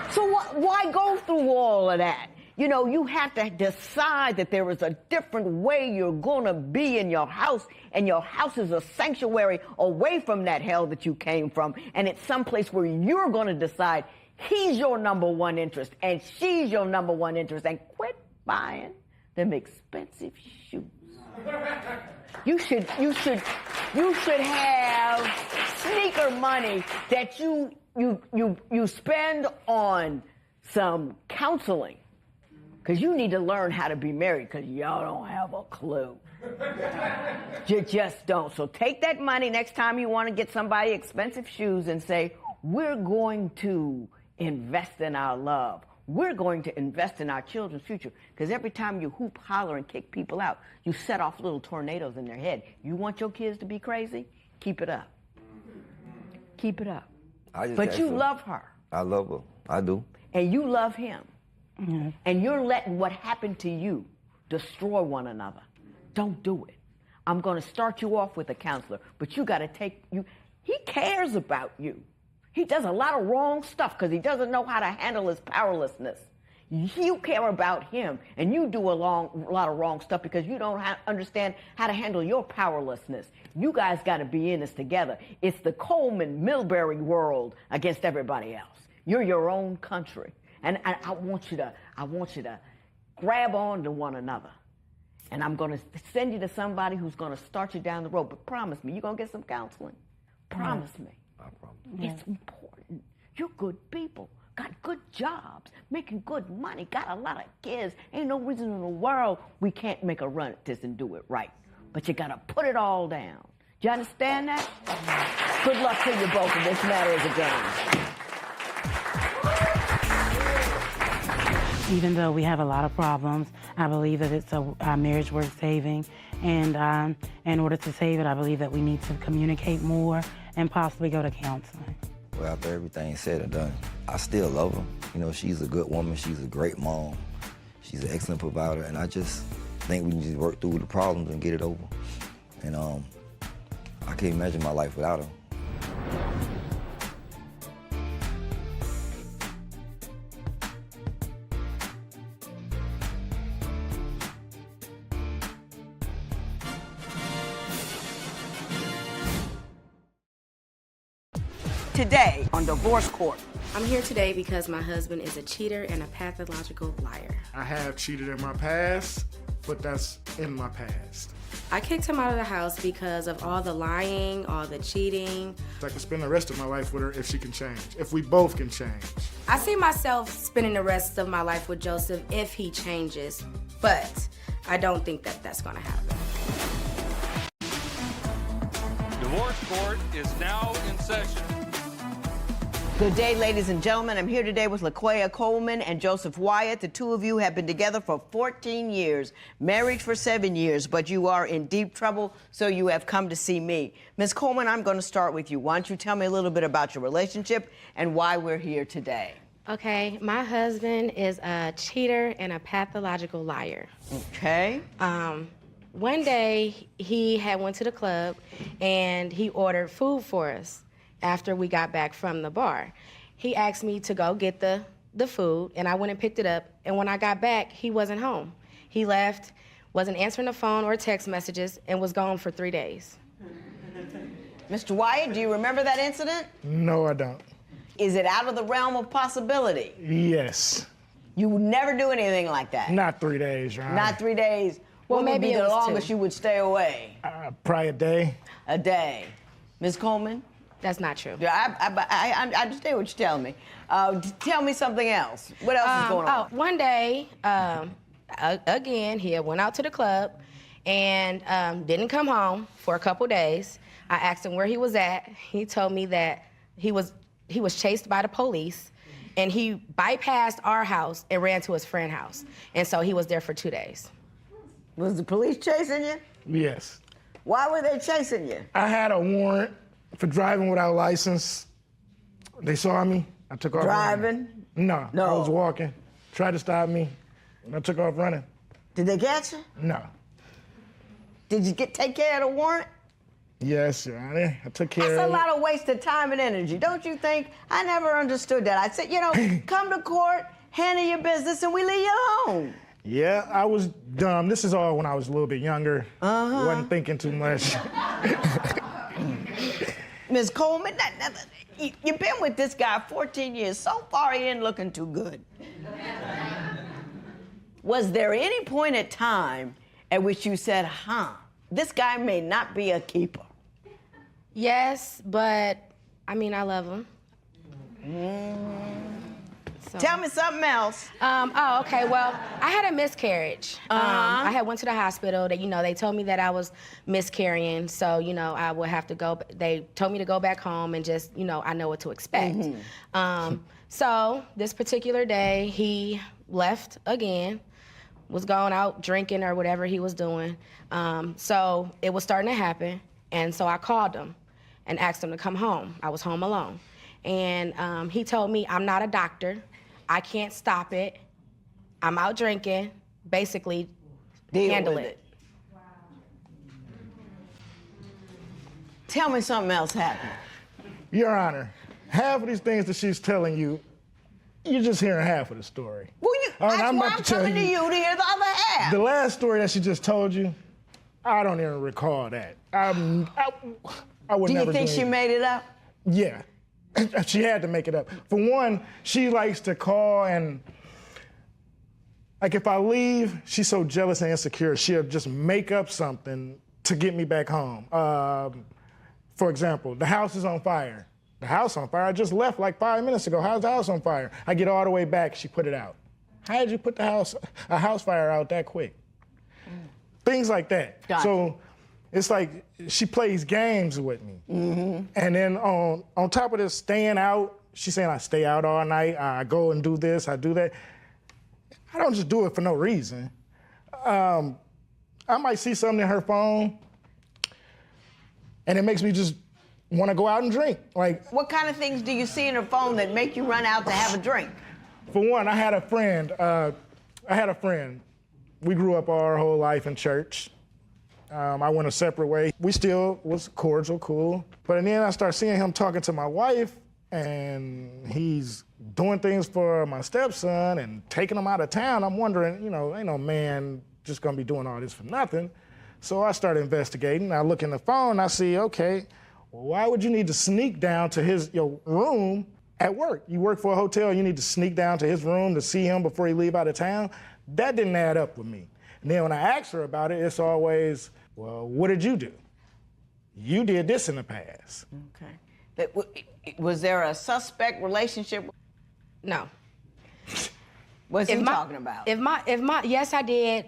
So why go through all of that? You know, you have to decide that there is a different way you're going to be in your house, and your house is a sanctuary away from that hell that you came from, and it's someplace where you're going to decide he's your number one interest and she's your number one interest, and quit buying them expensive shoes. You should have sneaker money that you spend on some counseling. Because you need to learn how to be married, because y'all don't have a clue. You just don't. So take that money next time you want to get somebody expensive shoes and say, we're going to invest in our love. We're going to invest in our children's future. Because every time you hoop, holler, and kick people out, you set off little tornadoes in their head. You want your kids to be crazy? Keep it up. Keep it up. But you love her. I love her. I do. And you love him. Mm-hmm. And you're letting what happened to you destroy one another. Don't do it. I'm going to start you off with a counselor, but you got to take you. He cares about you. He does a lot of wrong stuff because he doesn't know how to handle his powerlessness. You care about him, and you do a lot of wrong stuff because you don't understand how to handle your powerlessness. You guys got to be in this together. It's the Coleman-Milbury world against everybody else. You're your own country. And I want you to grab on to one another. And I'm going to send you to somebody who's going to start you down the road. But promise me, you're going to get some counseling. Promise me. I promise. It's important. You're good people. Got good jobs. Making good money. Got a lot of kids. Ain't no reason in the world we can't make a run at this and do it right. But you got to put it all down. Do you understand that? Good luck to you both, and this matter is a game. Even though we have a lot of problems, I believe that it's a marriage worth saving. And in order to save it, I believe that we need to communicate more and possibly go to counseling. Well, after everything's said and done, I still love her. You know, she's a good woman. She's a great mom. She's an excellent provider. And I just think we need to work through the problems and get it over. And I can't imagine my life without her. Today on Divorce Court. I'm here today because my husband is a cheater and a pathological liar. I have cheated in my past, but that's in my past. I kicked him out of the house because of all the lying, all the cheating. I can spend the rest of my life with her if she can change, if we both can change. I see myself spending the rest of my life with Joseph if he changes, but I don't think that that's gonna happen. Divorce Court is now in session. Good day, ladies and gentlemen. I'm here today with LaQuaya Coleman and Joseph Wyatt. The two of you have been together for 14 years, married for 7 years, but you are in deep trouble, so you have come to see me. Ms. Coleman, I'm going to start with you. Why don't you tell me a little bit about your relationship and why we're here today? Okay, my husband is a cheater and a pathological liar. Okay. One day, he had went to the club and he ordered food for us. After we got back from the bar, he asked me to go get the food, and I went and picked it up, and when I got back, he wasn't home. He left, wasn't answering the phone or text messages, and was gone for 3 days. Mr. Wyatt, do you remember that incident? No, I don't. Is it out of the realm of possibility? Yes. You would never do anything like that? Not 3 days, right? Not 3 days. Well, what maybe would be it the was longest 2. you would stay away? Probably a day. A day. Ms. Coleman? That's not true. Yeah, I understand what you're telling me. Tell me something else. What else is going on? One day, again, he went out to the club and didn't come home for a couple days. I asked him where he was at. He told me that he was chased by the police, and he bypassed our house and ran to his friend's house. And so he was there for 2 days. Was the police chasing you? Yes. Why were they chasing you? I had a warrant, For driving without a license. They saw me. I took off Driving? running. No, I was walking. Tried to stop me, and I took off running. Did they catch you? No. Did you take care of the warrant? Yes, Your Honor. I took care That's of a it. lot of wasted time and energy, don't you think? I never understood that. I said, you know, come to court, handle your business, and we leave you alone. Yeah, I was dumb. This is all when I was a little bit younger. Wasn't thinking too much. Ms. Coleman, you've been with this guy 14 years. So far, he ain't looking too good. Was there any point in time at which you said, this guy may not be a keeper? Yes, but I mean, I love him. So. Tell me something else. Okay. Well, I had a miscarriage. I had went to the hospital. They told me that I was miscarrying, so I would have to go. They told me to go back home and just, I know what to expect. So this particular day, he left again, was going out drinking or whatever he was doing. So it was starting to happen, and so I called him and asked him to come home. I was home alone, and he told me, I'm not a doctor. I can't stop it. I'm out drinking. Basically, handle it. Tell me something else happened. Your Honor, half of these things that she's telling you, you're just hearing half of the story. Well, All right, that's I'm why about I'm to tell coming to you to hear the other half. The last story that she just told you, I don't even recall that. I would Do never you think do she anything. made it up? Yeah. She had to make it up. For one, she likes to call and, like, if I leave, she's so jealous and insecure, she'll just make up something to get me back home. For example, the house is on fire. The house on fire? I just left like 5 minutes ago. How's the house on fire? I get all the way back, she put it out. How did you put a house fire out that quick? Things like that. Gotcha. So it's like she plays games with me. And then on top of this staying out, she's saying I stay out all night, I go and do this, I do that. I don't just do it for no reason. I might see something in her phone, and it makes me just want to go out and drink. Like, what kind of things do you see in her phone that make you run out to have a drink? For one, I had a friend. We grew up our whole life in church. I went a separate way. We still was cordial, cool. But then I started seeing him talking to my wife, and he's doing things for my stepson and taking him out of town. I'm wondering, ain't no man just gonna be doing all this for nothing. So I started investigating. I look in the phone, I see, okay, well, why would you need to sneak down to your room at work? You work for a hotel, you need to sneak down to his room to see him before he leave out of town? That didn't add up with me. And then when I ask her about it, it's always, well, what did you do? You did this in the past. Okay. Was there a suspect relationship? No. What's he talking about? Yes, I did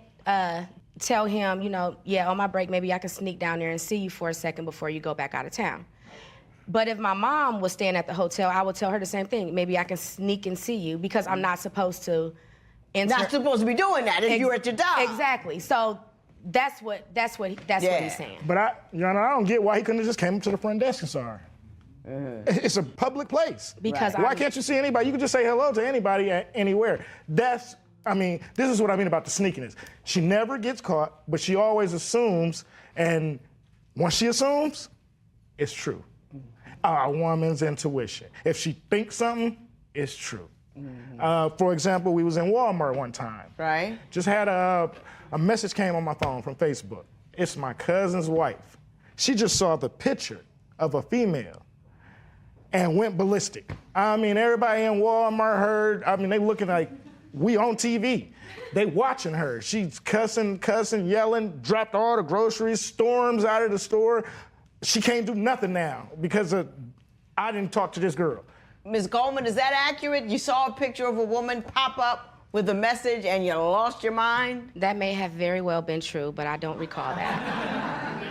tell him, on my break, maybe I can sneak down there and see you for a second before you go back out of town. But if my mom was staying at the hotel, I would tell her the same thing. Maybe I can sneak and see you because I'm not supposed to enter. Not supposed to be doing that if you're at your job. Exactly. So that's what he's saying. But I don't get why he couldn't have just came up to the front desk and saw her. It's a public place. Because why can't you see anybody? You can just say hello to anybody anywhere. This is what I mean about the sneakiness. She never gets caught, but she always assumes, and once she assumes, it's true. A woman's intuition. If she thinks something, it's true. For example, we was in Walmart one time. Right. Just had a message came on my phone from Facebook. It's my cousin's wife. She just saw the picture of a female and went ballistic. Everybody in Walmart heard, they looking like we on TV. They watching her. She's cussing, yelling, dropped all the groceries, storms out of the store. She can't do nothing now because I didn't talk to this girl. Ms. Goldman, is that accurate? You saw a picture of a woman pop up with a message and you lost your mind? That may have very well been true, but I don't recall that.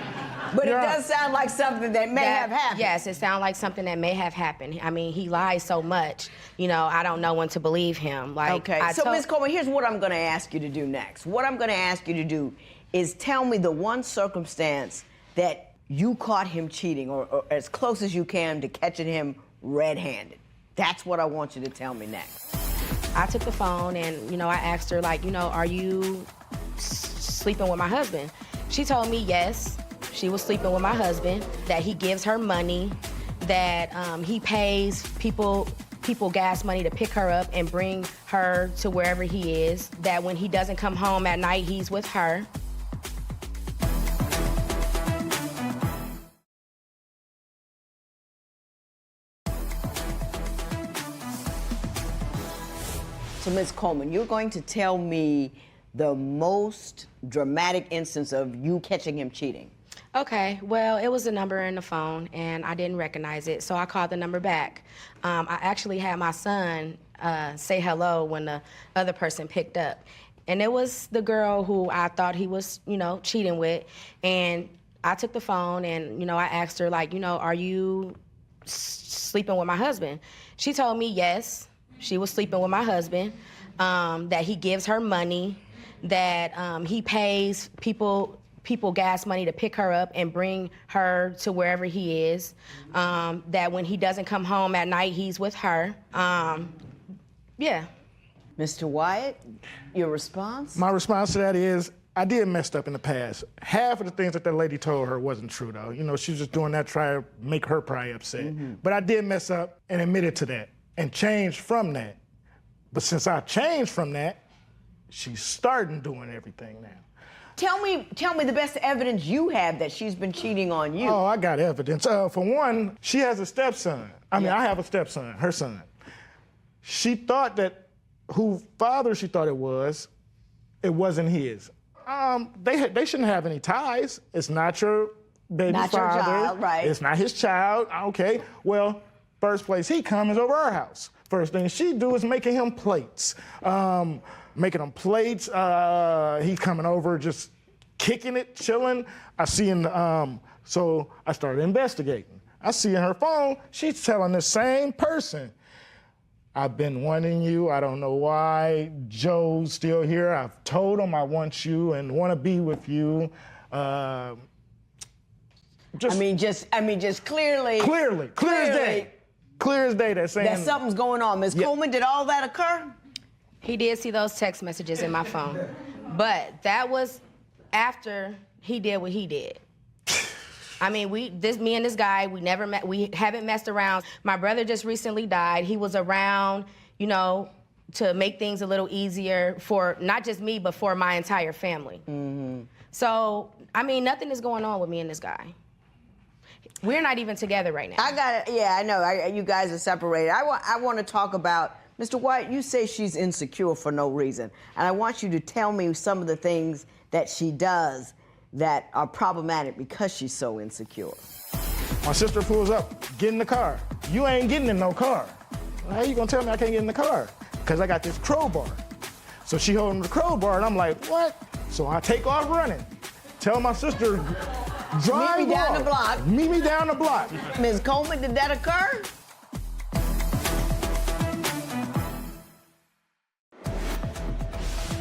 But it does sound like something that may have happened. Yes, it sounds like something that may have happened. He lies so much, I don't know when to believe him. Okay, so Ms. Coleman, here's what I'm gonna ask you to do next. What I'm gonna ask you to do is tell me the one circumstance that you caught him cheating, or as close as you can to catching him red-handed. That's what I want you to tell me next. I took the phone and, you know, I asked her, like, you know, are you sleeping with my husband? She told me yes, she was sleeping with my husband, that he gives her money, that he pays people gas money to pick her up and bring her to wherever he is, that when he doesn't come home at night, he's with her. So, Ms. Coleman, you're going to tell me the most dramatic instance of you catching him cheating. Okay, well, it was a number in the phone, and I didn't recognize it, so I called the number back. I actually had my son say hello when the other person picked up. And it was the girl who I thought he was, you know, cheating with. And I took the phone and, you know, I asked her, like, you know, are you sleeping with my husband? She told me yes, she was sleeping with my husband, that he gives her money, that he pays people gas money to pick her up and bring her to wherever he is, that when he doesn't come home at night, he's with her. Yeah. Mr. Wyatt, your response? My response to that is, I did messed up in the past. Half of the things that lady told her wasn't true, though. You know, she was just doing that to try to make her probably upset. But I did mess up and admitted to that and changed from that. But since I changed from that, she's starting doing everything now. Tell me the best evidence you have that she's been cheating on you. Oh, I got evidence. For one, she has a stepson. I mean, I have a stepson, her son. She thought that who father she thought it wasn't his. They shouldn't have any ties. It's not your baby's not father. Your child, right. It's not his child. Okay, well, first place he come is over our house. First thing she do is making him plates. Making them plates. He's coming over just kicking it, chilling. I see so I started investigating. I see in her phone, she's telling the same person, I've been wanting you. I don't know why. Joe's still here. I've told him I want you and want to be with you. Just clearly. Clear as day. Clear as day. They're saying that something's going on. Ms. Coleman, did all that occur? He did see those text messages in my phone, but that was after he did what he did. I mean, me and this guy, we never met. We haven't messed around. My brother just recently died. He was around, you know, to make things a little easier for not just me, but for my entire family. So, I mean, nothing is going on with me and this guy. We're not even together right now. I got it. Yeah, I know. You guys are separated. I want to talk about, Mr. White, you say she's insecure for no reason. And I want you to tell me some of the things that she does that are problematic because she's so insecure. My sister pulls up, get in the car. You ain't getting in no car. How you gonna tell me I can't get in the car? Because I got this crowbar. So she holding the crowbar, and I'm like, what? So I take off running. Tell my sister, drive Meet me down the block. Meet me down the block. Ms. Coleman, did that occur?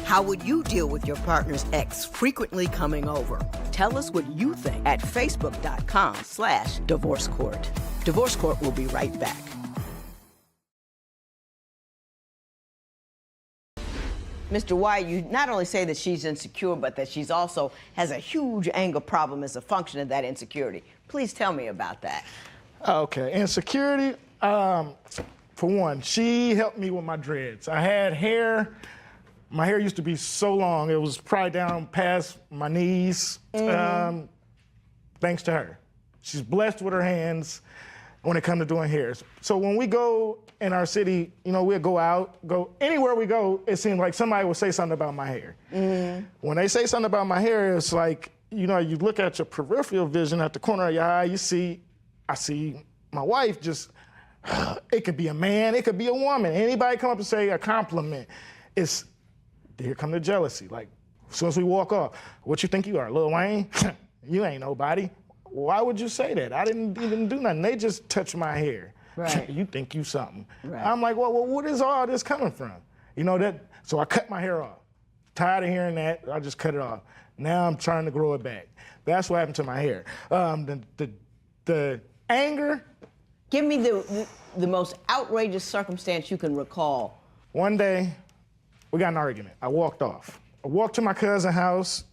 How would you deal with your partner's ex frequently coming over? Tell us what you think at facebook.com/Divorce Court. Divorce Court will be right back. Mr. White, you not only say that she's insecure, but that she's also has a huge anger problem as a function of that insecurity. Please tell me about that. Okay, insecurity, for one, she helped me with my dreads. I had hair. My hair used to be so long, it was probably down past my knees, thanks to her. She's blessed with her hands when it comes to doing hair. So when we go in our city, you know, we'll go out, go anywhere we go, it seems like somebody will say something about my hair. When they say something about my hair, it's like, you know, you look at your peripheral vision at the corner of your eye, I see my wife just, it could be a man, it could be a woman. Anybody come up and say a compliment, here come the jealousy. Like, as soon as we walk off, what you think you are, Lil Wayne? You ain't nobody. Why would you say that? I didn't even do nothing. They just touched my hair. Right. You think you something. Right. I'm like, well, what is all this coming from? You know, so I cut my hair off. Tired of hearing that, I just cut it off. Now I'm trying to grow it back. That's what happened to my hair. The anger. Give me the most outrageous circumstance you can recall. One day, we got in an argument. I walked off. I walked to my cousin's house,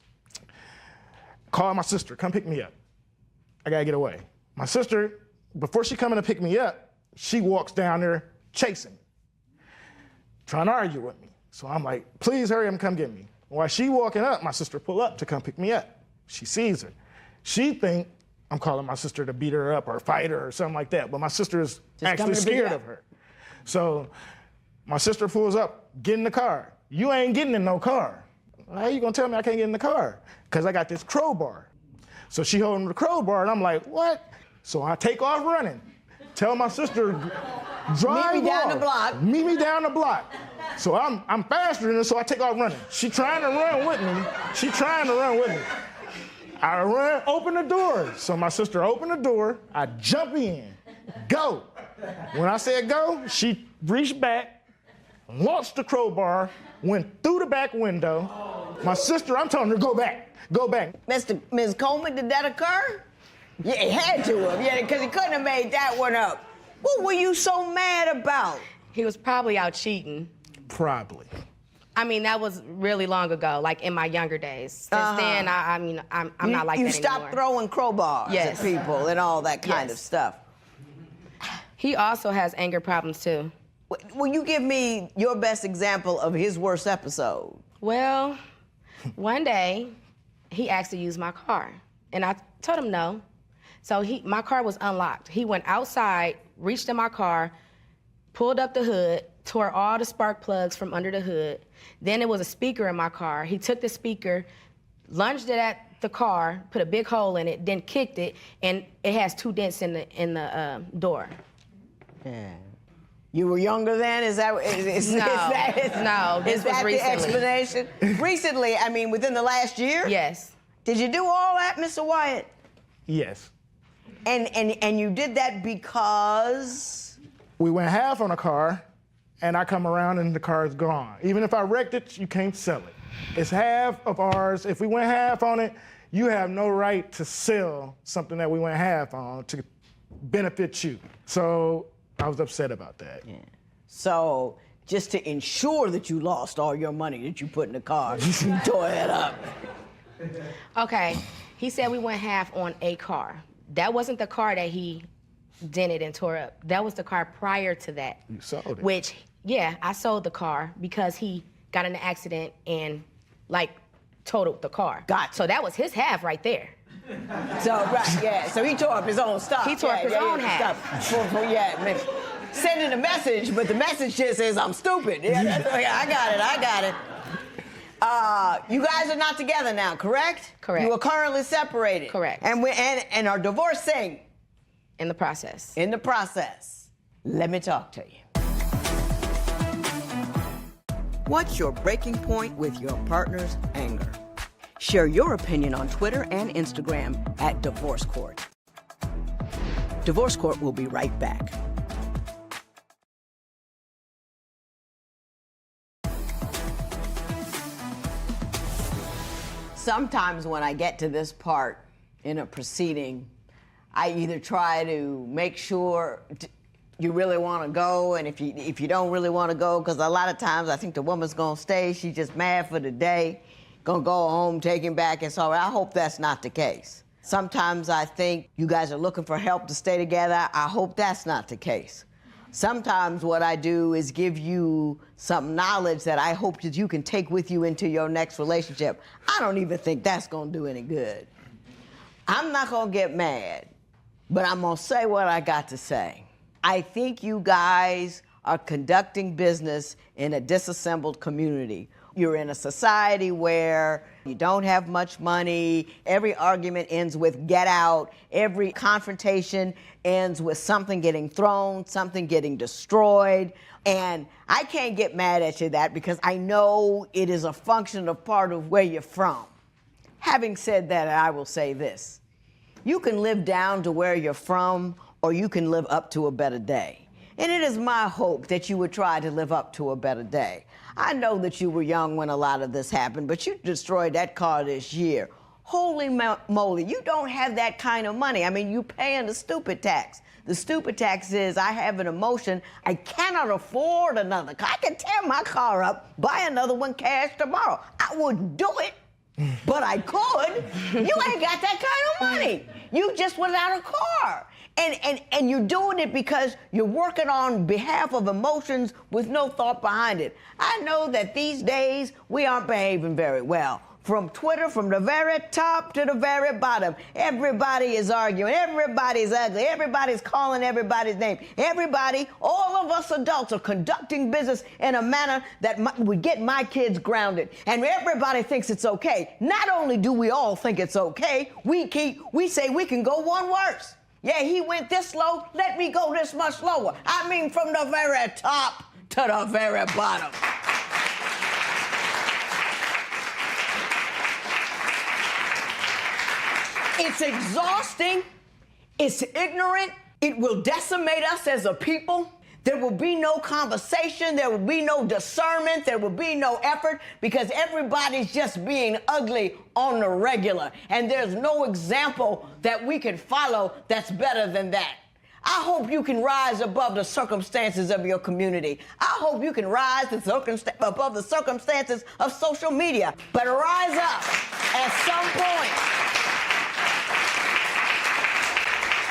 called my sister, come pick me up. I gotta get away. My sister, before she coming to pick me up, she walks down there chasing me, trying to argue with me. So I'm like, please hurry up and come get me. While she walking up, my sister pull up to come pick me up. She sees her. She think I'm calling my sister to beat her up or fight her or something like that, but my sister is actually scared of her. So my sister pulls up, get in the car. You ain't getting in no car. How you gonna tell me I can't get in the car? Because I got this crowbar. So she holding the crowbar, and I'm like, what? So I take off running. Tell my sister, drive Meet me down the block. Meet me down the block. So I'm faster than her, so I take off running. She trying to run with me. I run, open the door. So my sister opened the door, I jump in, go. When I said go, she reached back, launched the crowbar, went through the back window. My sister, I'm telling her, go back. Ms. Coleman, did that occur? Yeah, it had to have, yeah, because he couldn't have made that one up. What were you so mad about? He was probably out cheating. Probably. I mean, that was really long ago, like in my younger days. Since then, I'm not like that anymore. You stopped throwing crowbars at people and all that kind of stuff. He also has anger problems, too. Will you give me your best example of his worst episode? Well, one day, he asked to use my car, and I told him no. So my car was unlocked. He went outside, reached in my car, pulled up the hood, tore all the spark plugs from under the hood. Then there was a speaker in my car. He took the speaker, lunged it at the car, put a big hole in it, then kicked it, and it has 2 dents in the door. Yeah. You were younger then? Is that No, this is was that recently. the explanation? Recently, I mean, within the last year? Yes. Did you do all that, Mr. Wyatt? Yes. And you did that because? We went half on a car, and I come around and the car is gone. Even if I wrecked it, you can't sell it. It's half of ours. If we went half on it, you have no right to sell something that we went half on to benefit you. So I was upset about that. Yeah. So just to ensure that you lost all your money that you put in the car, you tore it up. Okay, he said we went half on a car. That wasn't the car that he dented and tore up. That was the car prior to that. You sold it. Which, yeah, I sold the car because he got in an accident and, like, totaled the car. Gotcha. So that was his half right there. So, right, yeah, so he tore up his own stuff. He tore up his own half. Sending a message, but the message just says, I'm stupid. Yeah, I got it. You guys are not together now, correct? Correct. You are currently separated. Correct. And are divorcing. In the process. In the process. Let me talk to you. What's your breaking point with your partner's anger? Share your opinion on Twitter and Instagram at Divorce Court. Divorce Court will be right back. Sometimes when I get to this part in a proceeding, I either try to make sure you really want to go, and if you don't really want to go, because a lot of times I think the woman's going to stay, she's just mad for the day, going to go home, take him back, and so I hope that's not the case. Sometimes I think you guys are looking for help to stay together. I hope that's not the case. Sometimes what I do is give you some knowledge that I hope that you can take with you into your next relationship. I don't even think that's going to do any good. I'm not going to get mad, but I'm going to say what I got to say. I think you guys are conducting business in a disassembled community. You're in a society where you don't have much money. Every argument ends with get out. Every confrontation ends with something getting thrown, something getting destroyed. And I can't get mad at you that because I know it is a function of part of where you're from. Having said that, I will say this. You can live down to where you're from, or you can live up to a better day. And it is my hope that you would try to live up to a better day. I know that you were young when a lot of this happened, but you destroyed that car this year. Holy moly, you don't have that kind of money. I mean, you paying the stupid tax. The stupid tax is I have an emotion. I cannot afford another car. I can tear my car up, buy another one cash tomorrow. I wouldn't do it, but I could. You ain't got that kind of money. You just without a car. And you're doing it because you're working on behalf of emotions with no thought behind it. I know that these days we aren't behaving very well. From Twitter, from the very top to the very bottom, everybody is arguing, everybody's ugly, everybody's calling everybody's name. Everybody, all of us adults are conducting business in a manner that would get my kids grounded. And everybody thinks it's okay. Not only do we all think it's okay, we say we can go one worse. Yeah, he went this low, let me go this much lower. I mean, from the very top to the very bottom. It's exhausting, it's ignorant, it will decimate us as a people. There will be no conversation, there will be no discernment, there will be no effort because everybody's just being ugly on the regular. And there's no example that we can follow that's better than that. I hope you can rise above the circumstances of your community. I hope you can rise above the circumstances of social media. But rise up at some point.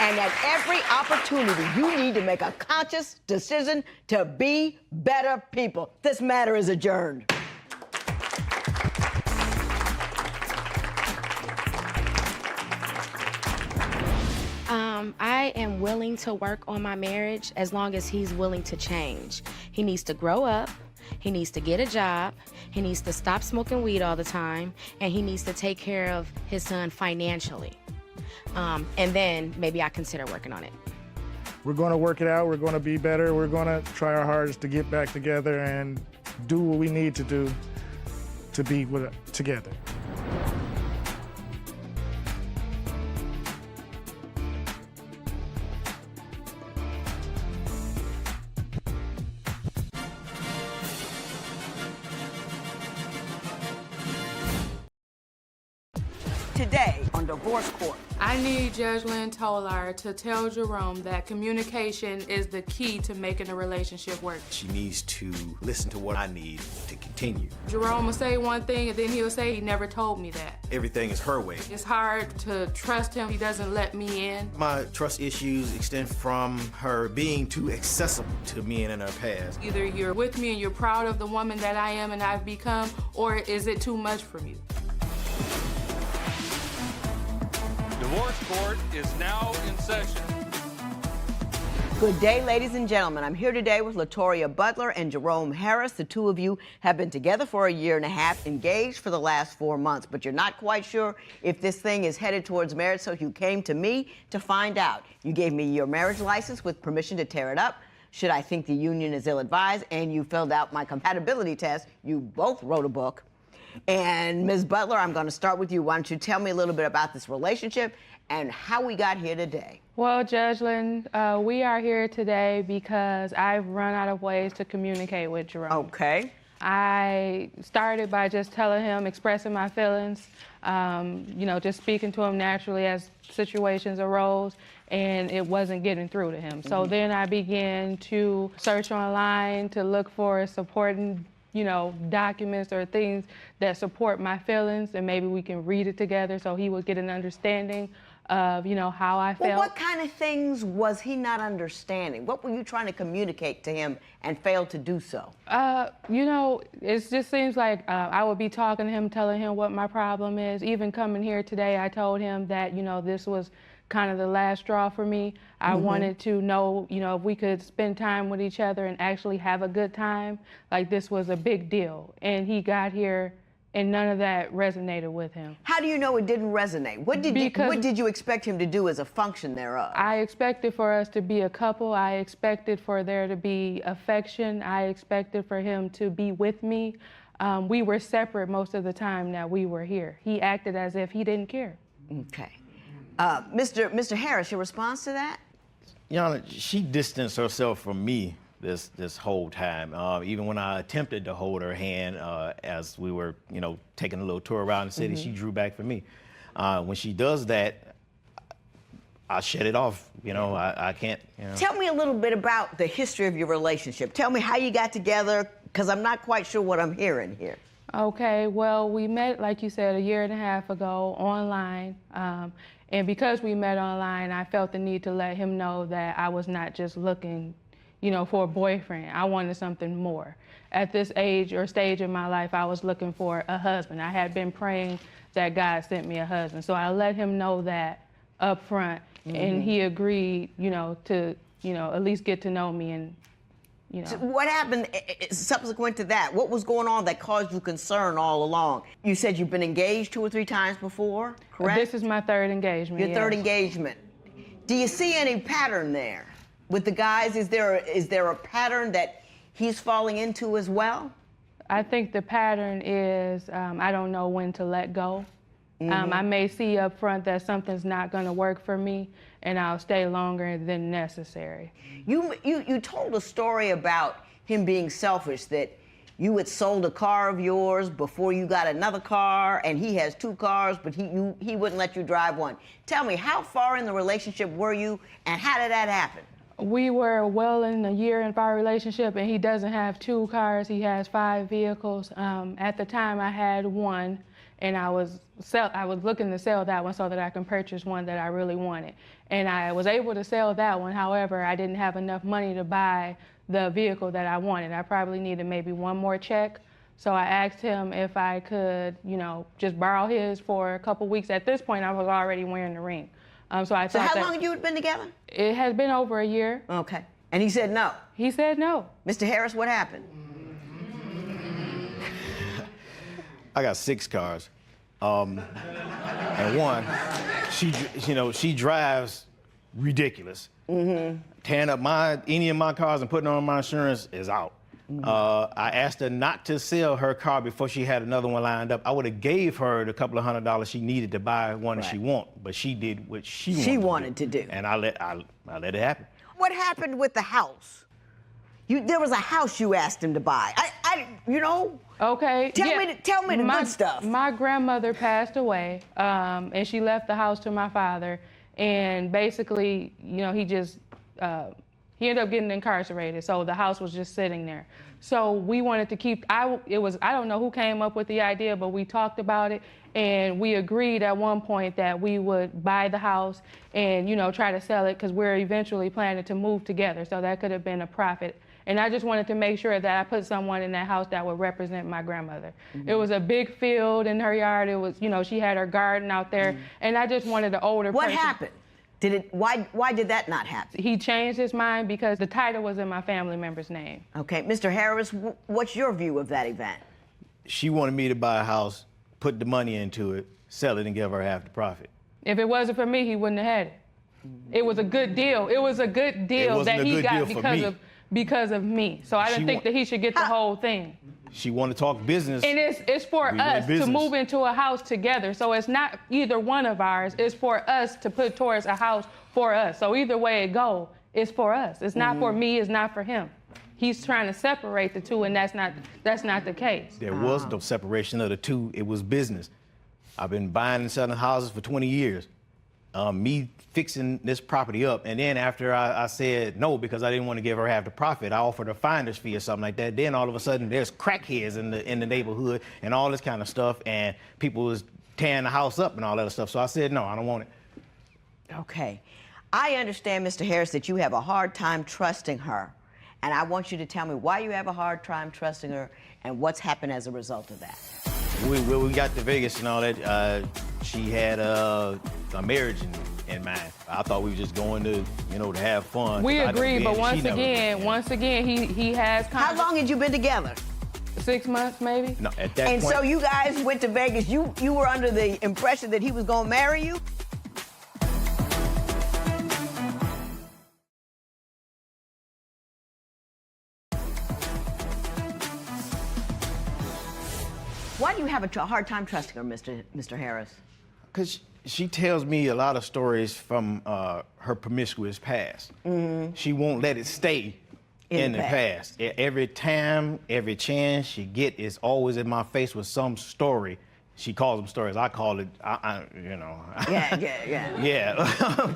And at every opportunity, you need to make a conscious decision to be better people. This matter is adjourned. I am willing to work on my marriage as long as he's willing to change. He needs to grow up. He needs to get a job. He needs to stop smoking weed all the time. And he needs to take care of his son financially. And then maybe I consider working on it. We're going to work it out. We're going to be better. We're going to try our hardest to get back together and do what we need to do to be together. Today on Divorce Court. I need Judge Lynn Toler to tell Jerome that communication is the key to making a relationship work. She needs to listen to what I need to continue. Jerome will say one thing and then he'll say he never told me that. Everything is her way. It's hard to trust him. He doesn't let me in. My trust issues extend from her being too accessible to me and in her past. Either you're with me and you're proud of the woman that I am and I've become, or is it too much for you? Divorce Court is now in session. Good day, ladies and gentlemen. I'm here today with LaToria Butler and Jerome Harris. The two of you have been together for a year and a half, engaged for the last 4 months, but you're not quite sure if this thing is headed towards marriage, so you came to me to find out. You gave me your marriage license with permission to tear it up, should I think the union is ill-advised, and you filled out my compatibility test. You both wrote a book. And Ms. Butler, I'm going to start with you. Why don't you tell me a little bit about this relationship and how we got here today? Well, Judge Lynn, we are here today because I've run out of ways to communicate with Jerome. Okay. I started by just telling him, expressing my feelings, just speaking to him naturally as situations arose, and it wasn't getting through to him. So then I began to search online to look for supporting documents or things that support my feelings, and maybe we can read it together so he would get an understanding of, how I felt. Well, what kind of things was he not understanding? What were you trying to communicate to him and failed to do so? It just seems like I would be talking to him, telling him what my problem is. Even coming here today, I told him that, this was kind of the last straw for me. I wanted to know, if we could spend time with each other and actually have a good time, like this was a big deal. And he got here and none of that resonated with him. How do you know it didn't resonate? What did you expect him to do as a function thereof? I expected for us to be a couple. I expected for there to be affection. I expected for him to be with me. We were separate most of the time that we were here. He acted as if he didn't care. Okay. Mr. Harris, your response to that? Your Honor, she distanced herself from me this whole time. Even when I attempted to hold her hand as we were, taking a little tour around the city, she drew back from me. When she does that, I shut it off. You know, I can't. You know. Tell me a little bit about the history of your relationship. Tell me how you got together, because I'm not quite sure what I'm hearing here. Okay, well, we met, like you said, 1.5 years ago online. And because we met online, I felt the need to let him know that I was not just looking, you know, for a boyfriend. I wanted something more. At this age or stage in my life, I was looking for a husband. I had been praying that God sent me a husband. So I let him know that up front, and he agreed, you know, to, you know, at least get to know me and, you know. So what happened subsequent to that? What was going on that caused you concern all along? You said you've been engaged 2 or 3 times before, correct? This is my 3rd engagement. Your 3rd engagement. Do you see any pattern there with the guys? Is there a pattern that he's falling into as well? I think the pattern is I don't know when to let go. I may see up front that something's not going to work for me, and I'll stay longer than necessary. You told a story about him being selfish, that you had sold a car of yours before you got another car, and he has 2 cars, but he wouldn't let you drive one. Tell me, how far in the relationship were you, and how did that happen? We were well in 1 year into our relationship, and he doesn't have 2 cars. He has 5 vehicles. At the time, I had 1, and I was looking to sell that one so that I can purchase one that I really wanted. And I was able to sell that one. However, I didn't have enough money to buy the vehicle that I wanted. I probably needed maybe 1 more check. So I asked him if I could, you know, just borrow his for a couple weeks. At this point, I was already wearing the ring. So how long had you been together? It has been over 1 year. Okay. And he said no? He said no. Mr. Harris, what happened? I got 6 cars. And one, she drives ridiculous. Tearing up any of my cars and putting on my insurance is out. I asked her not to sell her car before she had another one lined up. I would have gave her the couple of $100 she needed to buy one she wanted, but she did what she wanted to do. And I let it happen. What happened with the house? There was a house you asked him to buy. You know. Okay. Tell me the good stuff. My grandmother passed away, and she left the house to my father. And basically, you know, he ended up getting incarcerated. So the house was just sitting there. So we wanted to keep. I don't know who came up with the idea, but we talked about it, and we agreed at one point that we would buy the house and, you know, try to sell it, because we're eventually planning to move together. So that could have been a profit. And I just wanted to make sure that I put someone in that house that would represent my grandmother. It was a big field in her yard. It was, you know, she had her garden out there, and I just wanted an older person. What happened? Why did that not happen? He changed his mind because the title was in my family member's name. Okay, Mr. Harris, what's your view of that event? She wanted me to buy a house, put the money into it, sell it, and give her half the profit. If it wasn't for me, he wouldn't have had it. It was a good deal. It was a good deal that he got because of me. So I didn't think that he should get the whole thing. She wanted to talk business. And it's for us to move into a house together. So it's not either one of ours. It's for us to put towards a house for us. So either way it go, it's for us. It's not for me. It's not for him. He's trying to separate the two, and that's not the case. There was no separation of the two. It was business. I've been buying and selling houses for 20 years. Me fixing this property up, and then after I said no because I didn't want to give her half the profit, I offered a finder's fee or something like that. Then all of a sudden there's crackheads in the neighborhood and all this kind of stuff, and people was tearing the house up and all that other stuff. So I said no, I don't want it. Okay. I understand, Mr. Harris, that you have a hard time trusting her, and I want you to tell me why you have a hard time trusting her and what's happened as a result of that. When we got to Vegas and all that, she had a marriage in mind. I thought we were just going to, you know, to have fun. We agreed, but once again, he has. How long had you been together? 6 months, maybe. No, at that point. And so you guys went to Vegas. You were under the impression that he was going to marry you? Why do you have a hard time trusting her, Mr. Harris? Because she tells me a lot of stories from her promiscuous past. She won't let it stay in the past. Every time, every chance she get is always in my face with some story she calls them stories. I call it, you know. Yeah. Yeah,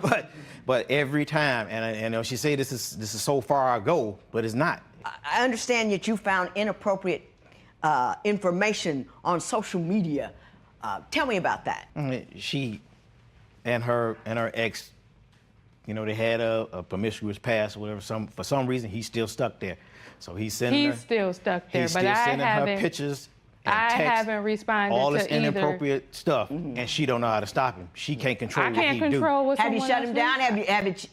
but every time, and she say this is so far ago, but it's not. I understand that you found inappropriate information on social media. Tell me about that. She and her ex, you know, they had a promiscuous past or whatever. For some reason, he's still stuck there. So he's sending her. He's still stuck there, He's but still I sending haven't. her pictures and I texts, haven't responded all to this either. inappropriate stuff, and she don't know how to stop him. She can't control what he do. I can't control what Have you someone shut else him down? does.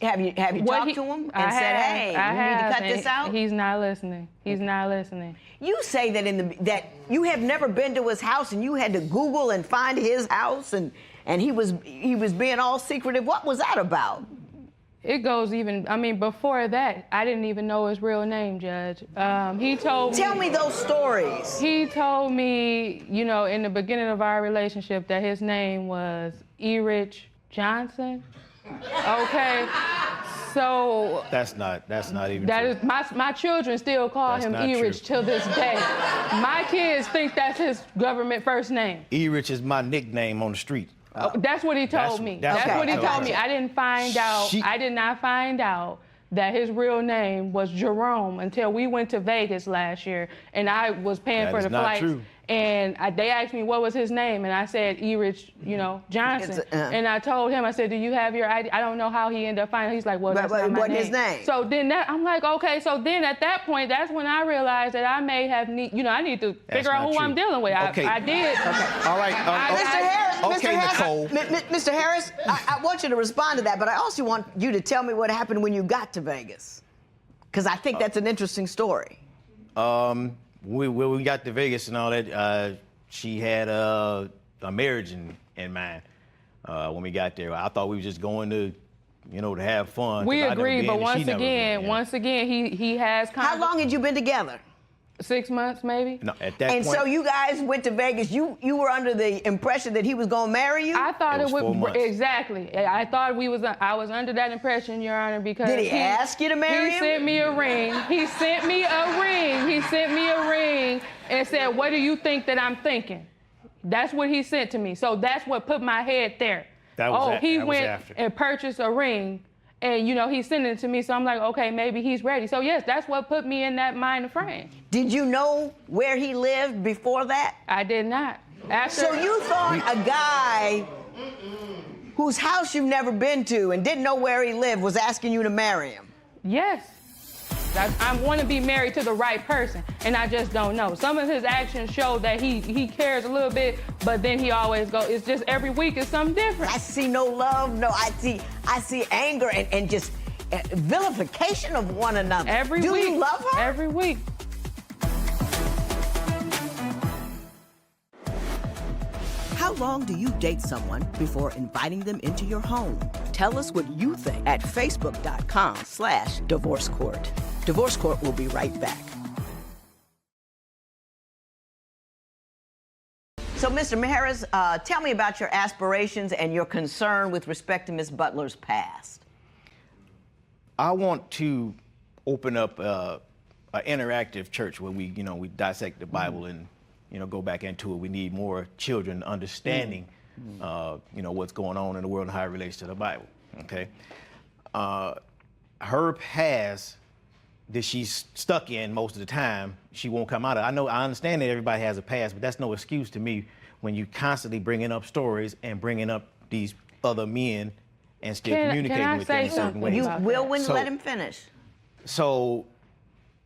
Have you talked to him and said, "Hey, we need to cut this out"? He's not listening. He's not listening. You say that that you have never been to his house and you had to Google and find his house and he was being all secretive. What was that about? It goes even, I mean, before that, I didn't even know his real name, Judge. He told me. Tell me those stories. He told me, you know, in the beginning of our relationship that his name was Erich Johnson. Okay. So That's not even that true. is my children still call That's him not Erich true. till this day. My kids think that's his government first name. Erich is my nickname on the street. That's what he told me. That's what he told me. I didn't find out. I did not find out that his real name was Jerome until we went to Vegas last year, and I was paying for the flights. True. And they asked me what was his name, and I said Erich, you know, Johnson. And I told him, I said, "Do you have your ID?" I don't know how he ended up finding. He's like, "Well, that's not my name." His name? So then I'm like, okay. So then at that point, that's when I realized that I may have I need to figure out who I'm dealing with. Okay. I did. Okay. All right. Mr. Harris, I want you to respond to that, but I also want you to tell me what happened when you got to Vegas, because I think that's an interesting story. When we got to Vegas and all that, she had a marriage in mind when we got there. I thought we were just going to, you know, to have fun. We agreed, but once again, he has. How long had you been together? 6 months, maybe. No, at that point. And so you guys went to Vegas. You were under the impression that he was going to marry you? I thought it was 4 months. Exactly. I thought I was under that impression, Your Honor, because did he ask you to marry him? He sent me a ring. He sent me a ring. He sent me a ring and said, "What do you think that I'm thinking?" That's what he sent to me. So that's what put my head there. He went and purchased a ring. And, you know, he sent it to me, so I'm like, okay, maybe he's ready. So, yes, that's what put me in that mind frame. Did you know where he lived before that? I did not. So you thought a guy whose house you've never been to and didn't know where he lived was asking you to marry him? Yes. I want to be married to the right person, and I just don't know. Some of his actions show that he cares a little bit, but then he always goes, it's just every week is something different. I see no love, I see anger and just vilification of one another. Every week. Do you love her? Every week. How long do you date someone before inviting them into your home? Tell us what you think at facebook.com/Divorce Court. Divorce Court will be right back. So, Mr. Harris, tell me about your aspirations and your concern with respect to Ms. Butler's past. I want to open up an interactive church where we dissect the Bible and, go back into it. We need more children understanding, what's going on in the world and how it relates to the Bible. Okay. Her past that she's stuck in most of the time, she won't come out of. I understand that everybody has a past, but that's no excuse to me when you constantly bringing up stories and bringing up these other men and still communicating with them in certain ways. You will when let him finish. So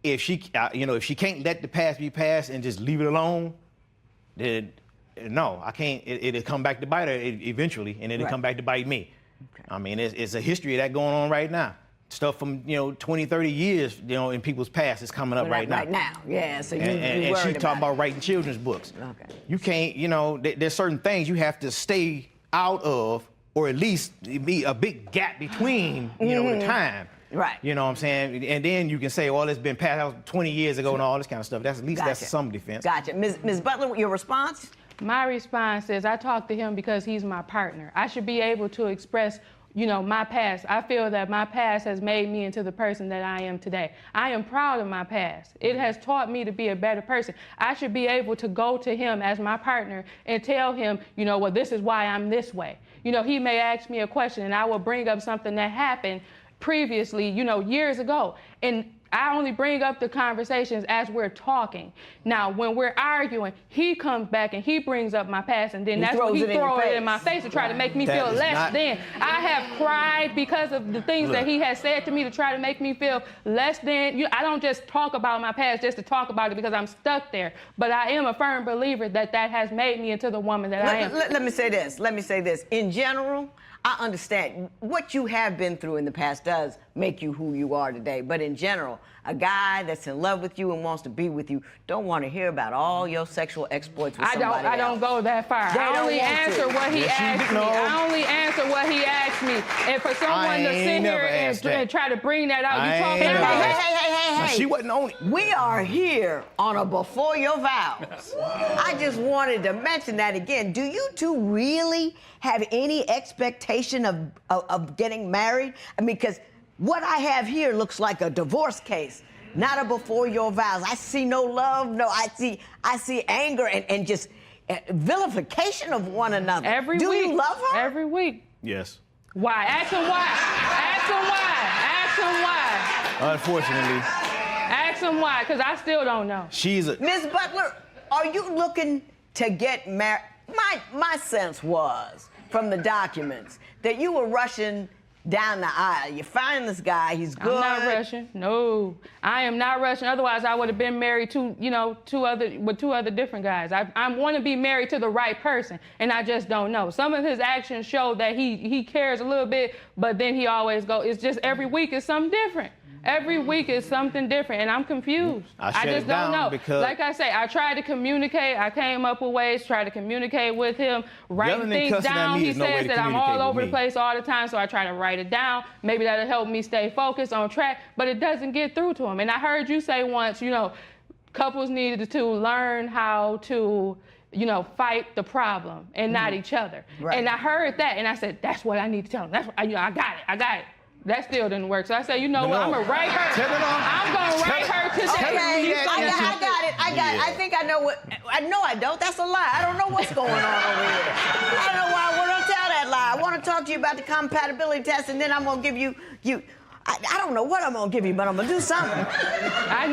if she can't let the past be past and just leave it alone, then no, I can't. It'll come back to bite her eventually, and it'll come back to bite me. Okay. I mean, it's a history of that going on right now. Stuff from 20, 30 years, in people's past is coming up right now. Right now, yeah. So and she's talking about writing children's books. Okay. You can't, there's certain things you have to stay out of, or at least be a big gap between, the time. Right. You know what I'm saying? And then you can say, well, it's been passed out 20 years ago and all this kind of stuff. That's that's some defense. Gotcha. Ms. Butler, your response? My response is I talk to him because he's my partner. I should be able to express my past. I feel that my past has made me into the person that I am today. I am proud of my past. It has taught me to be a better person. I should be able to go to him as my partner and tell him, well, this is why I'm this way. He may ask me a question and I will bring up something that happened previously, years ago. And I only bring up the conversations as we're talking. Now, when we're arguing, he comes back and he brings up my past, and then that's when he throws it in my face to try to make me feel less than. I have cried because of the things that he has said to me to try to make me feel less than. I don't just talk about my past just to talk about it because I'm stuck there. But I am a firm believer that has made me into the woman that I am. Let me say this. In general, I understand what you have been through in the past does make you who you are today. But in general, a guy that's in love with you and wants to be with you don't want to hear about all your sexual exploits with somebody else. I don't go that far. I only answer what he asked me. I only answer what he asked me. And for someone to sit here and try to bring that out, you talking about Hey. She wasn't on it. We are here on a Before Your Vows. I just wanted to mention that again. Do you two really have any expectation of getting married? I mean, because what I have here looks like a divorce case, not a Before Your Vows. I see no love. No, I see anger and just vilification of one another. Every week. Do you love her? Every week. Yes. Why? Ask him why. Ask him why. Ask him why. Unfortunately. Ask him why, because I still don't know. Ms. Butler, are you looking to get married? My sense was, from the documents, that you were rushing down the aisle. You find this guy, he's good. I'm not rushing. No, I am not rushing. Otherwise, I would have been married to, two other different guys. I want to be married to the right person, and I just don't know. Some of his actions show that he cares a little bit, but then he always goes. It's just every week is something different. Every week is something different, and I'm confused. I just don't know. Because like I say, I tried to communicate. I came up with ways, tried to communicate with him, writing things down. He says that I'm all over the place all the time, so I try to write it down. Maybe that'll help me stay focused on track, but it doesn't get through to him. And I heard you say once, couples needed to learn how to fight the problem and not each other. Right. And I heard that, and I said, that's what I need to tell him. That's what, I got it. That still didn't work. So I said, what? I'm going to write her. I'm going to write her today. Okay, I got it. I think I know what. No, I don't. That's a lie. I don't know what's going on over here. I don't know why I want to tell that lie. I want to talk to you about the compatibility test, and then I'm going to give you. I don't know what I'm going to give you, but I'm going to do something. I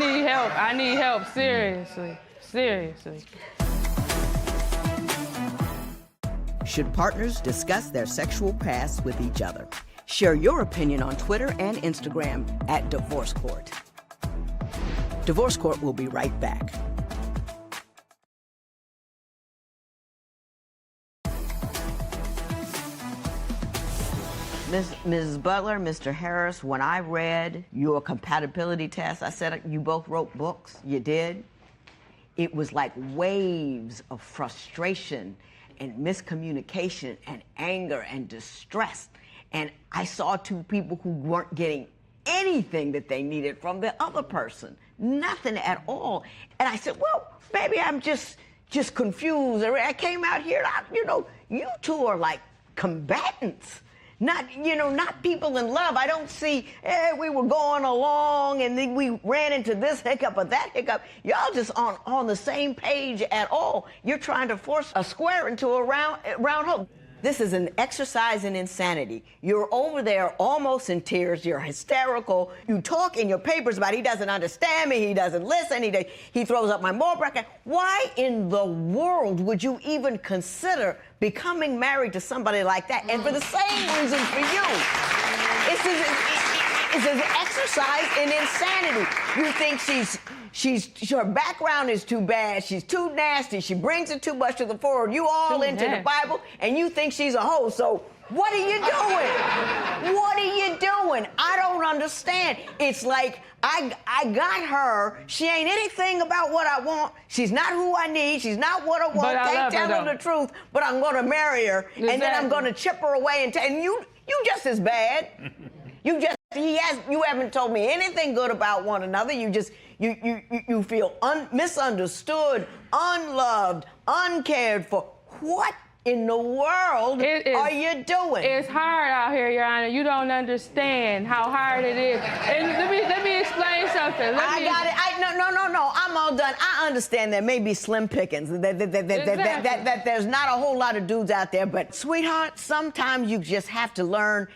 need help. Seriously. Should partners discuss their sexual past with each other? Share your opinion on Twitter and Instagram at Divorce Court. Divorce Court will be right back. Mrs. Butler, Mr. Harris, when I read your compatibility test, I said you both wrote books. You did. It was like waves of frustration and miscommunication and anger and distress. And I saw two people who weren't getting anything that they needed from the other person. Nothing at all. And I said, well, maybe I'm just confused. I came out here, you two are like combatants. Not people in love. I don't see, we were going along and then we ran into this hiccup or that hiccup. Y'all just on the same page at all. You're trying to force a square into a round hole. This is an exercise in insanity. You're over there almost in tears. You're hysterical. You talk in your papers about he doesn't understand me. He doesn't listen. He throws up my moral bracket. Why in the world would you even consider becoming married to somebody like that? And for the same reason for you. It's an exercise in insanity. You think her background is too bad, she's too nasty, she brings it too much to the fore. You all into the Bible, and you think she's a hoe. So what are you doing? What are you doing? I don't understand. It's like I got her. She ain't anything about what I want. She's not who I need. She's not what I want. Can't tell her the truth, but I'm going to marry her, and then I'm going to chip her away and you just as bad. You haven't told me anything good about one another. You feel misunderstood, unloved, uncared for. What in the world are you doing? It's hard out here, Your Honor. You don't understand how hard it is. And let me explain something. I got it. No. I'm all done. I understand there may be slim pickings, that there's not a whole lot of dudes out there, but sweetheart, sometimes you just have to learn.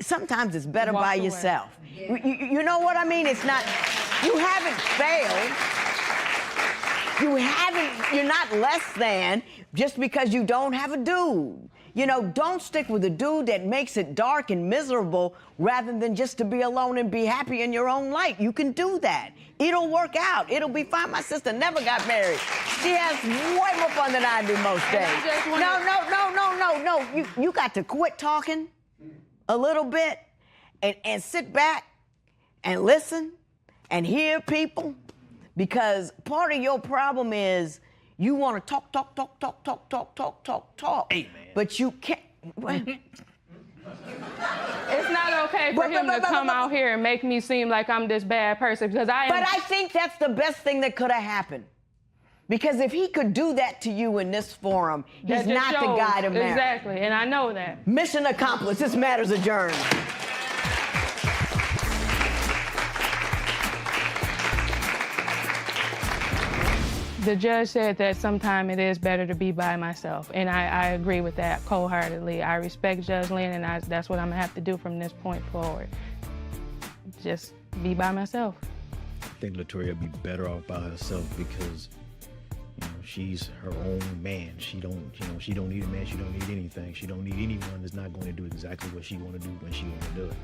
Sometimes it's better by yourself. You know what I mean? It's not, you haven't failed. You're not less than just because you don't have a dude. You know, don't stick with a dude that makes it dark and miserable rather than just to be alone and be happy in your own light. You can do that. It'll work out. It'll be fine. My sister never got married. She has way more fun than I do most days. No. You got to quit talking a little bit and sit back and listen and hear people, because part of your problem is you want to talk, Hey, man. But you can't. It's not okay for him to come out here and make me seem like I'm this bad person, because I am. But I think that's the best thing that could have happened. Because if he could do that to you in this forum, he's not the guy to marry. Exactly, and I know that. Mission accomplished. This matter's adjourned. The judge said that sometimes it is better to be by myself, and I agree with that wholeheartedly. I respect Judge Lynn, and that's what I'm gonna have to do from this point forward. Just be by myself. I think Latoya would be better off by herself because, you know, she's her own man. She don't need a man. She don't need anything. She don't need anyone that's not going to do exactly what she want to do when she want to do it.